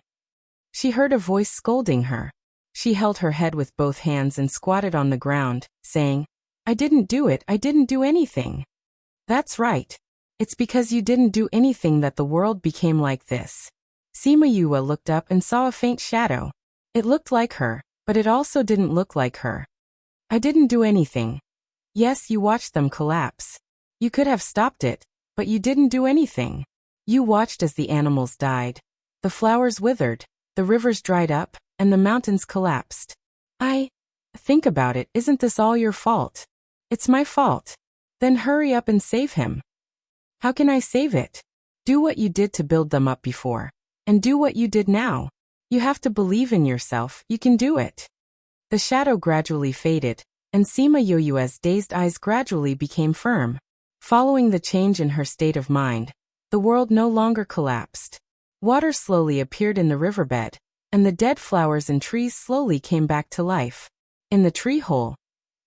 She heard a voice scolding her. She held her head with both hands and squatted on the ground, saying, I didn't do it, I didn't do anything. That's right. It's because you didn't do anything that the world became like this. Sima Yuyue looked up and saw a faint shadow. It looked like her, but it also didn't look like her. I didn't do anything. Yes, you watched them collapse. You could have stopped it, but you didn't do anything. You watched as the animals died. The flowers withered, the rivers dried up, and the mountains collapsed. Think about it, isn't this all your fault? It's my fault. Then hurry up and save him. How can I save it? Do what you did to build them up before. And do what you did now. You have to believe in yourself, you can do it. The shadow gradually faded, and Sima Yuyue's dazed eyes gradually became firm. Following the change in her state of mind, the world no longer collapsed. Water slowly appeared in the riverbed, and the dead flowers and trees slowly came back to life. In the tree hole,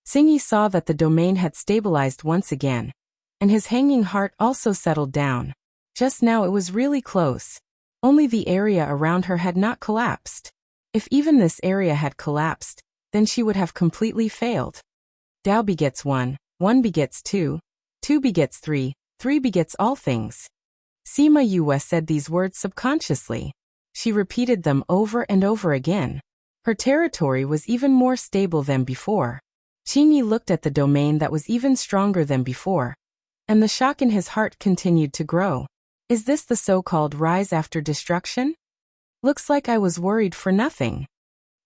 Xingyi saw that the domain had stabilized once again, and his hanging heart also settled down. Just now it was really close. Only the area around her had not collapsed. If even this area had collapsed, then she would have completely failed. Tao begets 1, 1 begets 2, 2 begets 3, Three begets all things. Sima Yue said these words subconsciously. She repeated them over and over again. Her territory was even more stable than before. Qingyi looked at the domain that was even stronger than before, and the shock in his heart continued to grow. Is this the so-called rise after destruction? Looks like I was worried for nothing.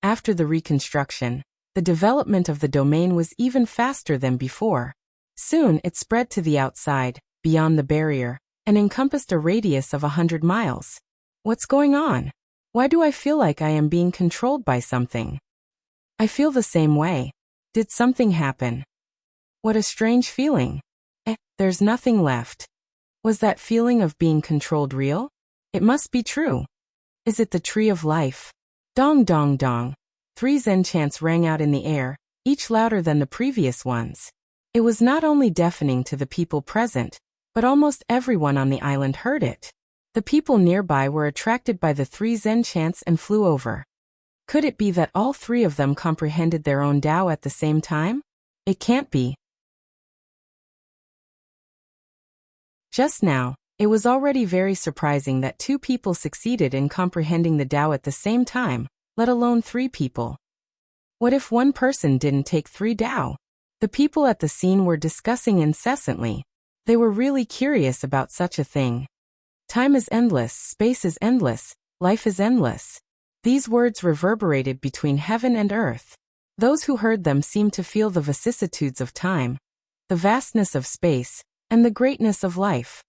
After the reconstruction, the development of the domain was even faster than before. Soon it spread to the outside, beyond the barrier, and encompassed a radius of 100 miles. What's going on? Why do I feel like I am being controlled by something? I feel the same way. Did something happen? What a strange feeling. There's nothing left. Was that feeling of being controlled real? It must be true. Is it the tree of life? Dong dong dong. 3 Zen chants rang out in the air, each louder than the previous ones. It was not only deafening to the people present, but almost everyone on the island heard it. The people nearby were attracted by the 3 Zen chants and flew over. Could it be that all 3 of them comprehended their own Tao at the same time? It can't be. Just now, it was already very surprising that 2 people succeeded in comprehending the Tao at the same time, let alone 3 people. What if one person didn't take 3 Tao? The people at the scene were discussing incessantly. They were really curious about such a thing. Time is endless, space is endless, life is endless. These words reverberated between heaven and earth. Those who heard them seemed to feel the vicissitudes of time, the vastness of space, and the greatness of life.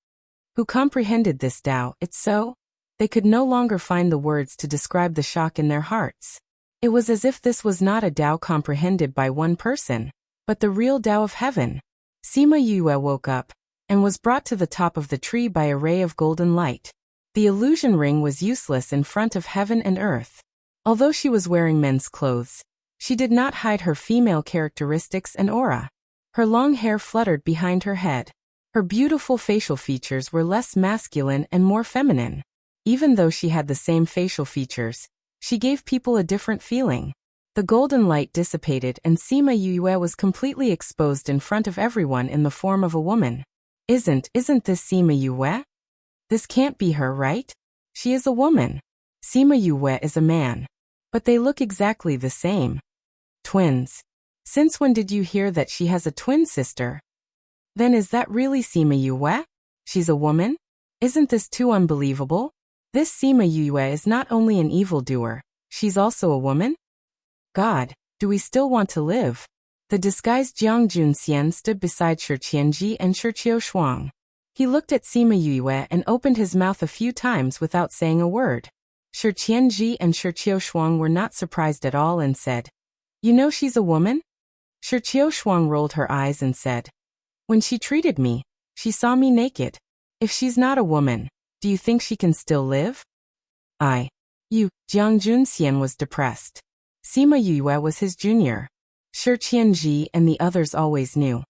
Who comprehended this Tao? It's so? They could no longer find the words to describe the shock in their hearts. It was as if this was not a Tao comprehended by one person, but the real Tao of heaven. Sima Yue woke up, and was brought to the top of the tree by a ray of golden light. The illusion ring was useless in front of heaven and earth. Although she was wearing men's clothes, she did not hide her female characteristics and aura. Her long hair fluttered behind her head. Her beautiful facial features were less masculine and more feminine. Even though she had the same facial features, she gave people a different feeling. The golden light dissipated and Sima Yue was completely exposed in front of everyone in the form of a woman. Isn't this Sima Yue? This can't be her, right? She is a woman. Sima Yue is a man. But they look exactly the same. Twins. Since when did you hear that she has a twin sister? Then is that really Sima Yue? She's a woman? Isn't this too unbelievable? This Sima Yue is not only an evildoer, she's also a woman? God, do we still want to live? The disguised Jiang Junxian stood beside Shi Qianji and Shi Qiushuang. He looked at Sima Yue and opened his mouth a few times without saying a word. Shi Qianji and Shi Qiushuang were not surprised at all and said, "You know she's a woman?" Shi Qiushuang rolled her eyes and said, "When she treated me, she saw me naked. If she's not a woman, do you think she can still live?" Jiang Junxian was depressed. Sima Yue was his junior. Shi Qianji and the others always knew.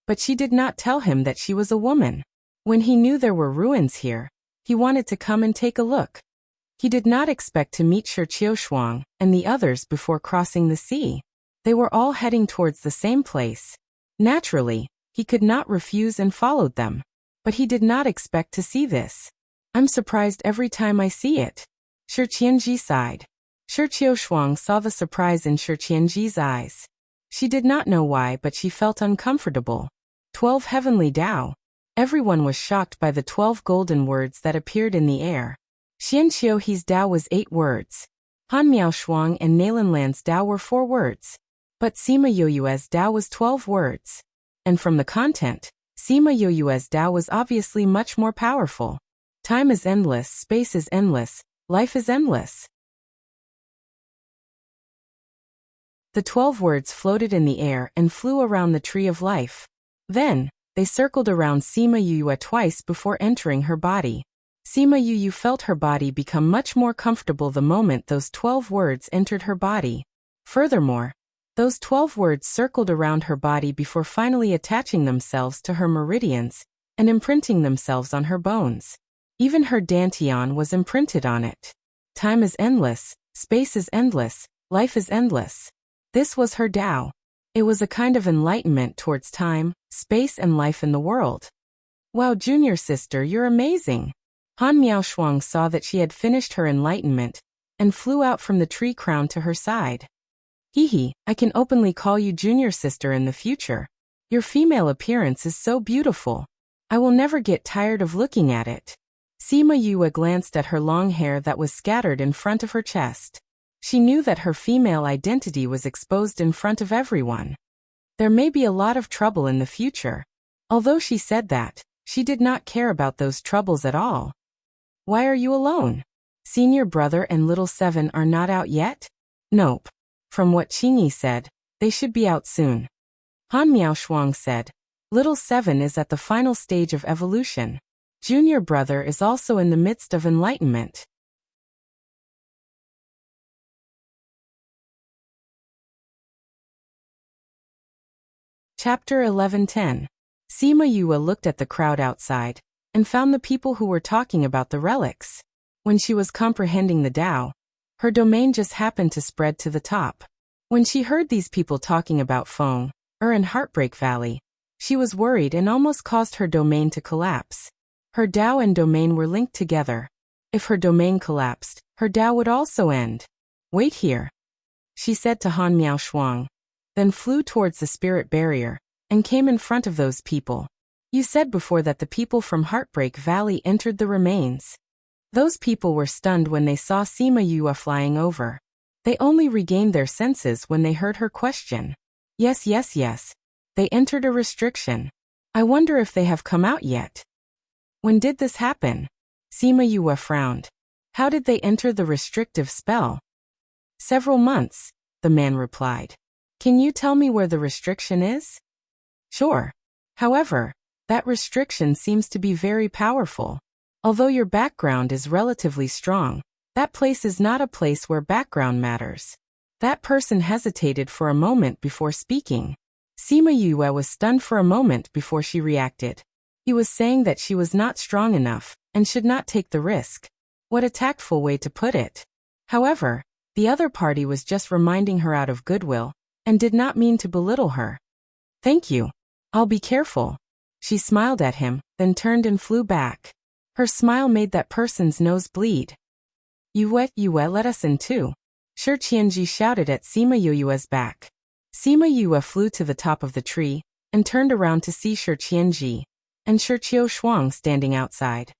But she did not tell him that she was a woman. When he knew there were ruins here, he wanted to come and take a look. He did not expect to meet Shi Qiushuang and the others before crossing the sea. They were all heading towards the same place. Naturally, he could not refuse and followed them. But he did not expect to see this. "I'm surprised every time I see it." Shi Qianji sighed. Shi Qiushuang saw the surprise in Shi Qianji's eyes. She did not know why, but she felt uncomfortable. 12 heavenly Tao. Everyone was shocked by the 12 golden words that appeared in the air. Xian Qiuhi's Tao was 8 words. Han Miaoshuang and Nalanlan's Tao were 4 words. But Sima Yue's Tao was 12 words. And from the content, Sima Yue's Tao was obviously much more powerful. Time is endless, space is endless, life is endless. The 12 words floated in the air and flew around the tree of life. Then, they circled around Sima Yue twice before entering her body. Sima Yue felt her body become much more comfortable the moment those 12 words entered her body. Furthermore, those 12 words circled around her body before finally attaching themselves to her meridians and imprinting themselves on her bones. Even her dantian was imprinted on it. Time is endless, space is endless, life is endless. This was her Tao. It was a kind of enlightenment towards time, space and life in the world. Wow, junior sister, you're amazing. Han Miaoshuang saw that she had finished her enlightenment and flew out from the tree crown to her side. Hee, I can openly call you junior sister in the future. Your female appearance is so beautiful. I will never get tired of looking at it. Sima Yue glanced at her long hair that was scattered in front of her chest. She knew that her female identity was exposed in front of everyone. There may be a lot of trouble in the future. Although she said that, she did not care about those troubles at all. Why are you alone? Senior brother and little seven are not out yet? Nope. From what Qingyi said, they should be out soon. Han Miaoshuang said, little seven is at the final stage of evolution. Junior brother is also in the midst of enlightenment. Chapter 11:10. Sima Yue looked at the crowd outside and found the people who were talking about the relics. When she was comprehending the Tao, her domain just happened to spread to the top. When she heard these people talking about Feng, and Heartbreak Valley, she was worried and almost caused her domain to collapse. Her Tao and domain were linked together. If her domain collapsed, her Tao would also end. Wait here, she said to Han Miaoshuang, then flew towards the spirit barrier and came in front of those people. You said before that the people from Heartbreak Valley entered the remains. Those people were stunned when they saw Sima Yue flying over. They only regained their senses when they heard her question. Yes. They entered a restriction. I wonder if they have come out yet. When did this happen? Sima Yue frowned. How did they enter the restrictive spell? Several months, the man replied. Can you tell me where the restriction is? Sure. However, that restriction seems to be very powerful. Although your background is relatively strong, that place is not a place where background matters. That person hesitated for a moment before speaking. Sima Yue was stunned for a moment before she reacted. He was saying that she was not strong enough and should not take the risk. What a tactful way to put it. However, the other party was just reminding her out of goodwill and did not mean to belittle her. Thank you. I'll be careful. She smiled at him, then turned and flew back. Her smile made that person's nose bleed. Yue, let us in too. Shi Qianji shouted at Sima Yue's back. Sima Yue flew to the top of the tree and turned around to see Shi Qianji and Shi Shuang standing outside.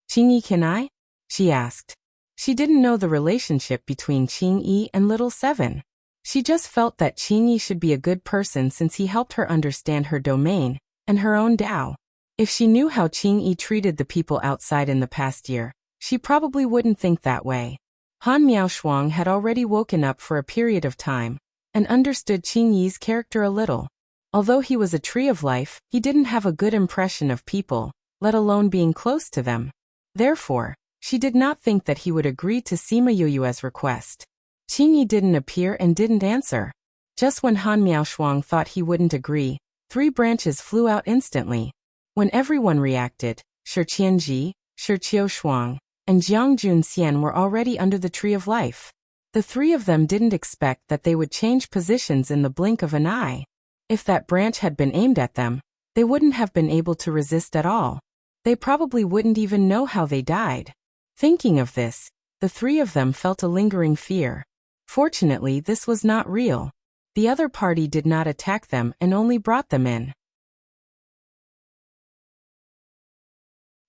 Qingyi, can I? She asked. She didn't know the relationship between Qingyi and little seven. She just felt that Qingyi should be a good person since he helped her understand her domain and her own Tao. If she knew how Qingyi treated the people outside in the past year, she probably wouldn't think that way. Han Miaoshuang had already woken up for a period of time and understood Qingyi's character a little. Although he was a tree of life, he didn't have a good impression of people, let alone being close to them. Therefore, she did not think that he would agree to Sima Yue's request. Qingyi didn't appear and didn't answer. Just when Han Miaoshuang thought he wouldn't agree, 3 branches flew out instantly. When everyone reacted, Shi Qianji, Shi Shuang, and Jiang Junxian were already under the tree of life. The 3 of them didn't expect that they would change positions in the blink of an eye. If that branch had been aimed at them, they wouldn't have been able to resist at all. They probably wouldn't even know how they died. Thinking of this, the 3 of them felt a lingering fear. Fortunately, this was not real. The other party did not attack them and only brought them in.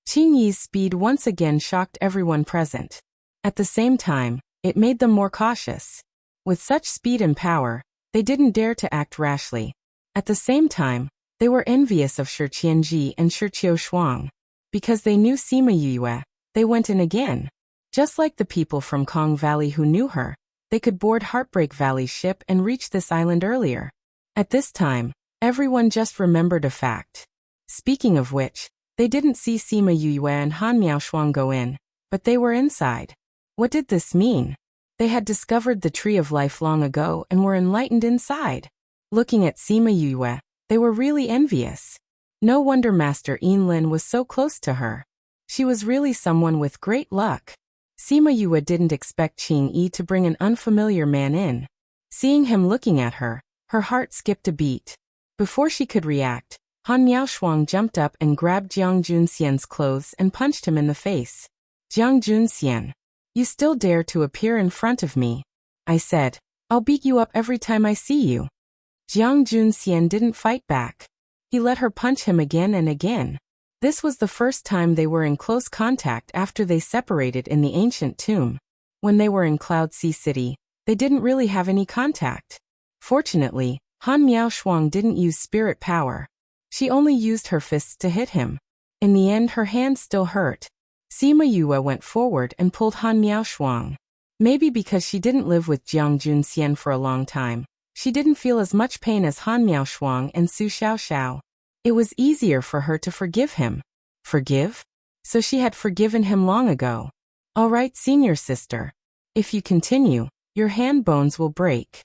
Qingyi's speed once again shocked everyone present. At the same time, it made them more cautious. With such speed and power, they didn't dare to act rashly. At the same time, they were envious of Shi Qianji and Shi Shuang. Because they knew Sima Yue, they went in again. Just like the people from Kong Valley who knew her, they could board Heartbreak Valley's ship and reach this island earlier. At this time, everyone just remembered a fact. Speaking of which, they didn't see Sima Yue and Han Miaoshuang go in, but they were inside. What did this mean? They had discovered the Tree of Life long ago and were enlightened inside. Looking at Sima Yue, they were really envious. No wonder Master Yinlin was so close to her. She was really someone with great luck. Sima Yue didn't expect Qingyi to bring an unfamiliar man in. Seeing him looking at her, her heart skipped a beat. Before she could react, Han Miaoshuang jumped up and grabbed Jiang Junxian's clothes and punched him in the face. Jiang Junxian, you still dare to appear in front of me? I said, I'll beat you up every time I see you. Jiang Junxian didn't fight back. He let her punch him again and again. This was the first time they were in close contact after they separated in the ancient tomb. When they were in Cloud Sea City, they didn't really have any contact. Fortunately, Han Miaoshuang didn't use spirit power. She only used her fists to hit him. In the end, her hand still hurt. Sima Yue went forward and pulled Han Miaoshuang. Maybe because she didn't live with Jiang Junxian for a long time, she didn't feel as much pain as Han Miaoshuang and Su Xiaoxiao. It was easier for her to forgive him. Forgive? So she had forgiven him long ago. All right, senior sister. If you continue, your hand bones will break.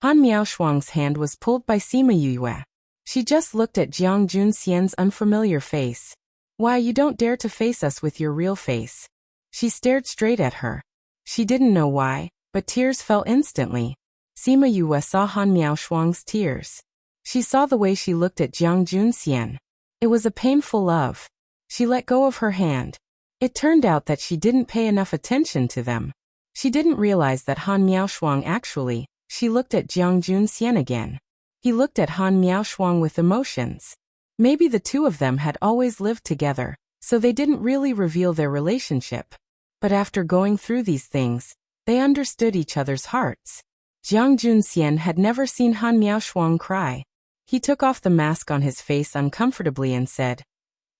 Han Miaoshuang's hand was pulled by Sima Yue. She just looked at Jiang Junxian's unfamiliar face. Why, you don't dare to face us with your real face. She stared straight at her. She didn't know why, but tears fell instantly. Sima Yue saw Han Miaoshuang's tears. She saw the way she looked at Jiang Junxian. It was a painful love. She let go of her hand. It turned out that she didn't pay enough attention to them. She didn't realize that Han Miaoshuang actually, she looked at Jiang Junxian again. He looked at Han Miaoshuang with emotions. Maybe the two of them had always lived together, so they didn't really reveal their relationship. But after going through these things, they understood each other's hearts. Jiang Junxian had never seen Han Miaoshuang cry. He took off the mask on his face uncomfortably and said,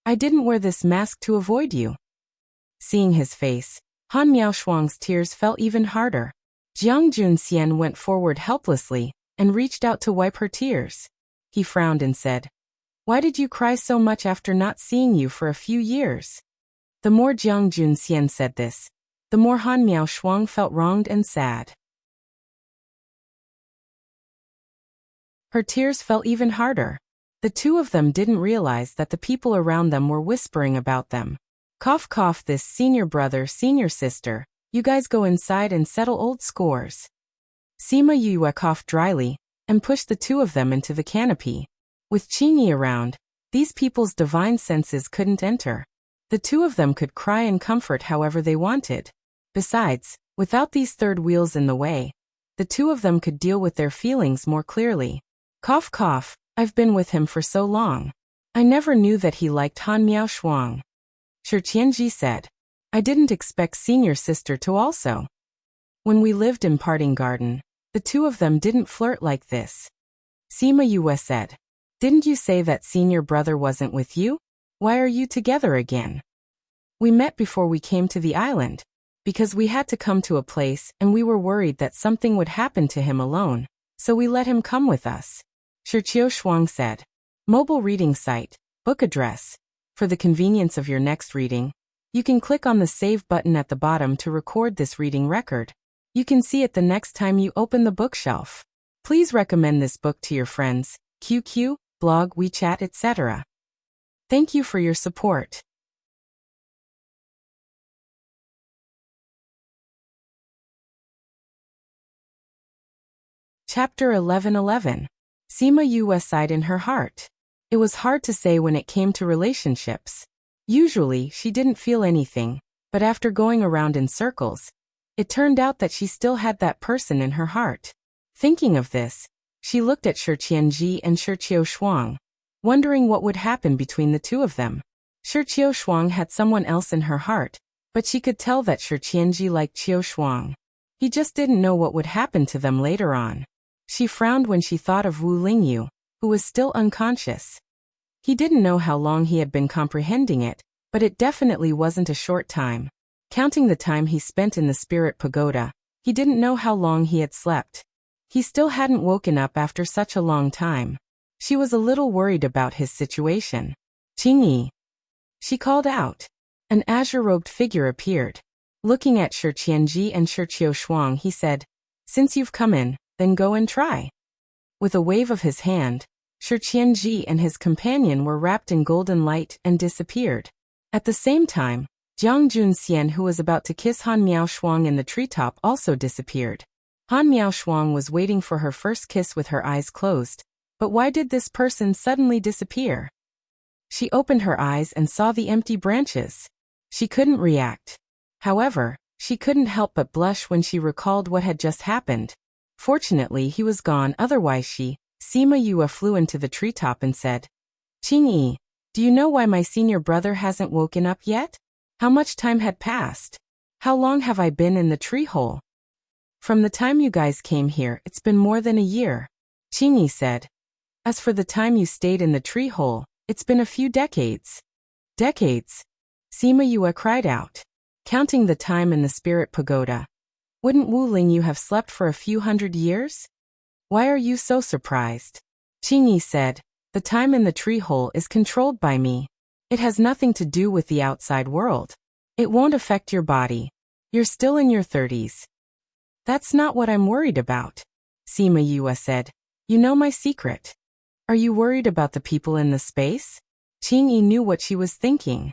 I didn't wear this mask to avoid you. Seeing his face, Han Miaoshuang's tears fell even harder. Jiang Junxian went forward helplessly and reached out to wipe her tears. He frowned and said, Why did you cry so much after not seeing you for a few years? The more Jiang Junxian said this, the more Han Miaoshuang felt wronged and sad. Her tears fell even harder. The two of them didn't realize that the people around them were whispering about them. Cough cough, this senior brother, senior sister, you guys go inside and settle old scores. Sima Yue coughed dryly and pushed the two of them into the canopy. With Qingyi around, these people's divine senses couldn't enter. The two of them could cry and comfort however they wanted. Besides, without these third wheels in the way, the two of them could deal with their feelings more clearly. Cough cough, I've been with him for so long. I never knew that he liked Han Miaoshuang. Shi Qianji said, I didn't expect senior sister to also. When we lived in Parting Garden, the two of them didn't flirt like this. Sima Yue said, Didn't you say that senior brother wasn't with you? Why are you together again? We met before we came to the island, because we had to come to a place and we were worried that something would happen to him alone, so we let him come with us. Shi Qiushuang said. Mobile reading site, book address. For the convenience of your next reading, you can click on the save button at the bottom to record this reading record. You can see it the next time you open the bookshelf. Please recommend this book to your friends, QQ, blog, WeChat, etc. Thank you for your support. Chapter 11:11. Sima Yue sighed in her heart. It was hard to say when it came to relationships. Usually, she didn't feel anything, but after going around in circles, it turned out that she still had that person in her heart. Thinking of this, she looked at Shi Qianji and Shi Qiushuang, wondering what would happen between the two of them. Shi Qiushuang had someone else in her heart, but she could tell that Shi Qianji liked Qiushuang. He just didn't know what would happen to them later on. She frowned when she thought of Wu Lingyu, who was still unconscious. He didn't know how long he had been comprehending it, but it definitely wasn't a short time. Counting the time he spent in the spirit pagoda, he didn't know how long he had slept. He still hadn't woken up after such a long time. She was a little worried about his situation. Qingyi. She called out. An azure-robed figure appeared. Looking at Shi Qianji and Shi Qiushuang, he said, Since you've come in, then go and try. With a wave of his hand, Shi Qianji and his companion were wrapped in golden light and disappeared. At the same time, Jiang Junxian, who was about to kiss Han Miaoshuang in the treetop, also disappeared. Han Miaoshuang was waiting for her first kiss with her eyes closed, but why did this person suddenly disappear? She opened her eyes and saw the empty branches. She couldn't react. However, she couldn't help but blush when she recalled what had just happened. Fortunately, he was gone, otherwise Sima Yue flew into the treetop and said, "Qingyi, do you know why my senior brother hasn't woken up yet? How much time had passed? How long have I been in the tree hole?" "From the time you guys came here, it's been more than a year," Qingyi said. "As for the time you stayed in the tree hole, it's been a few decades." "Decades?" Sima Yue cried out. "Counting the time in the spirit pagoda. Wouldn't Wu Lingyu have slept for a few hundred years? Why are you so surprised?" Qingyi said, "The time in the tree hole is controlled by me. It has nothing to do with the outside world. It won't affect your body. You're still in your 30s. "That's not what I'm worried about," Sima Yue said. "You know my secret. Are you worried about the people in the space?" Qingyi knew what she was thinking.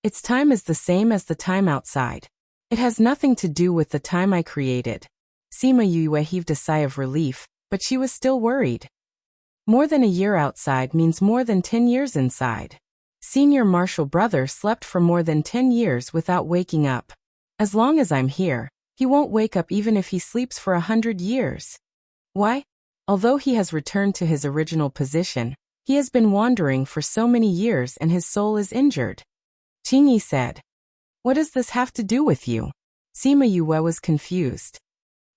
"Its time is the same as the time outside. It has nothing to do with the time I created." Sima Yue heaved a sigh of relief, but she was still worried. More than a year outside means more than 10 years inside. Senior Marshal brother slept for more than 10 years without waking up. As long as I'm here, he won't wake up even if he sleeps for 100 years. Why? Although he has returned to his original position, he has been wandering for so many years and his soul is injured. Qingyi said. "What does this have to do with you?" Sima Yue was confused.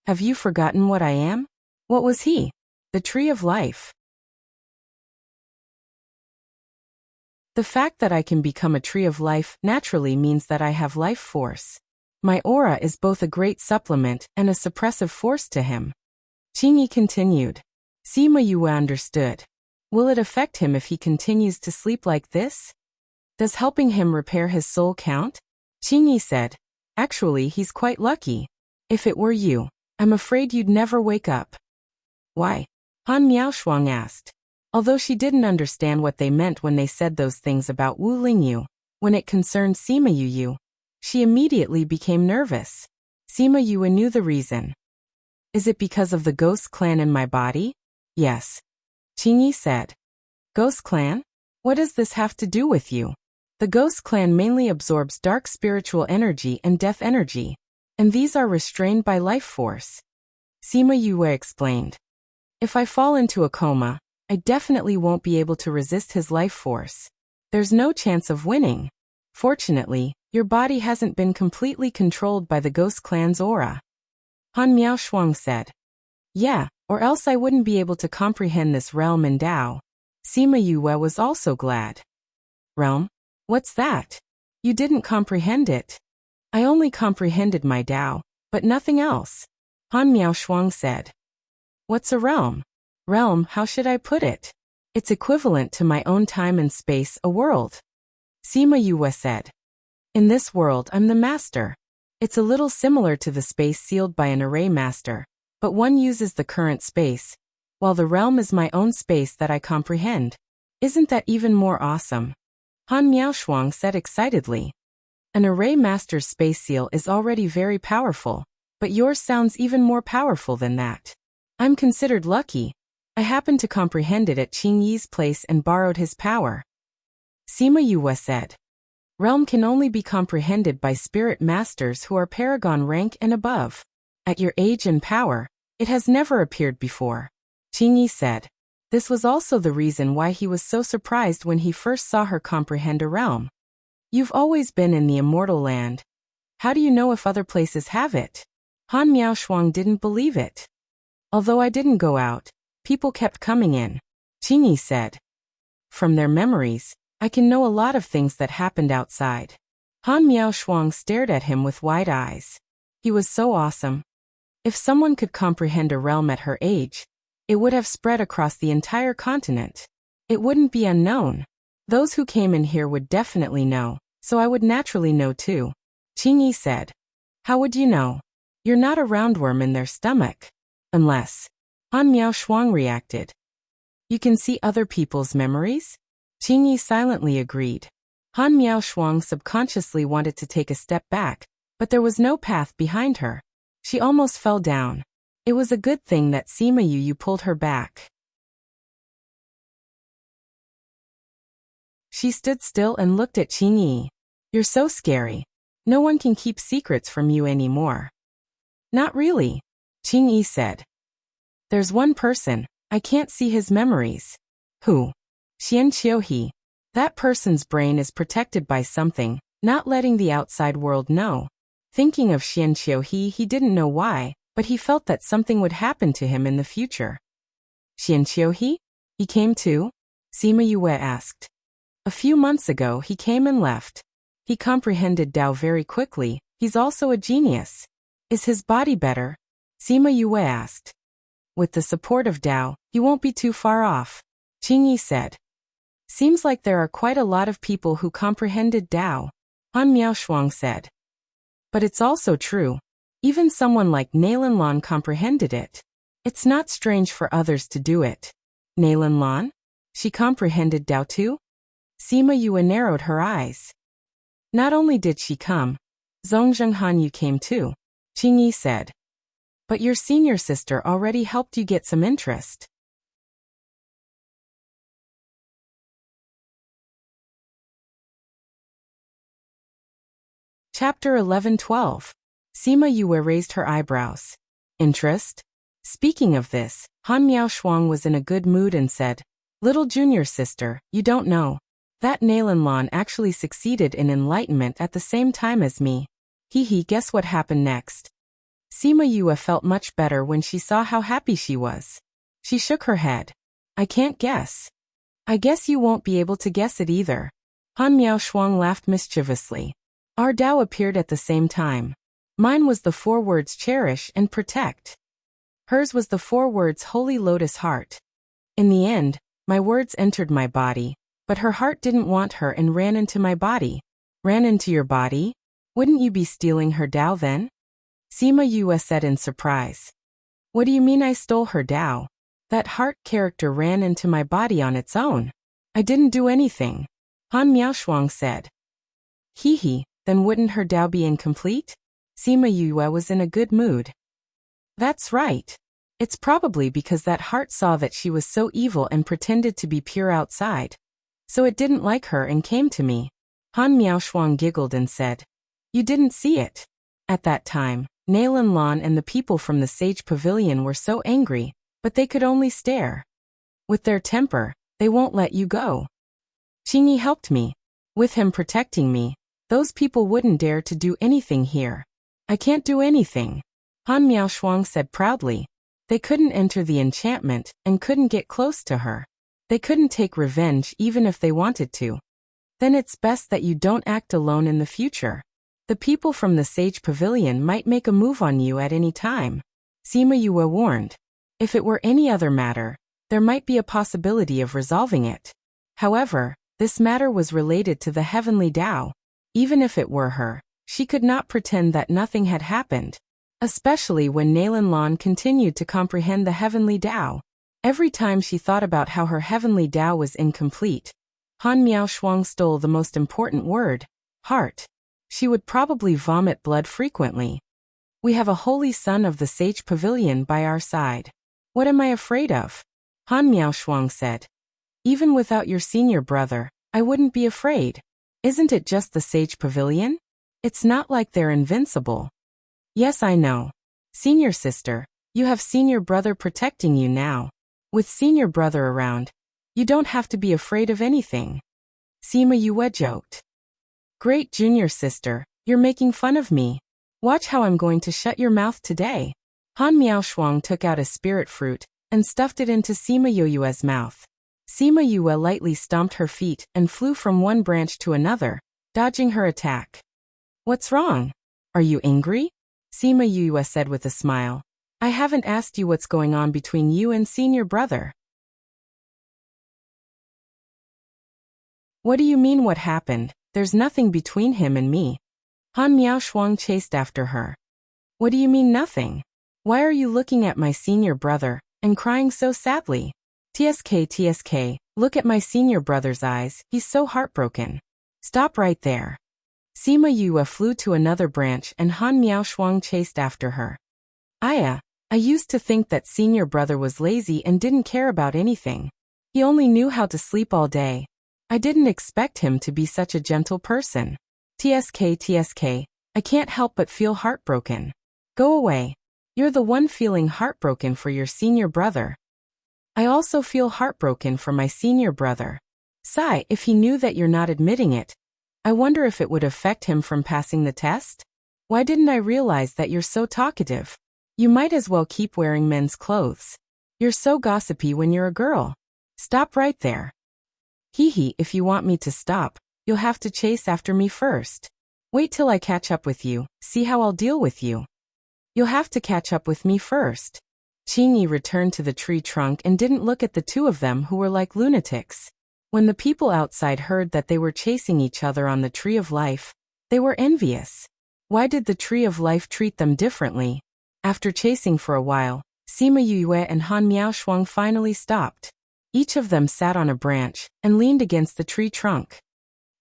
"Have you forgotten what I am? What was he? The tree of life." The fact that I can become a tree of life naturally means that I have life force. My aura is both a great supplement and a suppressive force to him. Qingyi continued. Sima Yue understood. Will it affect him if he continues to sleep like this? Does helping him repair his soul count? Qingyi said. Actually, he's quite lucky. If it were you, I'm afraid you'd never wake up. Why? Han Miaoshuang asked. Although she didn't understand what they meant when they said those things about Wu Lingyu, when it concerned Sima Yue, she immediately became nervous. Sima Yue knew the reason. Is it because of the ghost clan in my body? Yes. Qingyi said. Ghost clan? What does this have to do with you? The ghost clan mainly absorbs dark spiritual energy and death energy, and these are restrained by life force. Sima Yue explained. If I fall into a coma, I definitely won't be able to resist his life force. There's no chance of winning. Fortunately, your body hasn't been completely controlled by the ghost clan's aura. Han Miaoshuang said. Yeah, or else I wouldn't be able to comprehend this realm and Tao. Sima Yue was also glad. Realm? What's that? You didn't comprehend it. I only comprehended my Tao, but nothing else. Han Miaoshuang said. What's a realm? Realm, how should I put it? It's equivalent to my own time and space, a world. Sima Yue said. In this world, I'm the master. It's a little similar to the space sealed by an array master, but one uses the current space, while the realm is my own space that I comprehend. Isn't that even more awesome? Han Miaoshuang said excitedly. An array master's space seal is already very powerful, but yours sounds even more powerful than that. I'm considered lucky. I happened to comprehend it at Qingyi's place and borrowed his power. Sima Yue said. Realm can only be comprehended by spirit masters who are paragon rank and above. At your age and power, it has never appeared before. Qingyi said. This was also the reason why he was so surprised when he first saw her comprehend a realm. You've always been in the immortal land. How do you know if other places have it? Han Miaoshuang didn't believe it. Although I didn't go out, people kept coming in, Qingyi said. From their memories, I can know a lot of things that happened outside. Han Miaoshuang stared at him with wide eyes. He was so awesome. If someone could comprehend a realm at her age, it would have spread across the entire continent. It wouldn't be unknown. Those who came in here would definitely know, so I would naturally know too. Qingyi said. How would you know? You're not a roundworm in their stomach. Unless. Han Miaoshuang reacted. You can see other people's memories? Qingyi silently agreed. Han Miaoshuang subconsciously wanted to take a step back, but there was no path behind her. She almost fell down. It was a good thing that Sima Yue pulled her back. She stood still and looked at Qing Yi. You're so scary. No one can keep secrets from you anymore. Not really, Qing Yi said. There's one person, I can't see his memories. Who? Xian Qiuhe. That person's brain is protected by something, not letting the outside world know. Thinking of Xian Qiuhe, he didn't know why, but he felt that something would happen to him in the future. Xian Qiuhe? He came too? Sima Yue asked. A few months ago he came and left. He comprehended Dao very quickly, he's also a genius. Is his body better? Sima Yue asked. With the support of Dao, he won't be too far off, Qing Yi said. Seems like there are quite a lot of people who comprehended Dao, Han Miaoshuang said. But it's also true. Even someone like Nalan Lan comprehended it. It's not strange for others to do it. Nalan Lan? She comprehended Dao too? Sima Yue narrowed her eyes. Not only did she come, Zhongzheng Hanyu came too, Qing Yi said. But your senior sister already helped you get some interest. Chapter 11-12. Sima Yue raised her eyebrows. Interest? Speaking of this, Han Miaoshuang was in a good mood and said, Little junior sister, you don't know. That Nalan Lan actually succeeded in enlightenment at the same time as me. Guess what happened next? Sima Yue felt much better when she saw how happy she was. She shook her head. I can't guess. I guess you won't be able to guess it either. Han Miaoshuang laughed mischievously. Our Dao appeared at the same time. Mine was the 4 words cherish and protect. Hers was the 4 words holy lotus heart. In the end, my words entered my body, but her heart didn't want her and ran into my body. Ran into your body? Wouldn't you be stealing her Dao then? Sima Yue said in surprise. What do you mean I stole her Dao? That heart character ran into my body on its own. I didn't do anything. Han Miaoshuang said. Then wouldn't her Dao be incomplete? Sima Yue was in a good mood. That's right. It's probably because that heart saw that she was so evil and pretended to be pure outside. So it didn't like her and came to me. Han Miaoshuang giggled and said. You didn't see it. At that time, Nalan Lan and the people from the Sage Pavilion were so angry, but they could only stare. With their temper, they won't let you go. Qing Yi helped me. With him protecting me, those people wouldn't dare to do anything here. I can't do anything, Han Miaoshuang said proudly. They couldn't enter the enchantment and couldn't get close to her. They couldn't take revenge even if they wanted to. Then it's best that you don't act alone in the future. The people from the Sage Pavilion might make a move on you at any time. Sima Yue warned. If it were any other matter, there might be a possibility of resolving it. However, this matter was related to the heavenly Dao. Even if it were her, she could not pretend that nothing had happened. Especially when Nalan Lan continued to comprehend the heavenly Dao. Every time she thought about how her heavenly Dao was incomplete, Han Miaoshuang stole the most important word, heart. She would probably vomit blood frequently. We have a holy son of the Sage Pavilion by our side. What am I afraid of? Han Miaoshuang said. Even without your senior brother, I wouldn't be afraid. Isn't it just the Sage Pavilion? It's not like they're invincible. Yes, I know. Senior sister, you have senior brother protecting you now. With senior brother around, you don't have to be afraid of anything. Sima Yue joked. Great junior sister, you're making fun of me. Watch how I'm going to shut your mouth today. Han Miaoshuang took out a spirit fruit and stuffed it into Sima Yue's mouth. Sima Yue lightly stomped her feet and flew from one branch to another, dodging her attack. What's wrong? Are you angry? Sima Yue said with a smile. I haven't asked you what's going on between you and senior brother. What do you mean what happened? There's nothing between him and me. Han Miaoshuang chased after her. What do you mean nothing? Why are you looking at my senior brother and crying so sadly? TSK, look at my senior brother's eyes, he's so heartbroken. Stop right there. Sima Yue flew to another branch and Han Miaoshuang chased after her. I used to think that senior brother was lazy and didn't care about anything. He only knew how to sleep all day. I didn't expect him to be such a gentle person. TSK, I can't help but feel heartbroken. Go away. You're the one feeling heartbroken for your senior brother. I also feel heartbroken for my senior brother. Sigh, if he knew that you're not admitting it. I wonder if it would affect him from passing the test? Why didn't I realize that you're so talkative? You might as well keep wearing men's clothes. You're so gossipy when you're a girl. Stop right there. Hee hee, if you want me to stop, you'll have to chase after me first. Wait till I catch up with you, see how I'll deal with you. You'll have to catch up with me first. Qingyi returned to the tree trunk and didn't look at the two of them who were like lunatics. When the people outside heard that they were chasing each other on the Tree of Life, they were envious. Why did the Tree of Life treat them differently? After chasing for a while, Sima Yue and Han Miaoshuang finally stopped. Each of them sat on a branch and leaned against the tree trunk.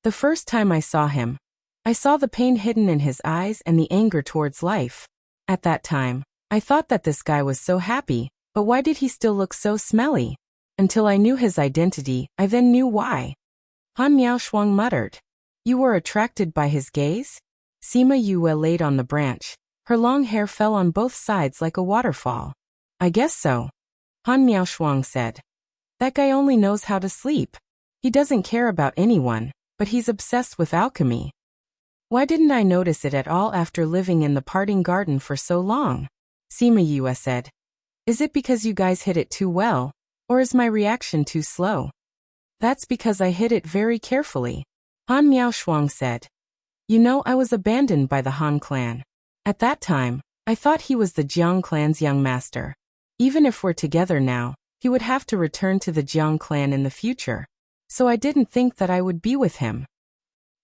The first time I saw him, I saw the pain hidden in his eyes and the anger towards life. At that time, I thought that this guy was so happy, but why did he still look so smelly? Until I knew his identity, I then knew why. Han Miaoshuang muttered. You were attracted by his gaze? Sima Yue laid on the branch. Her long hair fell on both sides like a waterfall. I guess so. Han Miaoshuang said. That guy only knows how to sleep. He doesn't care about anyone, but he's obsessed with alchemy. Why didn't I notice it at all after living in the parting garden for so long? Sima Yue said. Is it because you guys hid it too well, or is my reaction too slow? That's because I hid it very carefully. Han Miaoshuang said. You know, I was abandoned by the Han clan. At that time, I thought he was the Jiang clan's young master. Even if we're together now, he would have to return to the Jiang clan in the future. So I didn't think that I would be with him.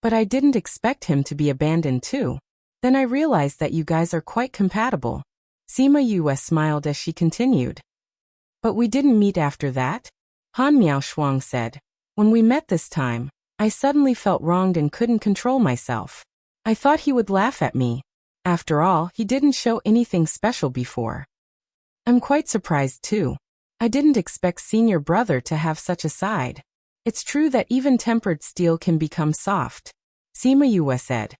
But I didn't expect him to be abandoned too. Then I realized that you guys are quite compatible. Sima Yue smiled as she continued. But we didn't meet after that? Han Miaoshuang said. When we met this time, I suddenly felt wronged and couldn't control myself. I thought he would laugh at me. After all, he didn't show anything special before. I'm quite surprised too. I didn't expect senior brother to have such a side. It's true that even tempered steel can become soft. Sima Yue said.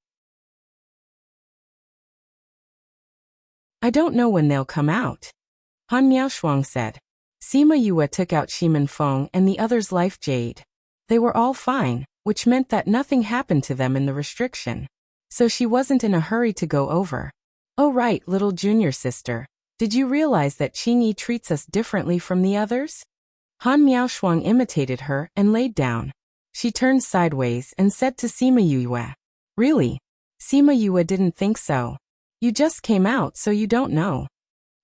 I don't know when they'll come out. Han Miaoshuang said. Sima Yue took out Shimen Feng and the other's life jade. They were all fine, which meant that nothing happened to them in the restriction. So she wasn't in a hurry to go over. Oh right, little junior sister. Did you realize that Qingyi treats us differently from the others? Han Miaoshuang imitated her and laid down. She turned sideways and said to Sima Yue. Really? Sima Yue didn't think so. You just came out so you don't know.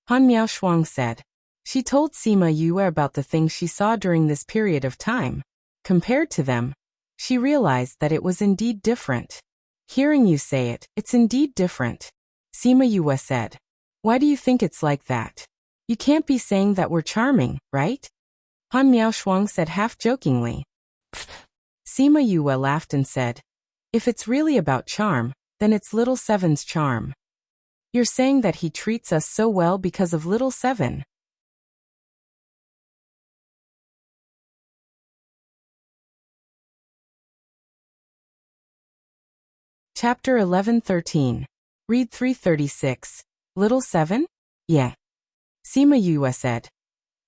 Han Miaoshuang said. She told Sima Yue about the things she saw during this period of time. Compared to them, she realized that it was indeed different. Hearing you say it, it's indeed different. Sima Yue said. Why do you think it's like that? You can't be saying that we're charming, right? Han Miaoshuang said half-jokingly. Sima Yue laughed and said, if it's really about charm, then it's Little Seven's charm. You're saying that he treats us so well because of Little Seven. Chapter 11-13. Read 336. Little Seven? Yeah. Sima Yue said.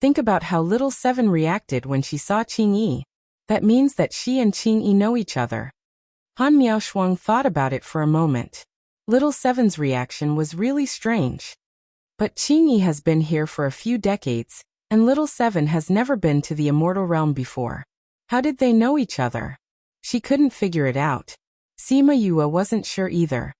Think about how Little Seven reacted when she saw Qingyi. That means that she and Qingyi know each other. Han Miaoshuang thought about it for a moment. Little Seven's reaction was really strange. But Qingyi has been here for a few decades, and Little Seven has never been to the immortal realm before. How did they know each other? She couldn't figure it out. Sima Yue wasn't sure either.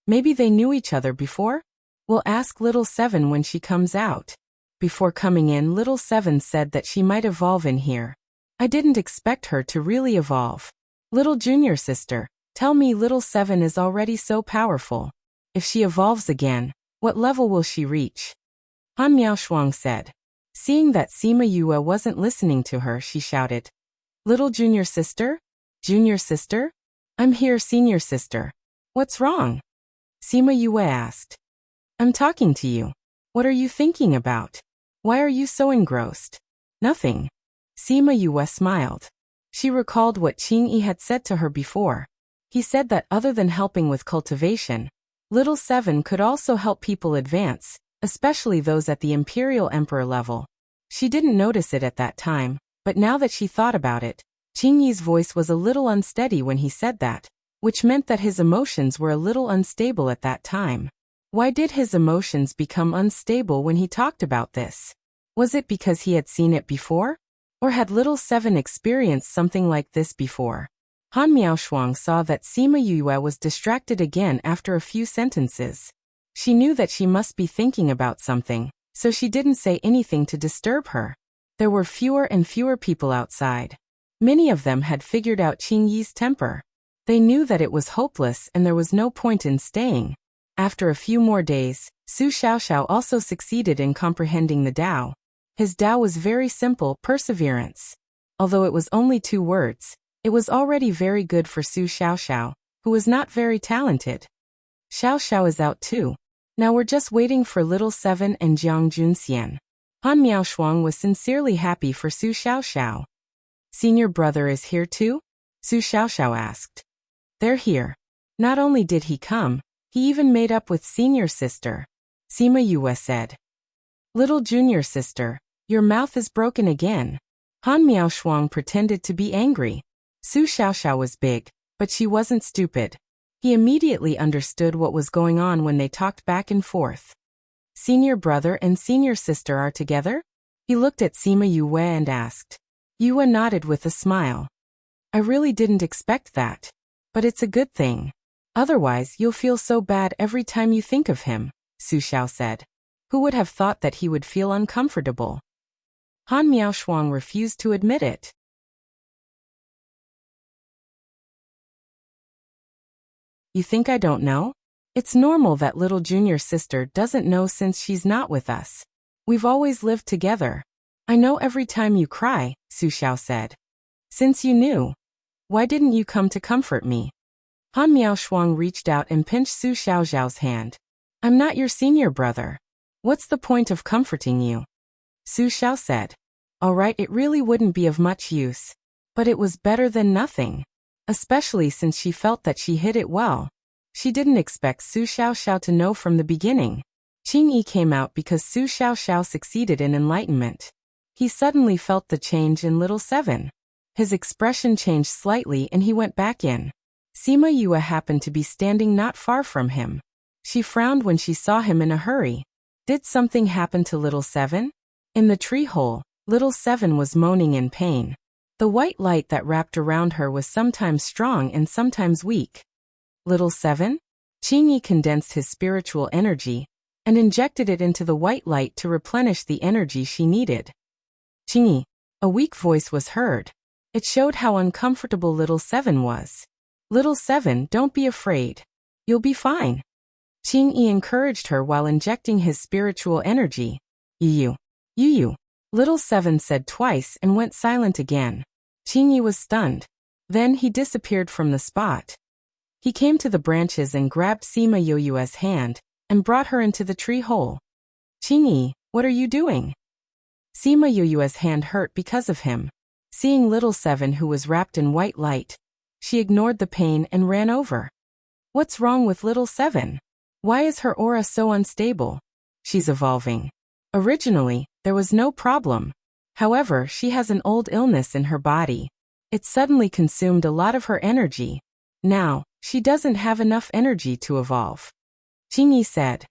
Maybe they knew each other before? We'll ask Little Seven when she comes out. Before coming in, Little Seven said that she might evolve in here. I didn't expect her to really evolve. Little junior sister, tell me Little Seven is already so powerful. If she evolves again, what level will she reach? Han Miaoshuang said. Seeing that Sima Yue wasn't listening to her, she shouted. Little junior sister? Junior sister? I'm here, senior sister. What's wrong? Sima Yue asked. I'm talking to you. What are you thinking about? Why are you so engrossed? Nothing. Sima Yue smiled. She recalled what Qingyi had said to her before. He said that other than helping with cultivation, Little Seven could also help people advance, especially those at the Imperial Emperor level. She didn't notice it at that time, but now that she thought about it, Qingyi's voice was a little unsteady when he said that, which meant that his emotions were a little unstable at that time. Why did his emotions become unstable when he talked about this? Was it because he had seen it before? Or had Little Seven experienced something like this before? Han Miaoshuang saw that Sima Yue was distracted again after a few sentences. She knew that she must be thinking about something, so she didn't say anything to disturb her. There were fewer and fewer people outside. Many of them had figured out Qingyi's temper. They knew that it was hopeless and there was no point in staying. After a few more days, Su Xiaoxiao also succeeded in comprehending the Tao. His Tao was very simple, perseverance. Although it was only 2 words, it was already very good for Su Xiaoxiao, who was not very talented. Xiaoxiao is out too. Now we're just waiting for Little Seven and Jiang Junxian. Han Miaoshuang was sincerely happy for Su Xiaoxiao. Senior brother is here too? Su Xiaoxiao asked. They're here. Not only did he come, he even made up with senior sister. Sima Yue said. Little junior sister, your mouth is broken again. Han Miaoshuang pretended to be angry. Su Xiaoxiao was big, but she wasn't stupid. He immediately understood what was going on when they talked back and forth. Senior brother and senior sister are together? He looked at Sima Yue and asked. Yue nodded with a smile. I really didn't expect that. But it's a good thing. Otherwise you'll feel so bad every time you think of him, Su Xiao said. Who would have thought that he would feel uncomfortable? Han Miaoshuang refused to admit it. You think I don't know? It's normal that little junior sister doesn't know since she's not with us. We've always lived together. I know every time you cry, Su Xiao said. Since you knew, why didn't you come to comfort me? Han Miaoshuang reached out and pinched Su Xiaoxiao's hand. I'm not your senior brother. What's the point of comforting you? Su Xiao said. All right, it really wouldn't be of much use. But it was better than nothing. Especially since she felt that she hid it well. She didn't expect Su Xiaoxiao to know from the beginning. Qingyi came out because Su Xiaoxiao succeeded in enlightenment. He suddenly felt the change in Little Seven. His expression changed slightly and he went back in. Sima Yue happened to be standing not far from him. She frowned when she saw him in a hurry. Did something happen to Little Seven? In the tree hole, Little Seven was moaning in pain. The white light that wrapped around her was sometimes strong and sometimes weak. Little Seven? Qingyi condensed his spiritual energy and injected it into the white light to replenish the energy she needed. Qingyi, a weak voice was heard. It showed how uncomfortable Little Seven was. Little Seven, don't be afraid. You'll be fine. Qingyi encouraged her while injecting his spiritual energy. You. Little Seven said twice and went silent again. Qingyi was stunned. Then he disappeared from the spot. He came to the branches and grabbed Sima Yue's hand and brought her into the tree hole. Qingyi, what are you doing? Sima Yue's hand hurt because of him. Seeing Little Seven who was wrapped in white light, she ignored the pain and ran over. What's wrong with Little Seven? Why is her aura so unstable? She's evolving. Originally, there was no problem. However, she has an old illness in her body. It suddenly consumed a lot of her energy. Now, she doesn't have enough energy to evolve. Qingyi said.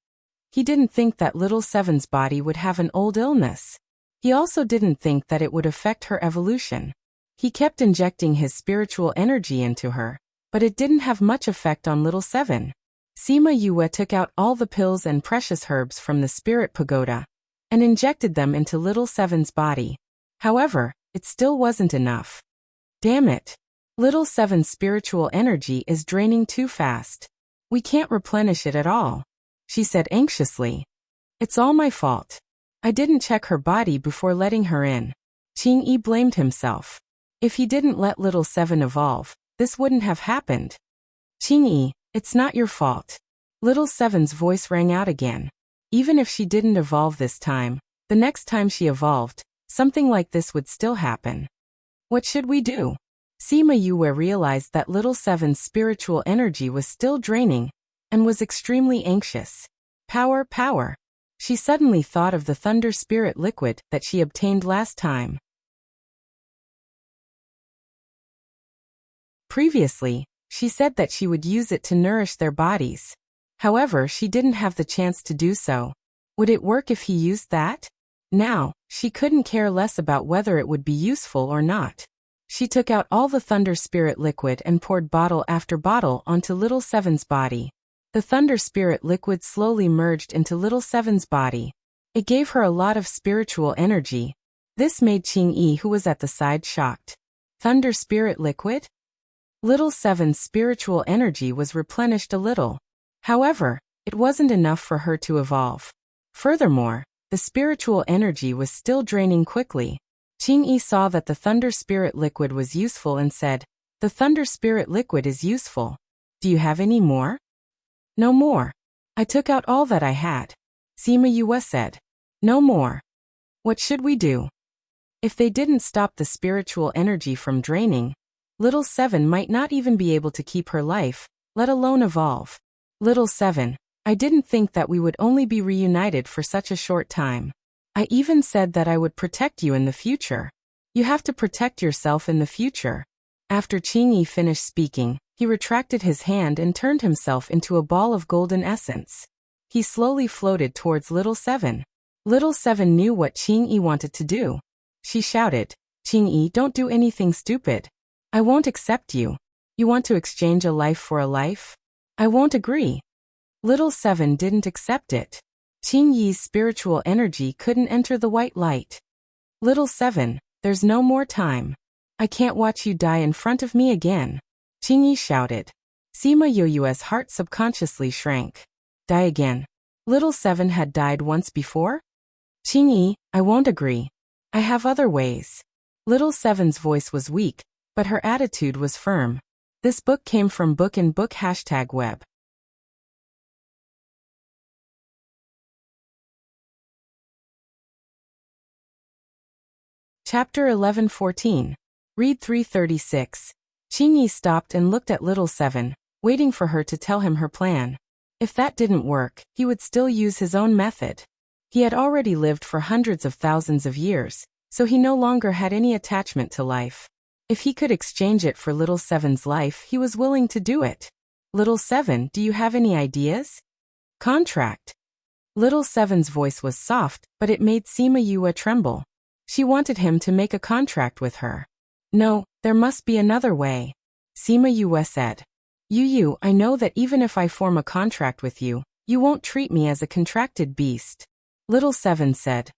He didn't think that Little Seven's body would have an old illness. He also didn't think that it would affect her evolution. He kept injecting his spiritual energy into her, but it didn't have much effect on Little Seven. Sima Yue took out all the pills and precious herbs from the spirit pagoda and injected them into Little Seven's body. However, it still wasn't enough. Damn it. Little Seven's spiritual energy is draining too fast. We can't replenish it at all, she said anxiously. It's all my fault. I didn't check her body before letting her in. Qingyi blamed himself. If he didn't let Little Seven evolve, this wouldn't have happened. Qingyi, it's not your fault. Little Seven's voice rang out again. Even if she didn't evolve this time, the next time she evolved, something like this would still happen. What should we do? Sima Yue realized that little Seven's spiritual energy was still draining and was extremely anxious. Power, power. She suddenly thought of the thunder spirit liquid that she obtained last time. Previously, she said that she would use it to nourish their bodies. However, she didn't have the chance to do so. Would it work if he used that? Now, she couldn't care less about whether it would be useful or not. She took out all the thunder spirit liquid and poured bottle after bottle onto little Seven's body. The thunder spirit liquid slowly merged into little Seven's body. It gave her a lot of spiritual energy. This made Qingyi, who was at the side, shocked. Thunder spirit liquid? Little Seven's spiritual energy was replenished a little. However, it wasn't enough for her to evolve. Furthermore, the spiritual energy was still draining quickly. Qingyi saw that the thunder spirit liquid was useful and said, "The thunder spirit liquid is useful. Do you have any more?" "No more. I took out all that I had." Sima Yue said. "No more. What should we do?" If they didn't stop the spiritual energy from draining, little Seven might not even be able to keep her life, let alone evolve. "Little Seven, I didn't think that we would only be reunited for such a short time. I even said that I would protect you in the future. You have to protect yourself in the future." After Qingyi finished speaking, he retracted his hand and turned himself into a ball of golden essence. He slowly floated towards little Seven. Little Seven knew what Qingyi wanted to do. She shouted, "Qingyi, don't do anything stupid. I won't accept you. You want to exchange a life for a life? I won't agree." Little Seven didn't accept it. Qingyi's spiritual energy couldn't enter the white light. "Little Seven, there's no more time. I can't watch you die in front of me again," Qingyi shouted. Sima Yue's heart subconsciously shrank. Die again? Little Seven had died once before? "Qingyi, I won't agree. I have other ways." Little Seven's voice was weak, but her attitude was firm. This book came from Book and Book #web. Chapter 11-14. Read 336. Qingyi stopped and looked at little Seven, waiting for her to tell him her plan. If that didn't work, he would still use his own method. He had already lived for hundreds of thousands of years, so he no longer had any attachment to life. If he could exchange it for little Seven's life, he was willing to do it. "Little Seven, do you have any ideas?" "Contract." Little Seven's voice was soft, but it made Sima Yue tremble. She wanted him to make a contract with her. "No, there must be another way," Sima Yue said. "Yu, I know that even if I form a contract with you, you won't treat me as a contracted beast." Little Seven said.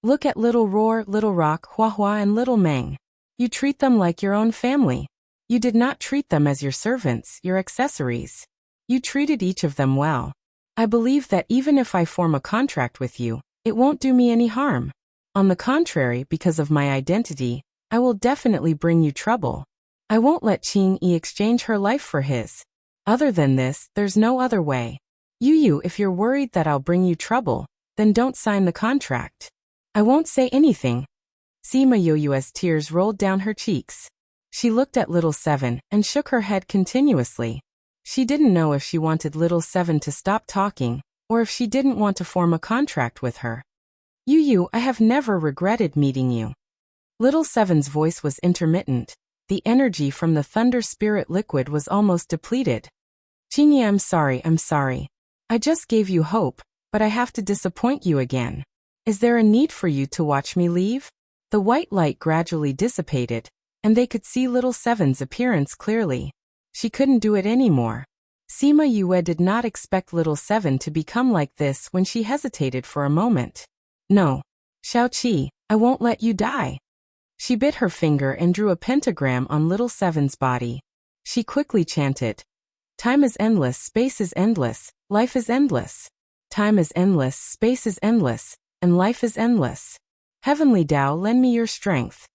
"Look at Little Roar, Little Rock, Hua Hua and Little Meng. You treat them like your own family. You did not treat them as your servants, your accessories. You treated each of them well. I believe that even if I form a contract with you, it won't do me any harm. On the contrary, because of my identity, I will definitely bring you trouble. I won't let Qingyi exchange her life for his. Other than this, there's no other way. Yu, if you're worried that I'll bring you trouble, then don't sign the contract." "I won't say anything." Sima Yue's tears rolled down her cheeks. She looked at little Seven and shook her head continuously. She didn't know if she wanted little Seven to stop talking, or if she didn't want to form a contract with her. "Yu, I have never regretted meeting you." Little Seven's voice was intermittent. The energy from the thunder spirit liquid was almost depleted. "Qingyi, I'm sorry. I just gave you hope, but I have to disappoint you again. Is there a need for you to watch me leave?" The white light gradually dissipated, and they could see little Seven's appearance clearly. She couldn't do it anymore. Sima Yue did not expect little Seven to become like this when she hesitated for a moment. "No. Shaoqi, I won't let you die." She bit her finger and drew a pentagram on little Seven's body. She quickly chanted, "Time is endless, space is endless, life is endless. Time is endless, space is endless, and life is endless. Heavenly Tao, lend me your strength."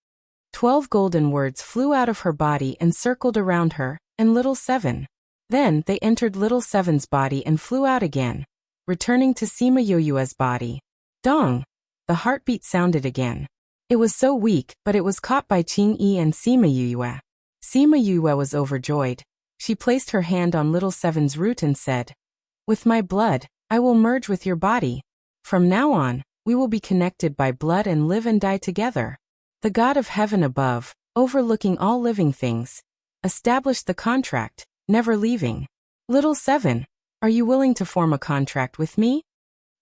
12 golden words flew out of her body and circled around her and little Seven. Then they entered little Seven's body and flew out again, returning to Sima Yue's body. Dong! The heartbeat sounded again. It was so weak, but it was caught by Qingyi and Sima Yue. Sima Yue was overjoyed. She placed her hand on little Seven's root and said, "With my blood, I will merge with your body. From now on, we will be connected by blood and live and die together. The God of heaven above, overlooking all living things, established the contract, never leaving. Little Seven, are you willing to form a contract with me?"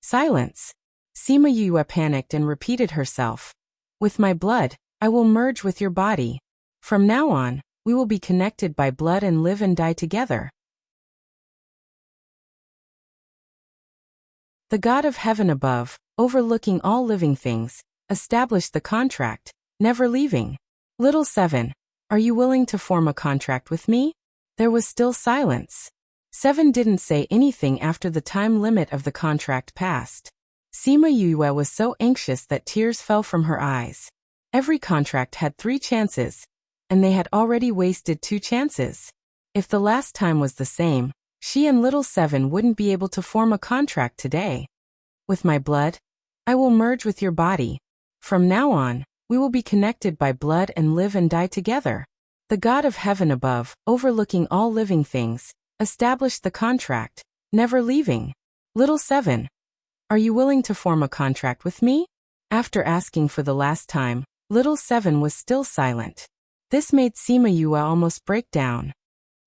Silence. Sima Yue panicked and repeated herself. "With my blood, I will merge with your body. From now on, we will be connected by blood and live and die together. The God of heaven above, overlooking all living things, established the contract, never leaving. Little Seven, are you willing to form a contract with me?" There was still silence. Seven didn't say anything after the time limit of the contract passed. Sima Yue was so anxious that tears fell from her eyes. Every contract had 3 chances, and they had already wasted 2 chances. If the last time was the same, she and little Seven wouldn't be able to form a contract today. "With my blood, I will merge with your body. From now on, we will be connected by blood and live and die together. The God of heaven above, overlooking all living things, established the contract, never leaving. Little Seven, are you willing to form a contract with me?" After asking for the last time, little Seven was still silent. This made Sima Yue almost break down.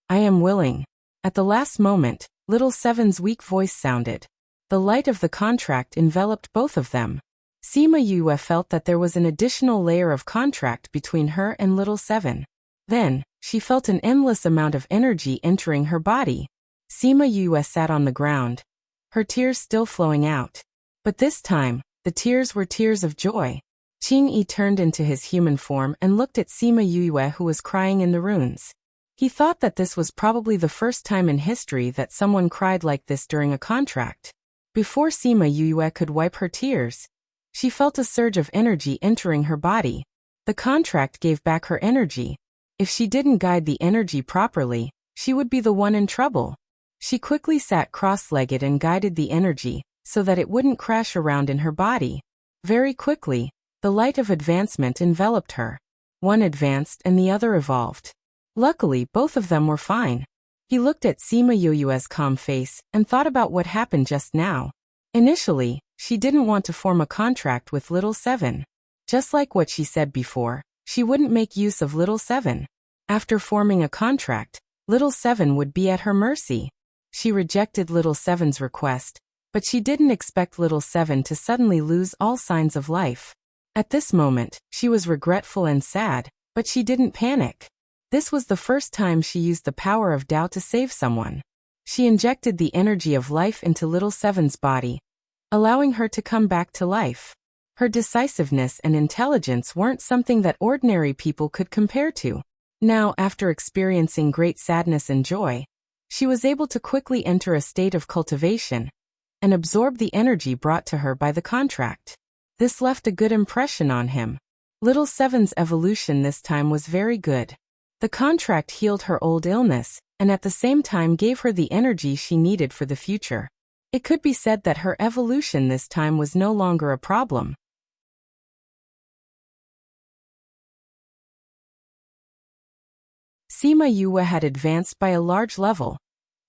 "I am willing." At the last moment, little Seven's weak voice sounded. The light of the contract enveloped both of them. Sima Yue felt that there was an additional layer of contract between her and little Seven. Then, she felt an endless amount of energy entering her body. Sima Yue sat on the ground, her tears still flowing out. But this time, the tears were tears of joy. Qing turned into his human form and looked at Sima Yue, who was crying in the ruins. He thought that this was probably the first time in history that someone cried like this during a contract. Before Sima Yue could wipe her tears, she felt a surge of energy entering her body. The contract gave back her energy. If she didn't guide the energy properly, she would be the one in trouble. She quickly sat cross-legged and guided the energy, so that it wouldn't crash around in her body. Very quickly, the light of advancement enveloped her. One advanced and the other evolved. Luckily, both of them were fine. He looked at Sima Yue's calm face and thought about what happened just now. Initially, she didn't want to form a contract with little Seven. Just like what she said before, she wouldn't make use of little Seven. After forming a contract, little Seven would be at her mercy. She rejected little Seven's request, but she didn't expect little Seven to suddenly lose all signs of life. At this moment, she was regretful and sad, but she didn't panic. This was the first time she used the power of Tao to save someone. She injected the energy of life into little Seven's body, allowing her to come back to life. Her decisiveness and intelligence weren't something that ordinary people could compare to. Now, after experiencing great sadness and joy, she was able to quickly enter a state of cultivation and absorb the energy brought to her by the contract. This left a good impression on him. Little Seven's evolution this time was very good. The contract healed her old illness, and at the same time gave her the energy she needed for the future. It could be said that her evolution this time was no longer a problem. Sima Yue had advanced by a large level,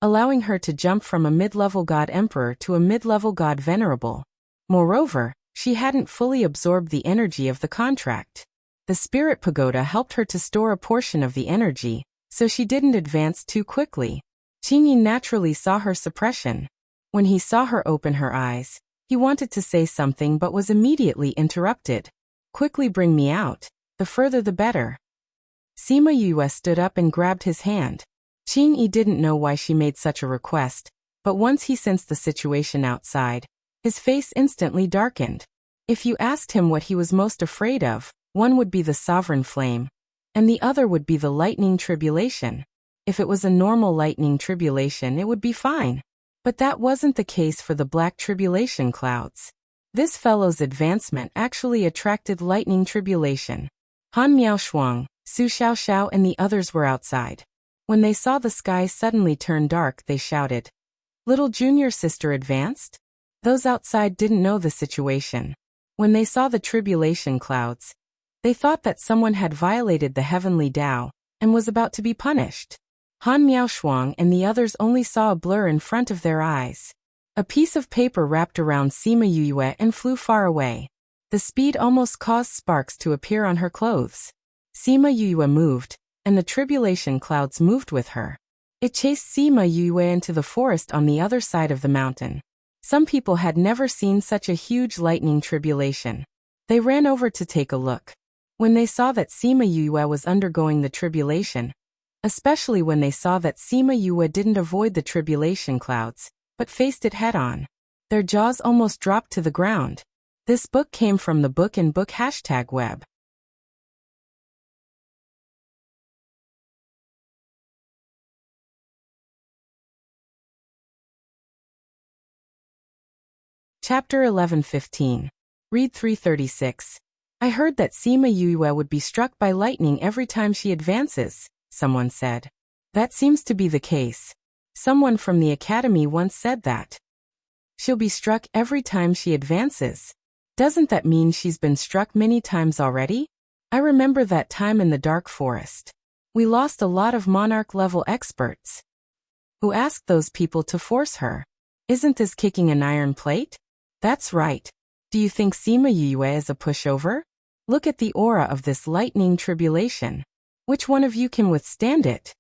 allowing her to jump from a mid-level god emperor to a mid-level god venerable. Moreover, she hadn't fully absorbed the energy of the contract. The spirit pagoda helped her to store a portion of the energy, so she didn't advance too quickly. Qingyi naturally saw her suppression. When he saw her open her eyes, he wanted to say something but was immediately interrupted. "Quickly bring me out. The further the better." Sima Yue stood up and grabbed his hand. Qingyi didn't know why she made such a request, but once he sensed the situation outside, his face instantly darkened. If you asked him what he was most afraid of, one would be the sovereign flame, and the other would be the lightning tribulation. If it was a normal lightning tribulation, it would be fine. But that wasn't the case for the black tribulation clouds. This fellow's advancement actually attracted lightning tribulation. Han Miaoshuang, Su Xiaoxiao and the others were outside. When they saw the sky suddenly turn dark, they shouted, "Little junior sister advanced?" Those outside didn't know the situation. When they saw the tribulation clouds, they thought that someone had violated the heavenly Tao, and was about to be punished. Han Miaoshuang and the others only saw a blur in front of their eyes. A piece of paper wrapped around Sima Yue and flew far away. The speed almost caused sparks to appear on her clothes. Sima Yue moved, and the tribulation clouds moved with her. It chased Sima Yue into the forest on the other side of the mountain. Some people had never seen such a huge lightning tribulation. They ran over to take a look. When they saw that Sima Yue was undergoing the tribulation, especially when they saw that Sima Yue didn't avoid the tribulation clouds, but faced it head-on, their jaws almost dropped to the ground. This book came from the Book and Book #web. Chapter 11:15. Read 336. I heard that Sima Yue would be struck by lightning every time she advances, someone said. That seems to be the case. Someone from the academy once said that. She'll be struck every time she advances. Doesn't that mean she's been struck many times already? I remember that time in the dark forest. We lost a lot of monarch-level experts. Who asked those people to force her? Isn't this kicking an iron plate? That's right. Do you think Sima Yue is a pushover? Look at the aura of this lightning tribulation. Which one of you can withstand it?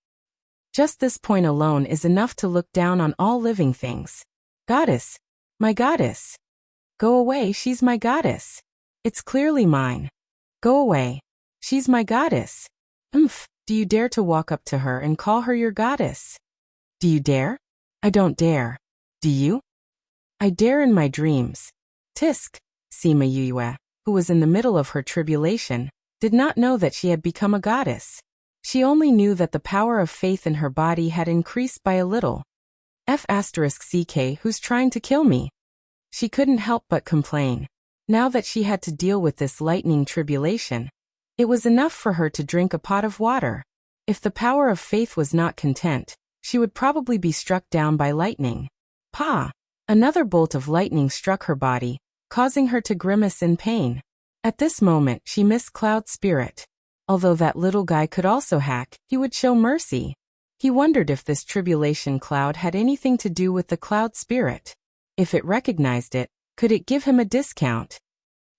Just this point alone is enough to look down on all living things. Goddess. My goddess. Go away, she's my goddess. It's clearly mine. Go away. She's my goddess. Do you dare to walk up to her and call her your goddess? Do you dare? I don't dare. Do you? I dare in my dreams. Tisk. Sima Yue, who was in the middle of her tribulation, did not know that she had become a goddess. She only knew that the power of faith in her body had increased by a little. F***ck, who's trying to kill me? She couldn't help but complain. Now that she had to deal with this lightning tribulation, it was enough for her to drink a pot of water. If the power of faith was not content, she would probably be struck down by lightning. Pa! Another bolt of lightning struck her body, causing her to grimace in pain. At this moment, she missed Cloud Spirit. Although that little guy could also hack, he would show mercy. He wondered if this tribulation cloud had anything to do with the Cloud Spirit. If it recognized it, could it give him a discount?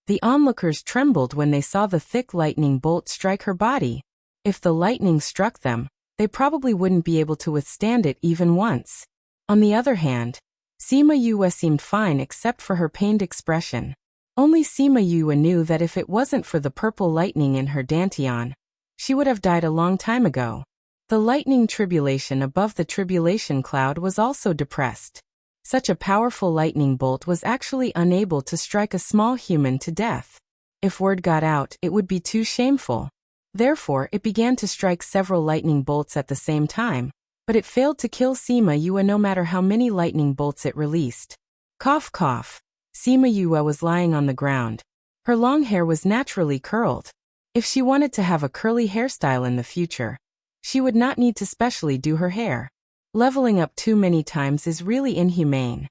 The onlookers trembled when they saw the thick lightning bolt strike her body. If the lightning struck them, they probably wouldn't be able to withstand it even once. On the other hand, Sima Yue seemed fine except for her pained expression. Only Sima Yue knew that if it wasn't for the purple lightning in her dantian, she would have died a long time ago. The lightning tribulation above the tribulation cloud was also depressed. Such a powerful lightning bolt was actually unable to strike a small human to death. If word got out, it would be too shameful. Therefore, it began to strike several lightning bolts at the same time, but it failed to kill Sima Yue no matter how many lightning bolts it released. Cough cough. Sima Yue was lying on the ground. Her long hair was naturally curled. If she wanted to have a curly hairstyle in the future, she would not need to specially do her hair. Leveling up too many times is really inhumane.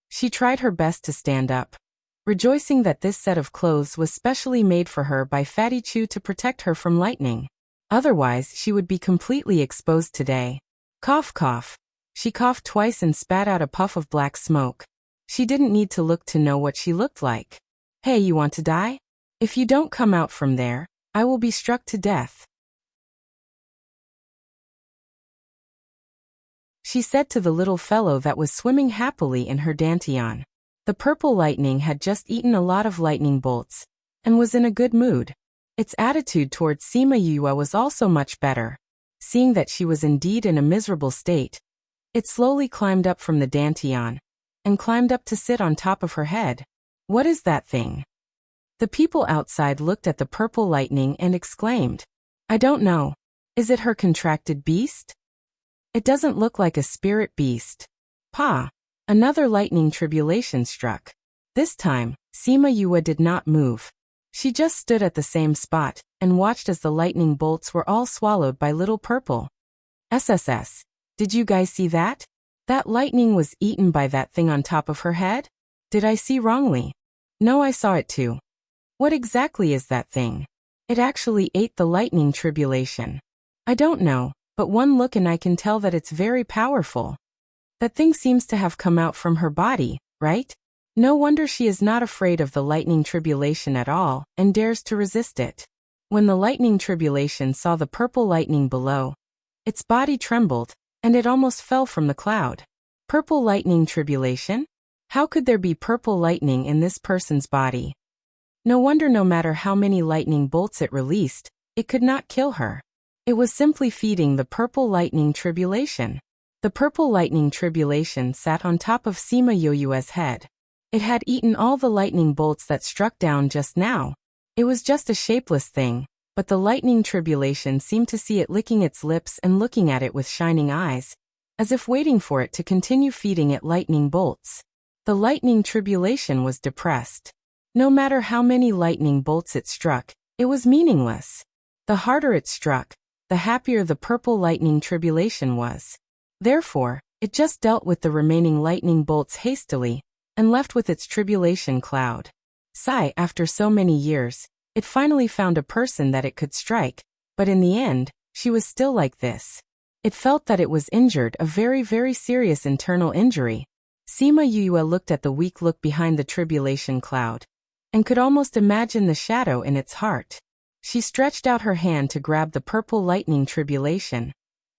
She tried her best to stand up, rejoicing that this set of clothes was specially made for her by Fatty Chu to protect her from lightning. Otherwise, she would be completely exposed today. Cough cough. She coughed twice and spat out a puff of black smoke. She didn't need to look to know what she looked like. Hey, you want to die? If you don't come out from there, I will be struck to death. She said to the little fellow that was swimming happily in her dantian. The purple lightning had just eaten a lot of lightning bolts, and was in a good mood. Its attitude towards Sima Yue was also much better. Seeing that she was indeed in a miserable state, it slowly climbed up from the dantian, and climbed up to sit on top of her head. What is that thing? The people outside looked at the purple lightning and exclaimed, I don't know. Is it her contracted beast? It doesn't look like a spirit beast. Pa! Another lightning tribulation struck. This time, Sima Yue did not move. She just stood at the same spot, and watched as the lightning bolts were all swallowed by little purple. SSS. Did you guys see that? That lightning was eaten by that thing on top of her head? Did I see wrongly? No, I saw it too. What exactly is that thing? It actually ate the lightning tribulation. I don't know, but one look and I can tell that it's very powerful. That thing seems to have come out from her body, right? No wonder she is not afraid of the lightning tribulation at all, and dares to resist it. When the lightning tribulation saw the purple lightning below, its body trembled, and it almost fell from the cloud. Purple lightning tribulation? How could there be purple lightning in this person's body? No wonder no matter how many lightning bolts it released, it could not kill her. It was simply feeding the purple lightning tribulation. The purple lightning tribulation sat on top of Sima Yoyue's head. It had eaten all the lightning bolts that struck down just now. It was just a shapeless thing, but the lightning tribulation seemed to see it licking its lips and looking at it with shining eyes, as if waiting for it to continue feeding it lightning bolts. The lightning tribulation was depressed. No matter how many lightning bolts it struck, it was meaningless. The harder it struck, the happier the purple lightning tribulation was. Therefore, it just dealt with the remaining lightning bolts hastily, and left with its tribulation cloud. Sigh, after so many years, it finally found a person that it could strike, but in the end, she was still like this. It felt that it was injured, a very, very serious internal injury. Sima Yue looked at the weak look behind the tribulation cloud, and could almost imagine the shadow in its heart. She stretched out her hand to grab the purple lightning tribulation,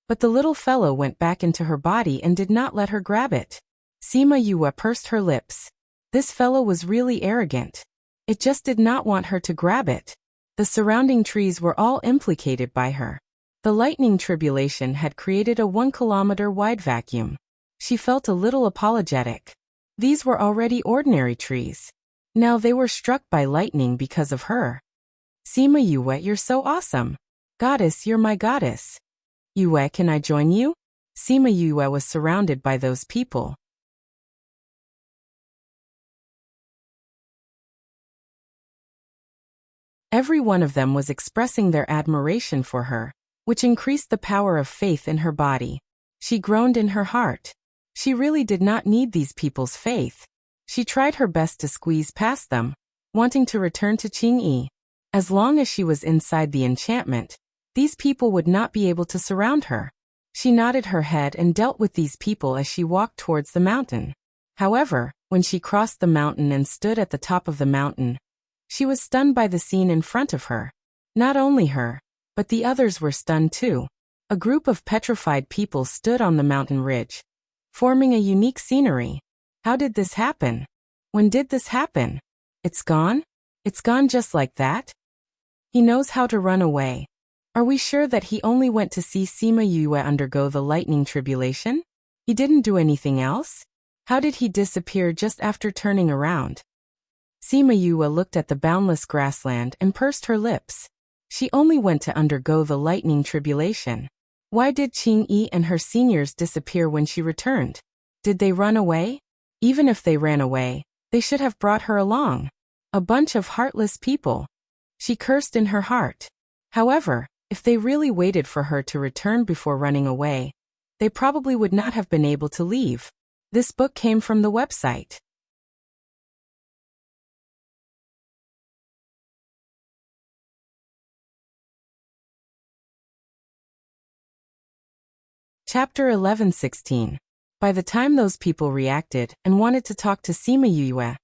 but the little fellow went back into her body and did not let her grab it. Sima Yue pursed her lips. This fellow was really arrogant. It just did not want her to grab it. The surrounding trees were all implicated by her. The lightning tribulation had created a 1-kilometer-wide vacuum. She felt a little apologetic. These were already ordinary trees. Now they were struck by lightning because of her. Sima Yue, you're so awesome. Goddess, you're my goddess. Yue, can I join you? Sima Yue was surrounded by those people. Every one of them was expressing their admiration for her, which increased the power of faith in her body. She groaned in her heart. She really did not need these people's faith. She tried her best to squeeze past them, wanting to return to Qingyi. As long as she was inside the enchantment, these people would not be able to surround her. She nodded her head and dealt with these people as she walked towards the mountain. However, when she crossed the mountain and stood at the top of the mountain, she was stunned by the scene in front of her. Not only her, but the others were stunned too. A group of petrified people stood on the mountain ridge, forming a unique scenery. How did this happen? When did this happen? It's gone? It's gone just like that? He knows how to run away. Are we sure that he only went to see Sima Yue undergo the lightning tribulation? He didn't do anything else? How did he disappear just after turning around? Sima Yue looked at the boundless grassland and pursed her lips. She only went to undergo the lightning tribulation. Why did Qingyi and her seniors disappear when she returned? Did they run away? Even if they ran away, they should have brought her along. A bunch of heartless people. She cursed in her heart. However, if they really waited for her to return before running away, they probably would not have been able to leave. This book came from the website. Chapter 11:16. By the time those people reacted and wanted to talk to Sima Yue,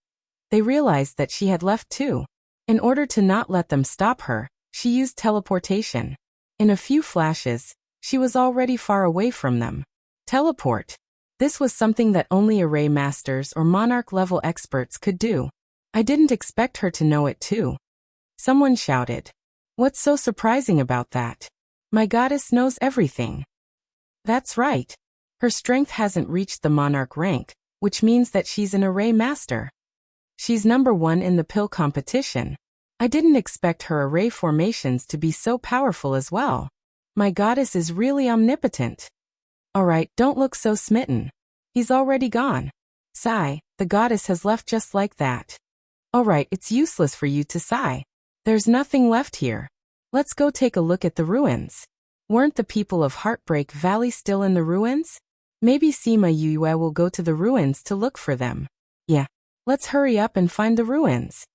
they realized that she had left too. In order to not let them stop her, she used teleportation. In a few flashes, she was already far away from them. Teleport. This was something that only array masters or monarch-level experts could do. I didn't expect her to know it too. Someone shouted. What's so surprising about that? My goddess knows everything. That's right. Her strength hasn't reached the monarch rank, which means that she's an array master. She's number 1 in the pill competition. I didn't expect her array formations to be so powerful as well. My goddess is really omnipotent. Alright, don't look so smitten. He's already gone. Sigh, the goddess has left just like that. Alright, it's useless for you to sigh. There's nothing left here. Let's go take a look at the ruins. Weren't the people of Heartbreak Valley still in the ruins? Maybe Sima Yue will go to the ruins to look for them. Yeah, let's hurry up and find the ruins.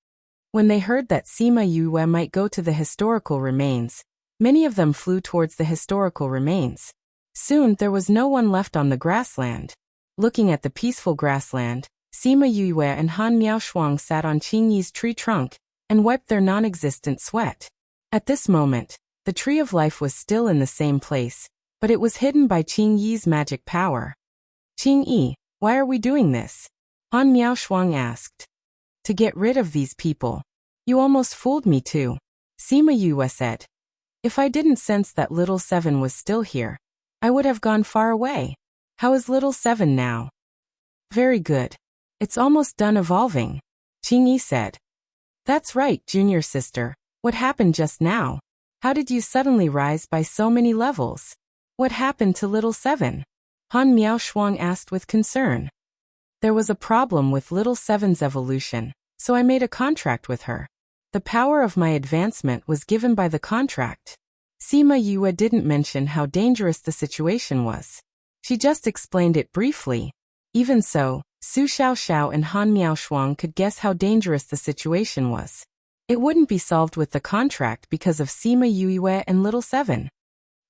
When they heard that Sima Yue might go to the historical remains, Many of them flew towards the historical remains. Soon there was no one left on the grassland. Looking at the peaceful grassland, Sima Yue and Han Miaoshuang sat on Qingyi's tree trunk and wiped their non-existent sweat. At this moment, the tree of life was still in the same place, but it was hidden by Qingyi's magic power. Qingyi, why are we doing this? Han Miaoshuang asked. To get rid of these people. You almost fooled me too, Sima Yue said. If I didn't sense that little Seven was still here, I would have gone far away. How is little Seven now? Very good. It's almost done evolving, Qingyi said. That's right, junior sister. What happened just now? How did you suddenly rise by so many levels? What happened to little Seven? Han Miaoshuang asked with concern. There was a problem with little Seven's evolution, so I made a contract with her. The power of my advancement was given by the contract. Sima Yue didn't mention how dangerous the situation was. She just explained it briefly. Even so, Su Xiaoxiao and Han Miaoshuang could guess how dangerous the situation was. It wouldn't be solved with the contract because of Sima Yue and little Seven.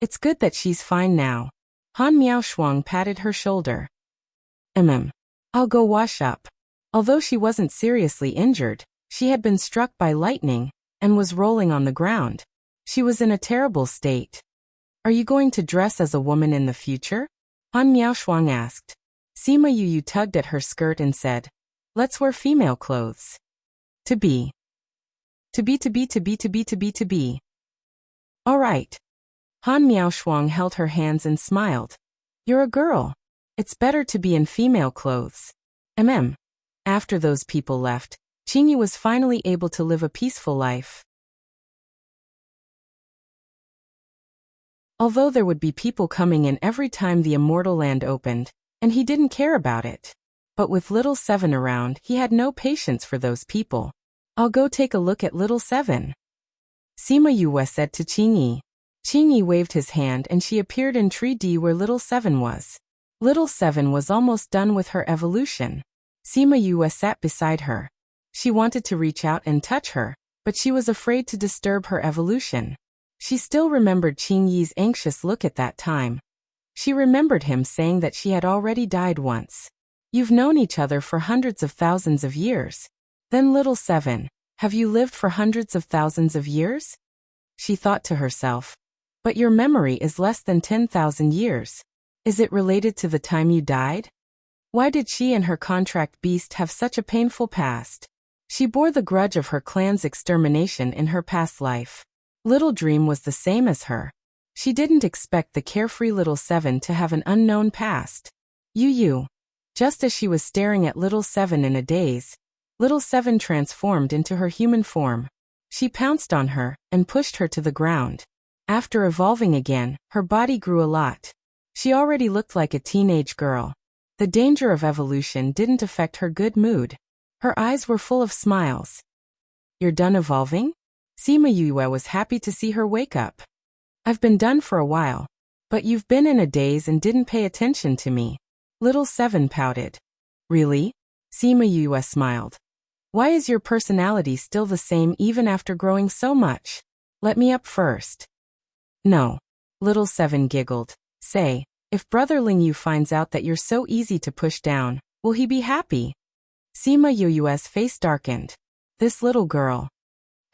It's good that she's fine now. Han Miaoshuang patted her shoulder. I'll go wash up. Although she wasn't seriously injured, she had been struck by lightning and was rolling on the ground. She was in a terrible state. Are you going to dress as a woman in the future? Han Miaoshuang asked. Sima Yue tugged at her skirt and said, let's wear female clothes. To be. All right. Han Miaoshuang held her hands and smiled. You're a girl. It's better to be in female clothes. After those people left, Qingyi was finally able to live a peaceful life. Although there would be people coming in every time the immortal land opened, and he didn't care about it. But with little Seven around, he had no patience for those people. I'll go take a look at little Seven, Sima Yue said to Qingyi. Qingyi waved his hand and she appeared in Tree D where little Seven was. Little Seven was almost done with her evolution. Sima Yue sat beside her. She wanted to reach out and touch her, but she was afraid to disturb her evolution. She still remembered Qingyi's anxious look at that time. She remembered him saying that she had already died once. You've known each other for hundreds of thousands of years. Then little Seven, have you lived for hundreds of thousands of years? She thought to herself. But your memory is less than 10,000 years. Is it related to the time you died? Why did she and her contract beast have such a painful past? She bore the grudge of her clan's extermination in her past life. Little Dream was the same as her. She didn't expect the carefree little Seven to have an unknown past. Just as she was staring at little Seven in a daze, little Seven transformed into her human form. She pounced on her and pushed her to the ground. After evolving again, her body grew a lot. She already looked like a teenage girl. The danger of evolution didn't affect her good mood. Her eyes were full of smiles. You're done evolving? Sima Yue was happy to see her wake up. I've been done for a while. But you've been in a daze and didn't pay attention to me. Little Seven pouted. Really? Sima Yue smiled. Why is your personality still the same even after growing so much? Let me up first. No. Little Seven giggled. Say, if Brother Ling Yu finds out that you're so easy to push down, will he be happy? Sima Yue's face darkened. This little girl.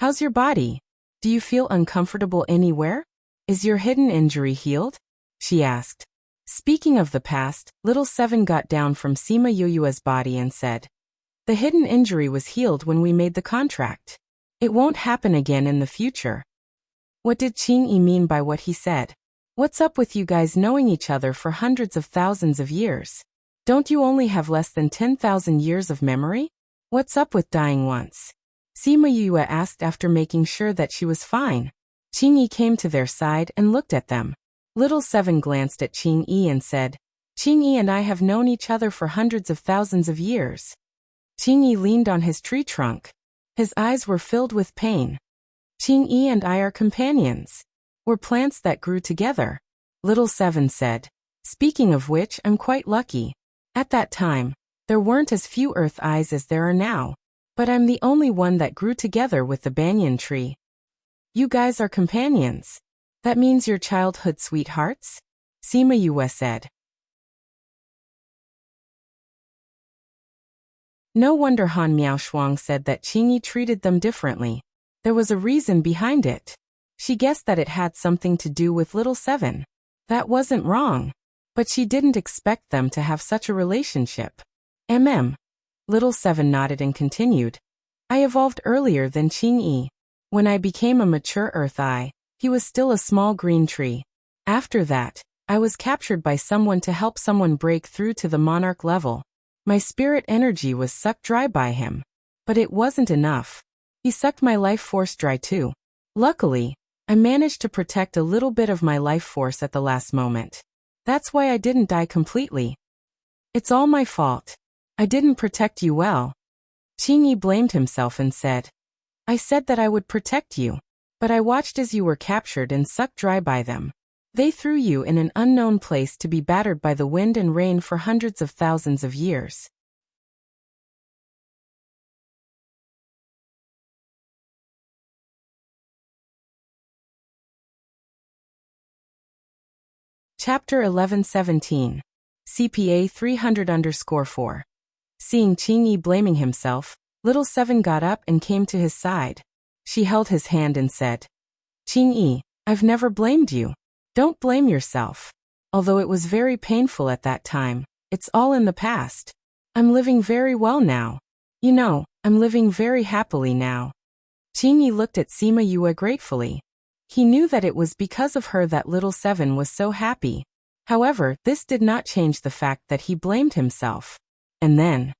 How's your body? Do you feel uncomfortable anywhere? Is your hidden injury healed? She asked. Speaking of the past, little Seven got down from Sima Yue's body and said, the hidden injury was healed when we made the contract. It won't happen again in the future. What did Qingyi mean by what he said? What's up with you guys knowing each other for hundreds of thousands of years? Don't you only have less than 10,000 years of memory? What's up with dying once? Sima Yue asked after making sure that she was fine. Qingyi came to their side and looked at them. Little Seven glanced at Qingyi and said, Qingyi and I have known each other for hundreds of thousands of years. Qingyi leaned on his tree trunk. His eyes were filled with pain. Qingyi and I are companions. We're plants that grew together. Little Seven said. Speaking of which, I'm quite lucky. At that time, there weren't as few earth eyes as there are now. But I'm the only one that grew together with the banyan tree. You guys are companions. That means your childhood sweethearts? Sima Yue said. No wonder Han Miaoshuang said that Qingyi treated them differently. There was a reason behind it. She guessed that it had something to do with little Seven. That wasn't wrong. But she didn't expect them to have such a relationship. Little Seven nodded and continued. I evolved earlier than Qingyi. When I became a mature Earth Eye, he was still a small green tree. After that, I was captured by someone to help someone break through to the monarch level. My spirit energy was sucked dry by him. But it wasn't enough. He sucked my life force dry too. Luckily, I managed to protect a little bit of my life force at the last moment. That's why I didn't die completely. It's all my fault. I didn't protect you well. Qingyi blamed himself and said, I said that I would protect you. But I watched as you were captured and sucked dry by them. They threw you in an unknown place to be battered by the wind and rain for hundreds of thousands of years. Chapter 11-17. CPA 300_4. Seeing Qingyi blaming himself, little Seven got up and came to his side. She held his hand and said, Qingyi, I've never blamed you. Don't blame yourself. Although it was very painful at that time, it's all in the past. I'm living very well now. You know, I'm living very happily now. Qingyi looked at Sima Yue gratefully. He knew that it was because of her that little Seven was so happy. However, this did not change the fact that he blamed himself. And then,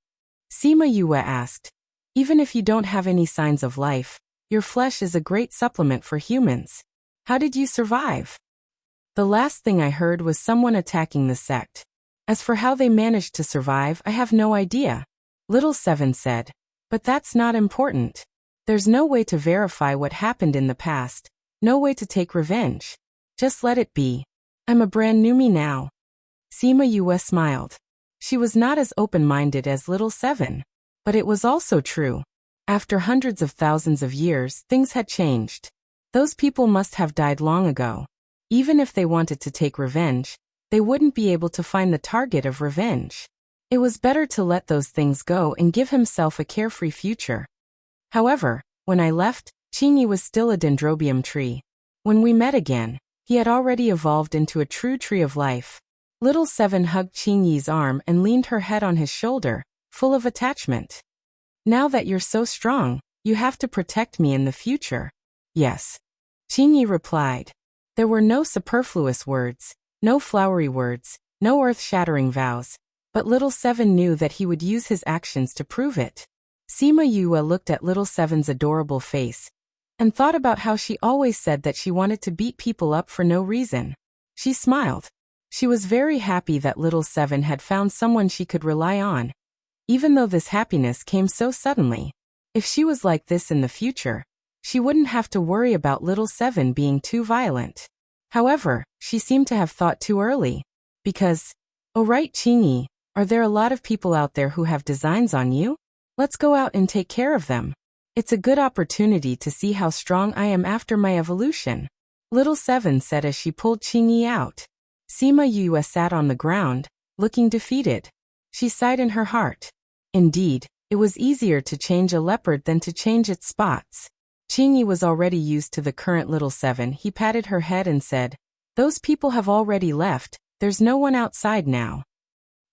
Sima Yue asked, even if you don't have any signs of life, your flesh is a great supplement for humans. How did you survive? The last thing I heard was someone attacking the sect. As for how they managed to survive, I have no idea. Little Seven said. But that's not important. There's no way to verify what happened in the past. No way to take revenge. Just let it be. I'm a brand new me now. Sima Yue smiled. She was not as open-minded as little Seven. But it was also true. After hundreds of thousands of years, things had changed. Those people must have died long ago. Even if they wanted to take revenge, they wouldn't be able to find the target of revenge. It was better to let those things go and give himself a carefree future. However, when I left, Qingyi was still a dendrobium tree. When we met again, he had already evolved into a true tree of life. Little Seven hugged Qingyi's arm and leaned her head on his shoulder, full of attachment. Now that you're so strong, you have to protect me in the future. Yes. Qingyi replied. There were no superfluous words, no flowery words, no earth-shattering vows, but little Seven knew that he would use his actions to prove it. Sima Yue looked at little Seven's adorable face and thought about how she always said that she wanted to beat people up for no reason. She smiled. She was very happy that little Seven had found someone she could rely on, even though this happiness came so suddenly. If she was like this in the future, she wouldn't have to worry about little Seven being too violent. However, she seemed to have thought too early. Because, oh right Qingyi, are there a lot of people out there who have designs on you? Let's go out and take care of them. It's a good opportunity to see how strong I am after my evolution. Little Seven said as she pulled Qingyi out. Sima Yue sat on the ground, looking defeated. She sighed in her heart. Indeed, it was easier to change a leopard than to change its spots. Qingyi was already used to the current little Seven. He patted her head and said, those people have already left, there's no one outside now.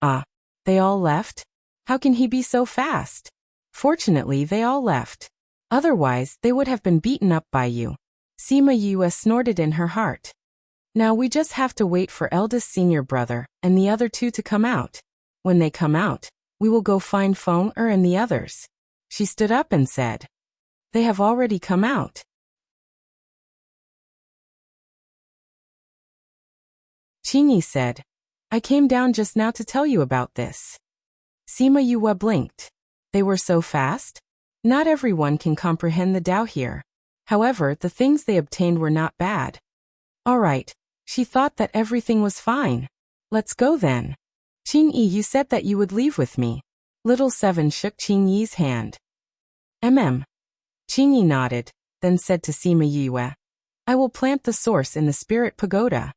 Ah, they all left? How can he be so fast? Fortunately, they all left. Otherwise, they would have been beaten up by you. Sima Yue snorted in her heart. Now we just have to wait for eldest senior brother and the other two to come out. When they come out, we will go find Feng Er and the others. She stood up and said, they have already come out. Qingyi said, I came down just now to tell you about this. Sima Yue blinked. They were so fast? Not everyone can comprehend the Tao here. However, the things they obtained were not bad. All right. She thought that everything was fine. Let's go then. Qingyi, you said that you would leave with me. Little Seven shook Qingyi's hand. Qingyi nodded, then said to Sima Yue, I will plant the source in the spirit pagoda.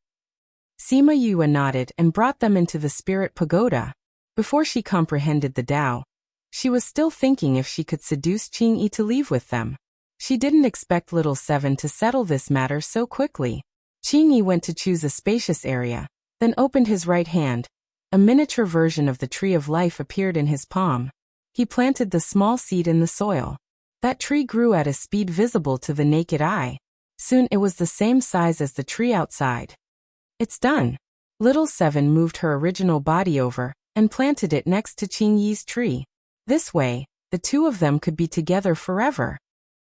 Sima Yue nodded and brought them into the spirit pagoda. Before she comprehended the Tao, she was still thinking if she could seduce Qingyi to leave with them. She didn't expect little Seven to settle this matter so quickly. Qingyi went to choose a spacious area, then opened his right hand. A miniature version of the tree of life appeared in his palm. He planted the small seed in the soil. That tree grew at a speed visible to the naked eye. Soon it was the same size as the tree outside. It's done. Little Seven moved her original body over and planted it next to Qingyi's tree. This way, the two of them could be together forever.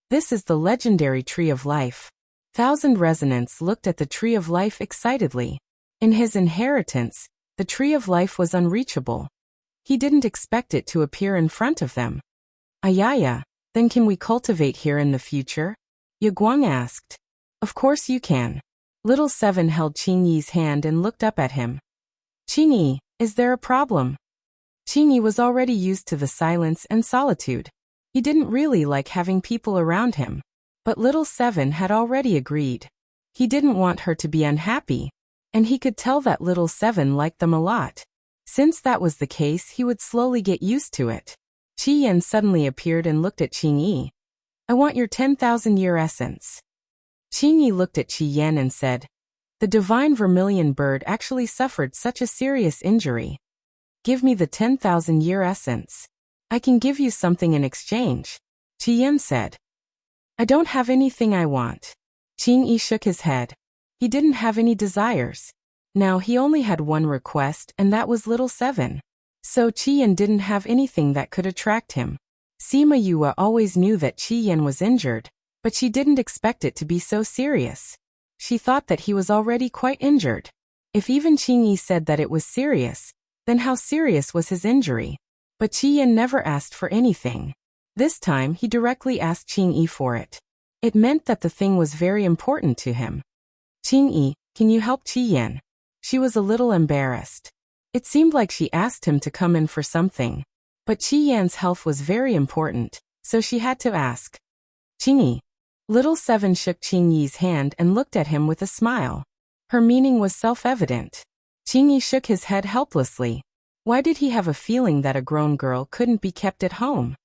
This is the legendary tree of life. Thousand Resonance looked at the tree of life excitedly. In his inheritance, the tree of life was unreachable. He didn't expect it to appear in front of them. Ayaya, then can we cultivate here in the future? Ye Guang asked. Of course you can. Little Seven held Qingyi's hand and looked up at him. Qingyi, is there a problem? Qingyi was already used to the silence and solitude. He didn't really like having people around him. But Little Seven had already agreed. He didn't want her to be unhappy, and he could tell that Little Seven liked them a lot. Since that was the case, he would slowly get used to it. Qi Yan suddenly appeared and looked at Qingyi. I want your 10,000-year essence. Qingyi looked at Qi Yan and said, the divine vermilion bird actually suffered such a serious injury. Give me the 10,000-year essence. I can give you something in exchange. Qi Yan said. I don't have anything I want. Qingyi shook his head. He didn't have any desires. Now he only had one request, and that was Little Seven. So Qi Yan didn't have anything that could attract him. Sima Yue always knew that Qi Yan was injured, but she didn't expect it to be so serious. She thought that he was already quite injured. If even Qingyi said that it was serious, then how serious was his injury? But Qi Yan never asked for anything. This time he directly asked Qingyi for it. It meant that the thing was very important to him. Qingyi, can you help Qi Yan? She was a little embarrassed. It seemed like she asked him to come in for something. But Qi Yan's health was very important, so she had to ask. Qingyi. Little Seven shook Qingyi's hand and looked at him with a smile. Her meaning was self-evident. Qingyi shook his head helplessly. Why did he have a feeling that a grown girl couldn't be kept at home?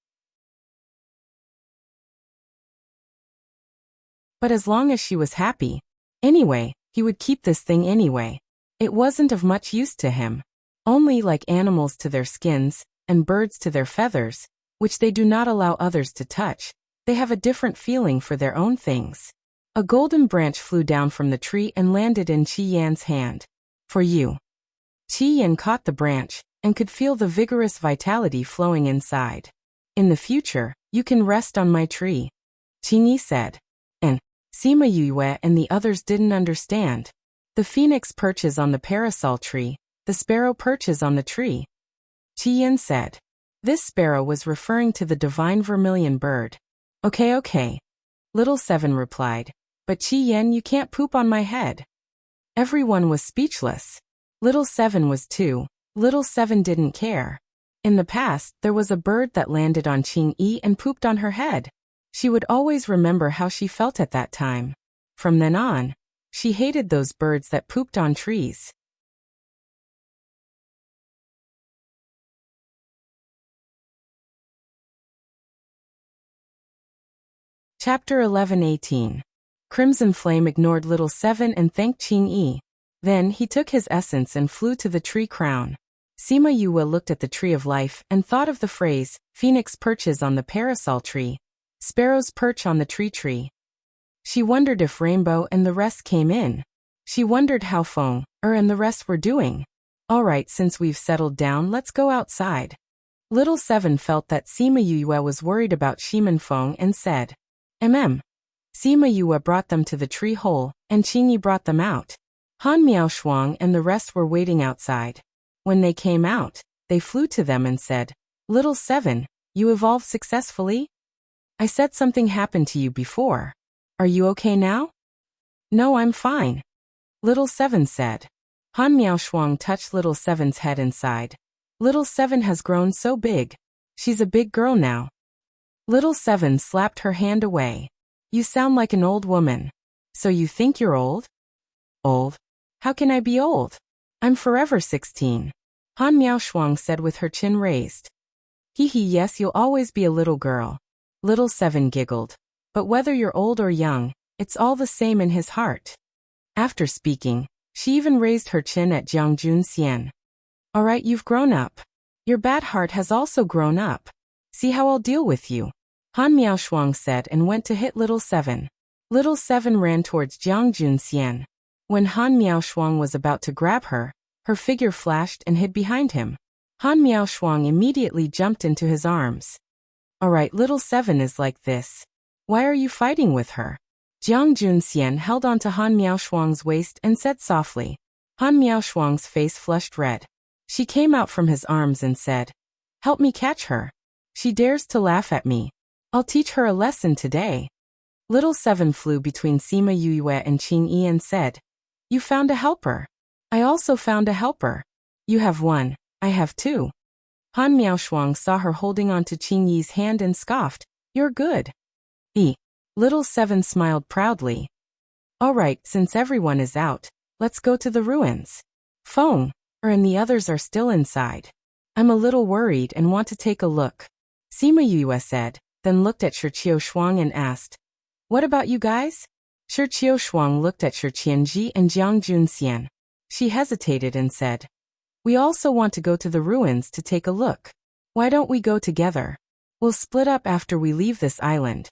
But as long as she was happy, anyway, he would keep this thing anyway. It wasn't of much use to him. Only like animals to their skins, and birds to their feathers, which they do not allow others to touch, they have a different feeling for their own things. A golden branch flew down from the tree and landed in Qi Yan's hand. For you. Qi Yan caught the branch, and could feel the vigorous vitality flowing inside. In the future, you can rest on my tree. Qingyi said. And Sima Yue and the others didn't understand. The phoenix perches on the parasol tree, the sparrow perches on the tree. Qi Yan said. This sparrow was referring to the divine vermilion bird. Okay. Little Seven replied. But Qi Yan, you can't poop on my head. Everyone was speechless. Little Seven was too. Little Seven didn't care. In the past, there was a bird that landed on Qingyi and pooped on her head. She would always remember how she felt at that time. From then on, she hated those birds that pooped on trees. Chapter 11:18. Crimson Flame ignored Little Seven and thanked Qingyi. Then he took his essence and flew to the tree crown. Sima Yue looked at the tree of life and thought of the phrase, phoenix perches on the parasol tree, sparrows perch on the tree. She wondered if Rainbow and the rest came in. She wondered how Feng, and the rest were doing. Alright, since we've settled down, let's go outside. Little Seven felt that Sima Yue was worried about Shimen Feng and said, Sima Yue brought them to the tree hole, and Qingyi brought them out. Han Miao Shuang and the rest were waiting outside. When they came out, they flew to them and said, Little Seven, you evolved successfully? I said something happened to you before. Are you okay now? No, I'm fine. Little Seven said. Han Miao Shuang touched Little Seven's head and sighed. Little Seven has grown so big. She's a big girl now. Little Seven slapped her hand away. You sound like an old woman. So you think you're old? Old? How can I be old? I'm forever 16. Han Miaoshuang said with her chin raised. Hee hee, yes, you'll always be a little girl. Little Seven giggled. But whether you're old or young, it's all the same in his heart. After speaking, she even raised her chin at Jiang Junxian. Alright, you've grown up. Your bad heart has also grown up. See how I'll deal with you. Han Miaoshuang said and went to hit Little Seven. Little Seven ran towards Jiang Junxian. When Han Miaoshuang was about to grab her, her figure flashed and hid behind him. Han Miaoshuang immediately jumped into his arms. Alright, Little Seven is like this. Why are you fighting with her? Jiang Junxian held onto Han Miaoshuang's waist and said softly. Han Miaoshuang's face flushed red. She came out from his arms and said, "Help me catch her. She dares to laugh at me. I'll teach her a lesson today." Little Seven flew between Sima Yue and Qing Yi and said, "You found a helper. I also found a helper. You have one, I have two." Han Miaoshuang saw her holding onto Qing Yi's hand and scoffed, "You're good." Little Seven smiled proudly. "Alright, since everyone is out, let's go to the ruins. Feng and the others are still inside. I'm a little worried and want to take a look." Sima Yue said, then looked at Shi Qiushuang and asked, "What about you guys?" Shi Qiushuang looked at Shi Qianji and Jiang Junxian. She hesitated and said, "We also want to go to the ruins to take a look. Why don't we go together? We'll split up after we leave this island."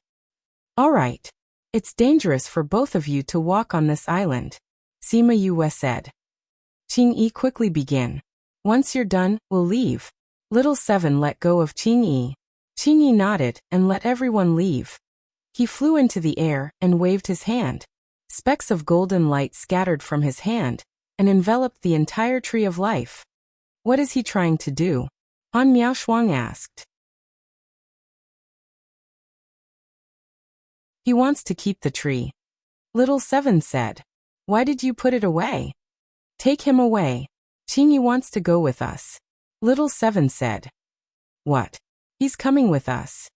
"Alright. It's dangerous for both of you to walk on this island," Sima Yue said. Qing Yi quickly began. "Once you're done, we'll leave." Little Seven let go of Qing Yi. Qing Yi nodded and let everyone leave. He flew into the air and waved his hand. Specks of golden light scattered from his hand and enveloped the entire tree of life. "What is he trying to do?" Han Miaoshuang asked. "He wants to keep the tree." Little Seven said. "Why did you put it away?" "Take him away. Qing Yi wants to go with us." Little Seven said. "What? He's coming with us."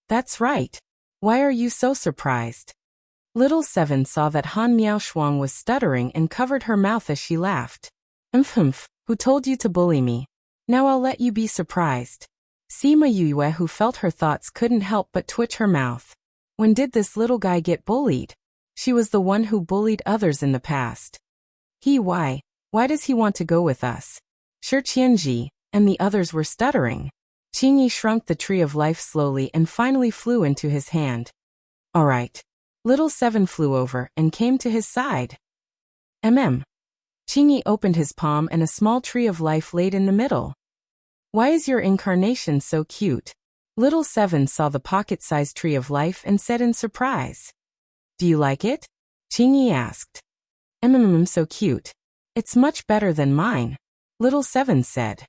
"That's right. Why are you so surprised?" Little Seven saw that Han Miaoshuang was stuttering and covered her mouth as she laughed. "Humph, who told you to bully me? Now I'll let you be surprised." Sima Yue, who felt her thoughts, couldn't help but twitch her mouth. When did this little guy get bullied? She was the one who bullied others in the past. Why does he want to go with us? Shi Qianji and the others were stuttering. Qing Yi shrunk the tree of life slowly and finally flew into his hand. "Alright." Little Seven flew over and came to his side. Qing Yi opened his palm and a small tree of life laid in the middle. "Why is your incarnation so cute?" Little Seven saw the pocket-sized tree of life and said in surprise. "Do you like it?" Qing Yi asked. So cute. It's much better than mine," Little Seven said.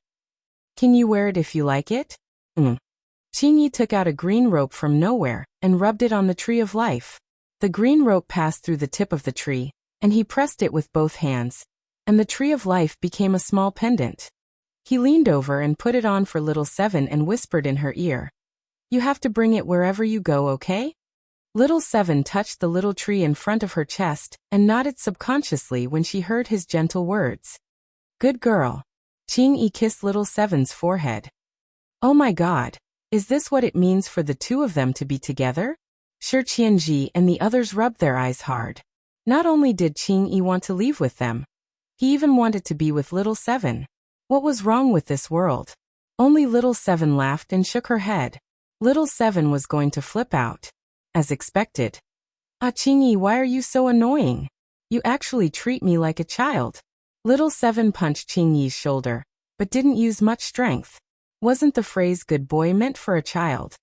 "Can you wear it if you like it?" Qing Yi took out a green rope from nowhere and rubbed it on the tree of life. The green rope passed through the tip of the tree, and he pressed it with both hands, and the tree of life became a small pendant. He leaned over and put it on for Little Seven and whispered in her ear, "You have to bring it wherever you go, okay?" Little Seven touched the little tree in front of her chest and nodded subconsciously when she heard his gentle words. "Good girl." Qing Yi kissed Little Seven's forehead. "Oh my God, is this what it means for the two of them to be together?" Shi Qianji and the others rubbed their eyes hard. Not only did Qing Yi want to leave with them, he even wanted to be with Little Seven. What was wrong with this world? Only Little Seven laughed and shook her head. Little Seven was going to flip out. As expected. Qing Yi, why are you so annoying? You actually treat me like a child." Little Seven punched Qing Yi's shoulder, but didn't use much strength. Wasn't the phrase "good boy" meant for a child?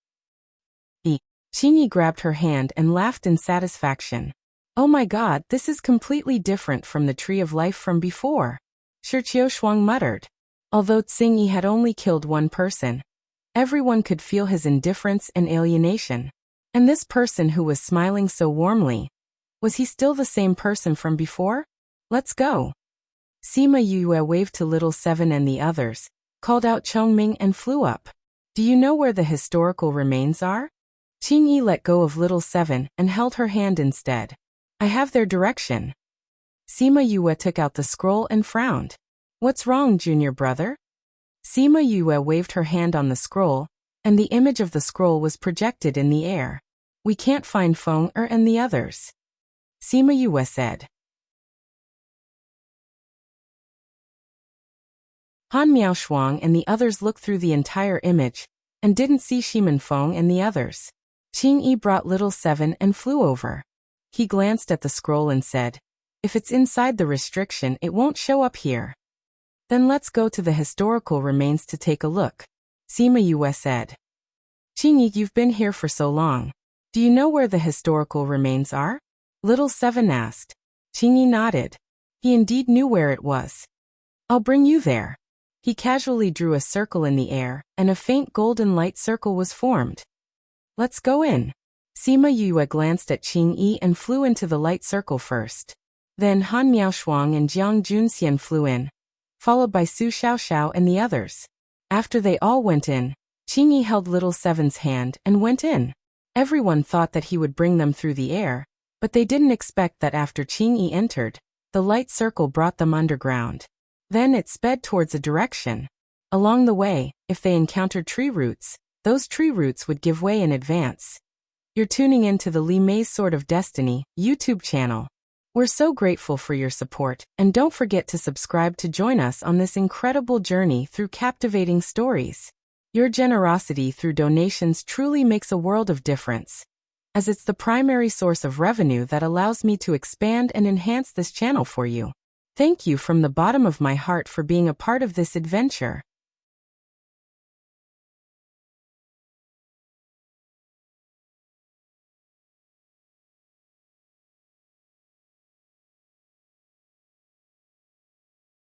Qing Yi grabbed her hand and laughed in satisfaction. "Oh my God, this is completely different from the tree of life from before," Shi Qiushuang muttered. Although Qing Yi had only killed one person, everyone could feel his indifference and alienation. And this person who was smiling so warmly, was he still the same person from before? "Let's go." Sima Yue waved to Little Seven and the others, called out Chongming and flew up. "Do you know where the historical remains are?" Qing Yi let go of Little Seven and held her hand instead. I have their direction. Sima Yue took out the scroll and frowned. What's wrong, junior brother? Sima Yue waved her hand on the scroll, and the image of the scroll was projected in the air. We can't find Feng Er and the others. Sima Yue said. Han Miaoshuang and the others looked through the entire image, and didn't see Shimen Feng and the others. Qing Yi brought little seven and flew over. He glanced at the scroll and said, if it's inside the restriction, it won't show up here. Then let's go to the historical remains to take a look. Sima Yue said. Qing Yi, you've been here for so long. Do you know where the historical remains are? Little Seven asked. Qing Yi nodded. He indeed knew where it was. I'll bring you there. He casually drew a circle in the air, and a faint golden light circle was formed. Let's go in. Sima Yue glanced at Qing Yi and flew into the light circle first. Then Han Miaoshuang and Jiang Junxian flew in, followed by Su Xiaoxiao and the others. After they all went in, Qing Yi held little Seven's hand and went in. Everyone thought that he would bring them through the air, but they didn't expect that after Qing Yi entered, the light circle brought them underground. Then it sped towards a direction. Along the way, if they encountered tree roots, those tree roots would give way in advance. You're tuning in to the Li Mei's Sword of Destiny YouTube channel. We're so grateful for your support, and don't forget to subscribe to join us on this incredible journey through captivating stories. Your generosity through donations truly makes a world of difference, as it's the primary source of revenue that allows me to expand and enhance this channel for you. Thank you from the bottom of my heart for being a part of this adventure.